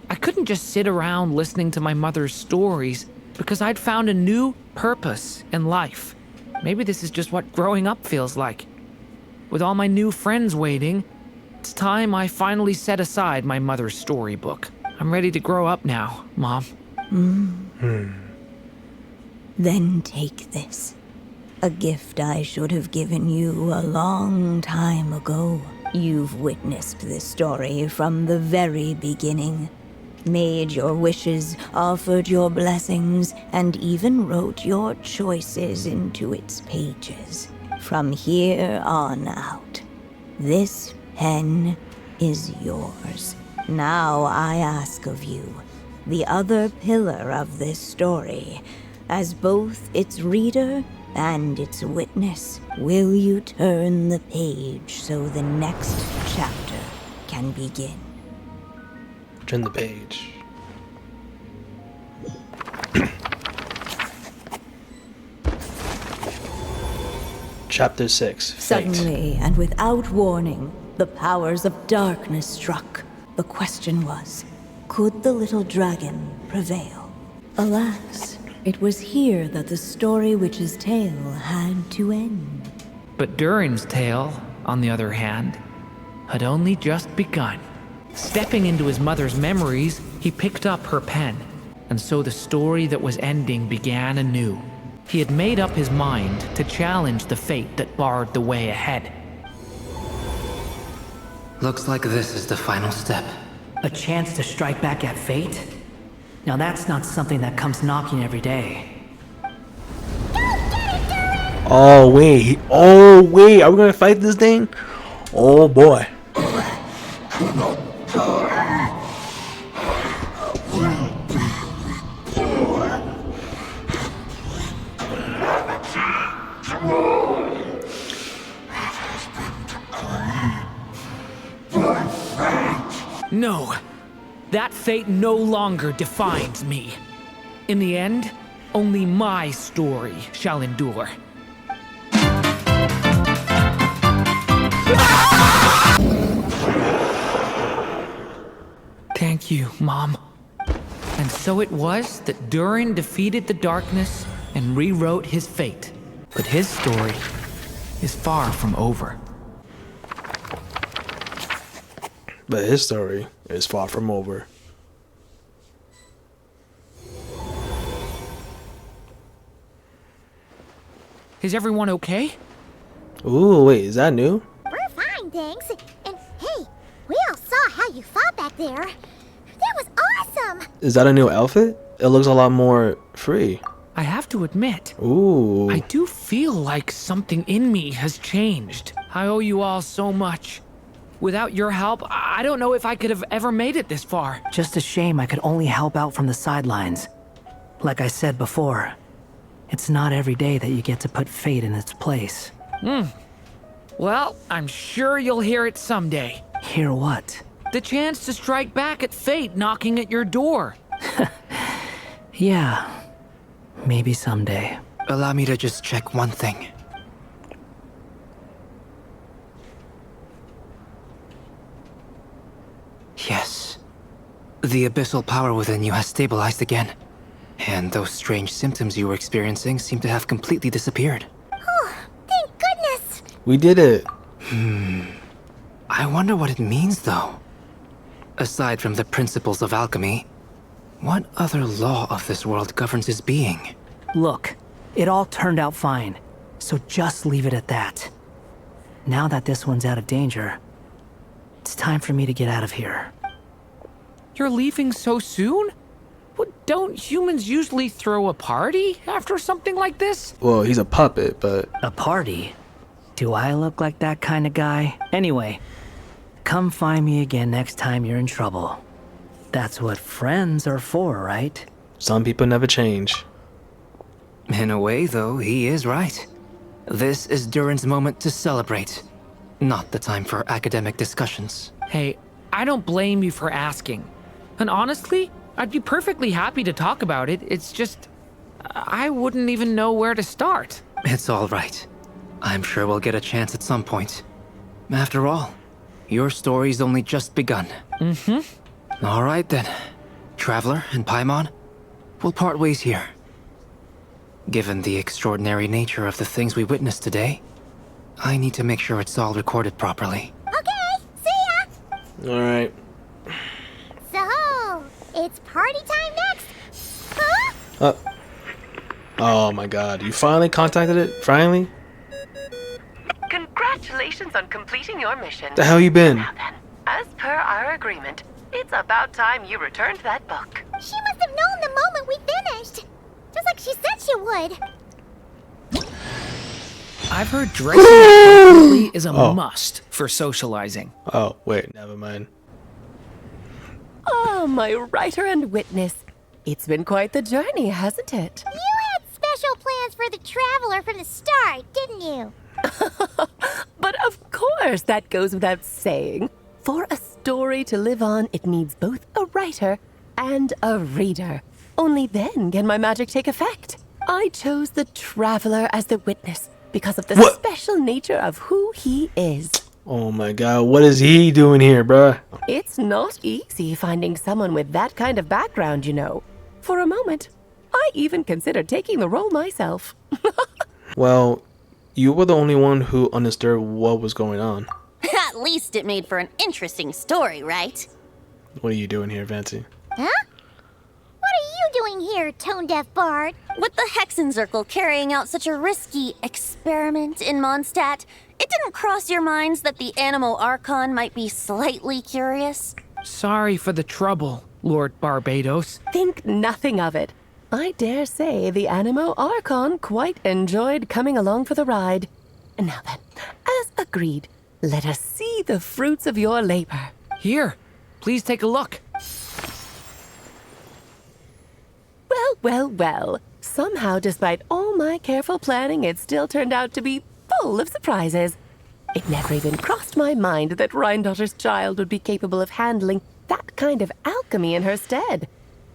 I couldn't just sit around listening to my mother's stories because I'd found a new purpose in life. Maybe this is just what growing up feels like. With all my new friends waiting, it's time I finally set aside my mother's storybook. I'm ready to grow up now, Mom. Then take this. A gift I should have given you a long time ago. You've witnessed this story from the very beginning. Made your wishes, offered your blessings, and even wrote your choices into its pages. From here on out, this pen is yours. Now I ask of you, the other pillar of this story, as both its reader and its witness, will you turn the page so the next chapter can begin? Turn the page. Chapter 6. Fate. Suddenly, and without warning, the powers of darkness struck. The question was, could the little dragon prevail? Alas, it was here that the story witch's tale had to end. But Durin's tale, on the other hand, had only just begun. Stepping into his mother's memories, he picked up her pen, and so the story that was ending began anew. He had made up his mind to challenge the fate that barred the way ahead. Looks like this is the final step. A chance to strike back at fate? Now that's not something that comes knocking every day. Oh wait, are we gonna fight this thing? Oh boy. No, that fate no longer defines me. In the end, only my story shall endure. Thank you, Mom. And so it was that Durin defeated the darkness and rewrote his fate. But his story is far from over. But his story is far from over. Is everyone okay? Ooh, wait, is that new? We're fine, thanks. And hey, we all saw how you fought back there. That was awesome! Is that a new outfit? It looks a lot more free. I have to admit, Ooh. I do feel like something in me has changed. I owe you all so much. Without your help, I don't know if I could have ever made it this far. Just a shame I could only help out from the sidelines. Like I said before, it's not every day that you get to put fate in its place. Well, I'm sure you'll hear it someday. Hear what? The chance to strike back at fate knocking at your door. Yeah, maybe someday. Allow me to just check one thing. Yes. The abyssal power within you has stabilized again. And those strange symptoms you were experiencing seem to have completely disappeared. Oh, thank goodness! We did it. I wonder what it means, though. Aside from the principles of alchemy, what other law of this world governs his being? Look, it all turned out fine, so just leave it at that. Now that this one's out of danger, it's time for me to get out of here. You're leaving so soon? What, don't humans usually throw a party after something like this? Well, he's a puppet, but... A party? Do I look like that kind of guy? Anyway, come find me again next time you're in trouble. That's what friends are for, right? Some people never change. In a way, though, he is right. This is Durin's moment to celebrate, not the time for academic discussions. Hey, I don't blame you for asking. And honestly, I'd be perfectly happy to talk about it. It's just, I wouldn't even know where to start. It's all right. I'm sure we'll get a chance at some point. After all, your story's only just begun. All right then. Traveler and Paimon, we'll part ways here. Given the extraordinary nature of the things we witnessed today, I need to make sure it's all recorded properly. Okay, see ya! Alright. So, it's party time next! Huh? Oh my god, you finally contacted it? Finally? Congratulations on completing your mission. The hell you been? Now then, as per our agreement, it's about time you returned that book. She must have known the moment we finished! Just like she said she would! I've heard dressing appropriately is a must for socializing. Oh, wait, never mind. Oh, my writer and witness. It's been quite the journey, hasn't it? You had special plans for the Traveler from the start, didn't you? But of course, that goes without saying. For a story to live on, it needs both a writer and a reader. Only then can my magic take effect. I chose the Traveler as the witness because of the special nature of who he is. Oh my god, what is he doing here, bruh? It's not easy finding someone with that kind of background, you know. For a moment, I even considered taking the role myself. Well, you were the only one who understood what was going on. At least it made for an interesting story, right? What are you doing here, Fancy? Huh? What are you doing here, tone-deaf bard? With the Hexenzirkel carrying out such a risky experiment in Mondstadt, it didn't cross your minds that the Animo Archon might be slightly curious? Sorry for the trouble, Lord Barbados. Think nothing of it. I dare say the Animo Archon quite enjoyed coming along for the ride. Now then, as agreed, let us see the fruits of your labor. Here, please take a look. Well. Somehow, despite all my careful planning, it still turned out to be full of surprises. It never even crossed my mind that Rhindotter's child would be capable of handling that kind of alchemy in her stead.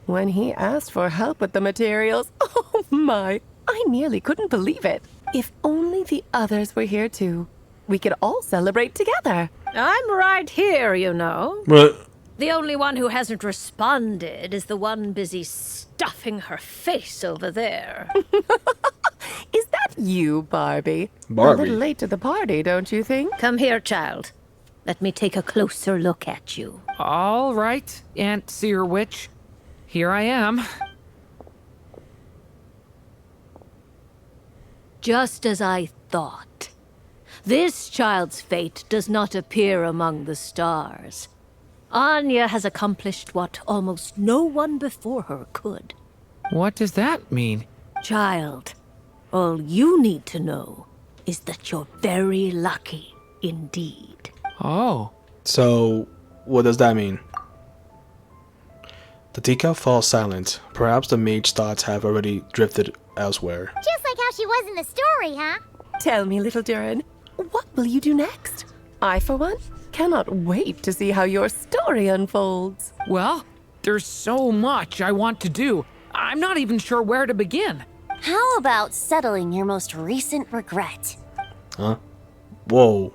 When he asked for help with the materials, oh my, I nearly couldn't believe it. If only the others were here too. We could all celebrate together. I'm right here, you know. What? The only one who hasn't responded is the one busy stuffing her face over there. Is that you, Barbie? Barbie? A little late to the party, don't you think? Come here, child. Let me take a closer look at you. All right, Aunt Seer Witch. Here I am. Just as I thought. This child's fate does not appear among the stars. Anya has accomplished what almost no one before her could. What does that mean? Child, all you need to know is that you're very lucky indeed. Oh. So, what does that mean? The teacup falls silent. Perhaps the mage's thoughts have already drifted elsewhere. Just like how she was in the story, huh? Tell me, little Durin, what will you do next? I, for one, cannot wait to see how your story unfolds. Well, there's so much I want to do. I'm not even sure where to begin. How about settling your most recent regret? Huh? Whoa.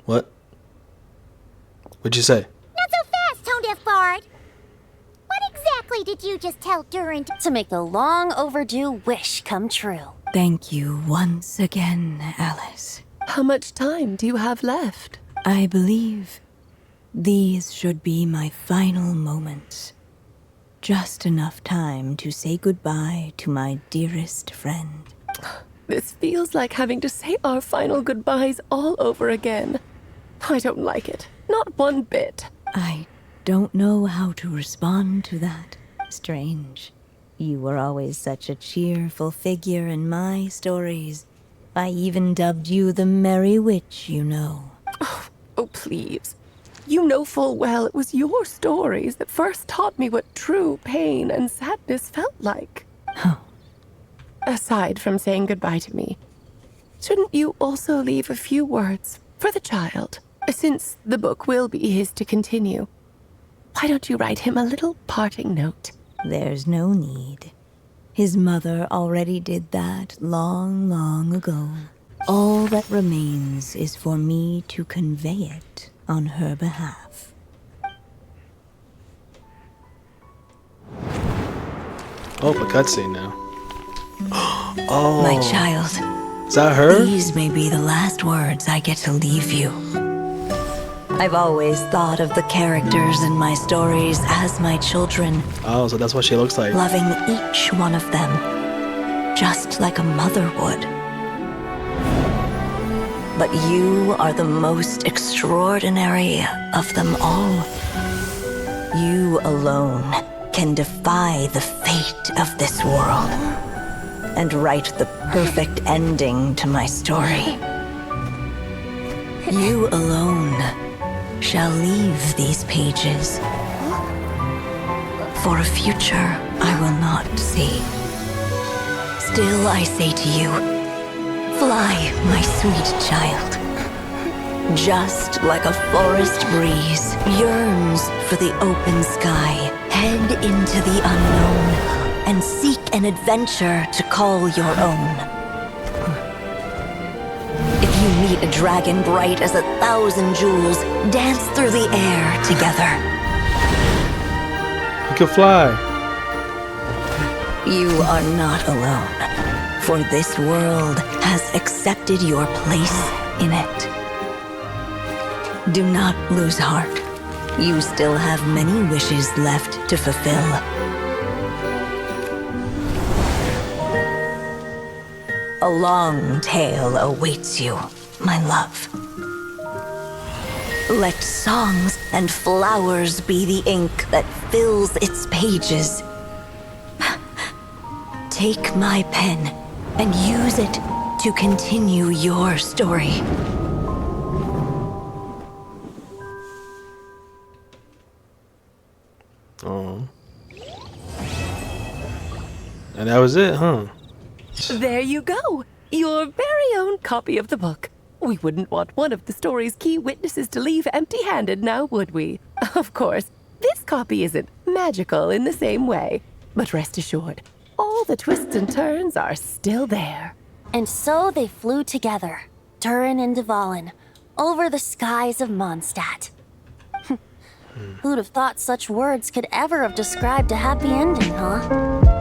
What? What'd you say? Not so fast, tone-deaf bard. What exactly did you just tell Durin to make the long overdue wish come true? Thank you once again, Alice. How much time do you have left? I believe these should be my final moments. Just enough time to say goodbye to my dearest friend. This feels like having to say our final goodbyes all over again. I don't like it. Not one bit. I don't know how to respond to that. Strange. You were always such a cheerful figure in my stories. I even dubbed you the Merry Witch, you know. Oh, please. You know full well it was your stories that first taught me what true pain and sadness felt like. Aside from saying goodbye to me, shouldn't you also leave a few words for the child? Since the book will be his to continue, why don't you write him a little parting note? There's no need. His mother already did that long, long ago. All that remains is for me to convey it on her behalf. Oh, a cutscene now. Oh. My child. Is that her? These may be the last words I get to leave you. I've always thought of the characters in my stories as my children. Oh, so that's what she looks like. Loving each one of them, just like a mother would. But you are the most extraordinary of them all. You alone can defy the fate of this world and write the perfect ending to my story. You alone shall leave these pages for a future I will not see. Still I say to you, fly, my sweet child. Just like a forest breeze yearns for the open sky, head into the unknown and seek an adventure to call your own. If you meet a dragon bright as 1,000 jewels, dance through the air together. You can fly. You are not alone, for this world has accepted your place in it. Do not lose heart. You still have many wishes left to fulfill. A long tale awaits you, my love. Let songs and flowers be the ink that fills its pages. Take my pen and use it to continue your story. Oh. And that was it, huh? There you go. Your very own copy of the book. We wouldn't want one of the story's key witnesses to leave empty-handed now, would we? Of course, this copy isn't magical in the same way. But rest assured, all the twists and turns are still there. And so they flew together, Durin and Dvalin, over the skies of Mondstadt. Who'd have thought such words could ever have described a happy ending, huh?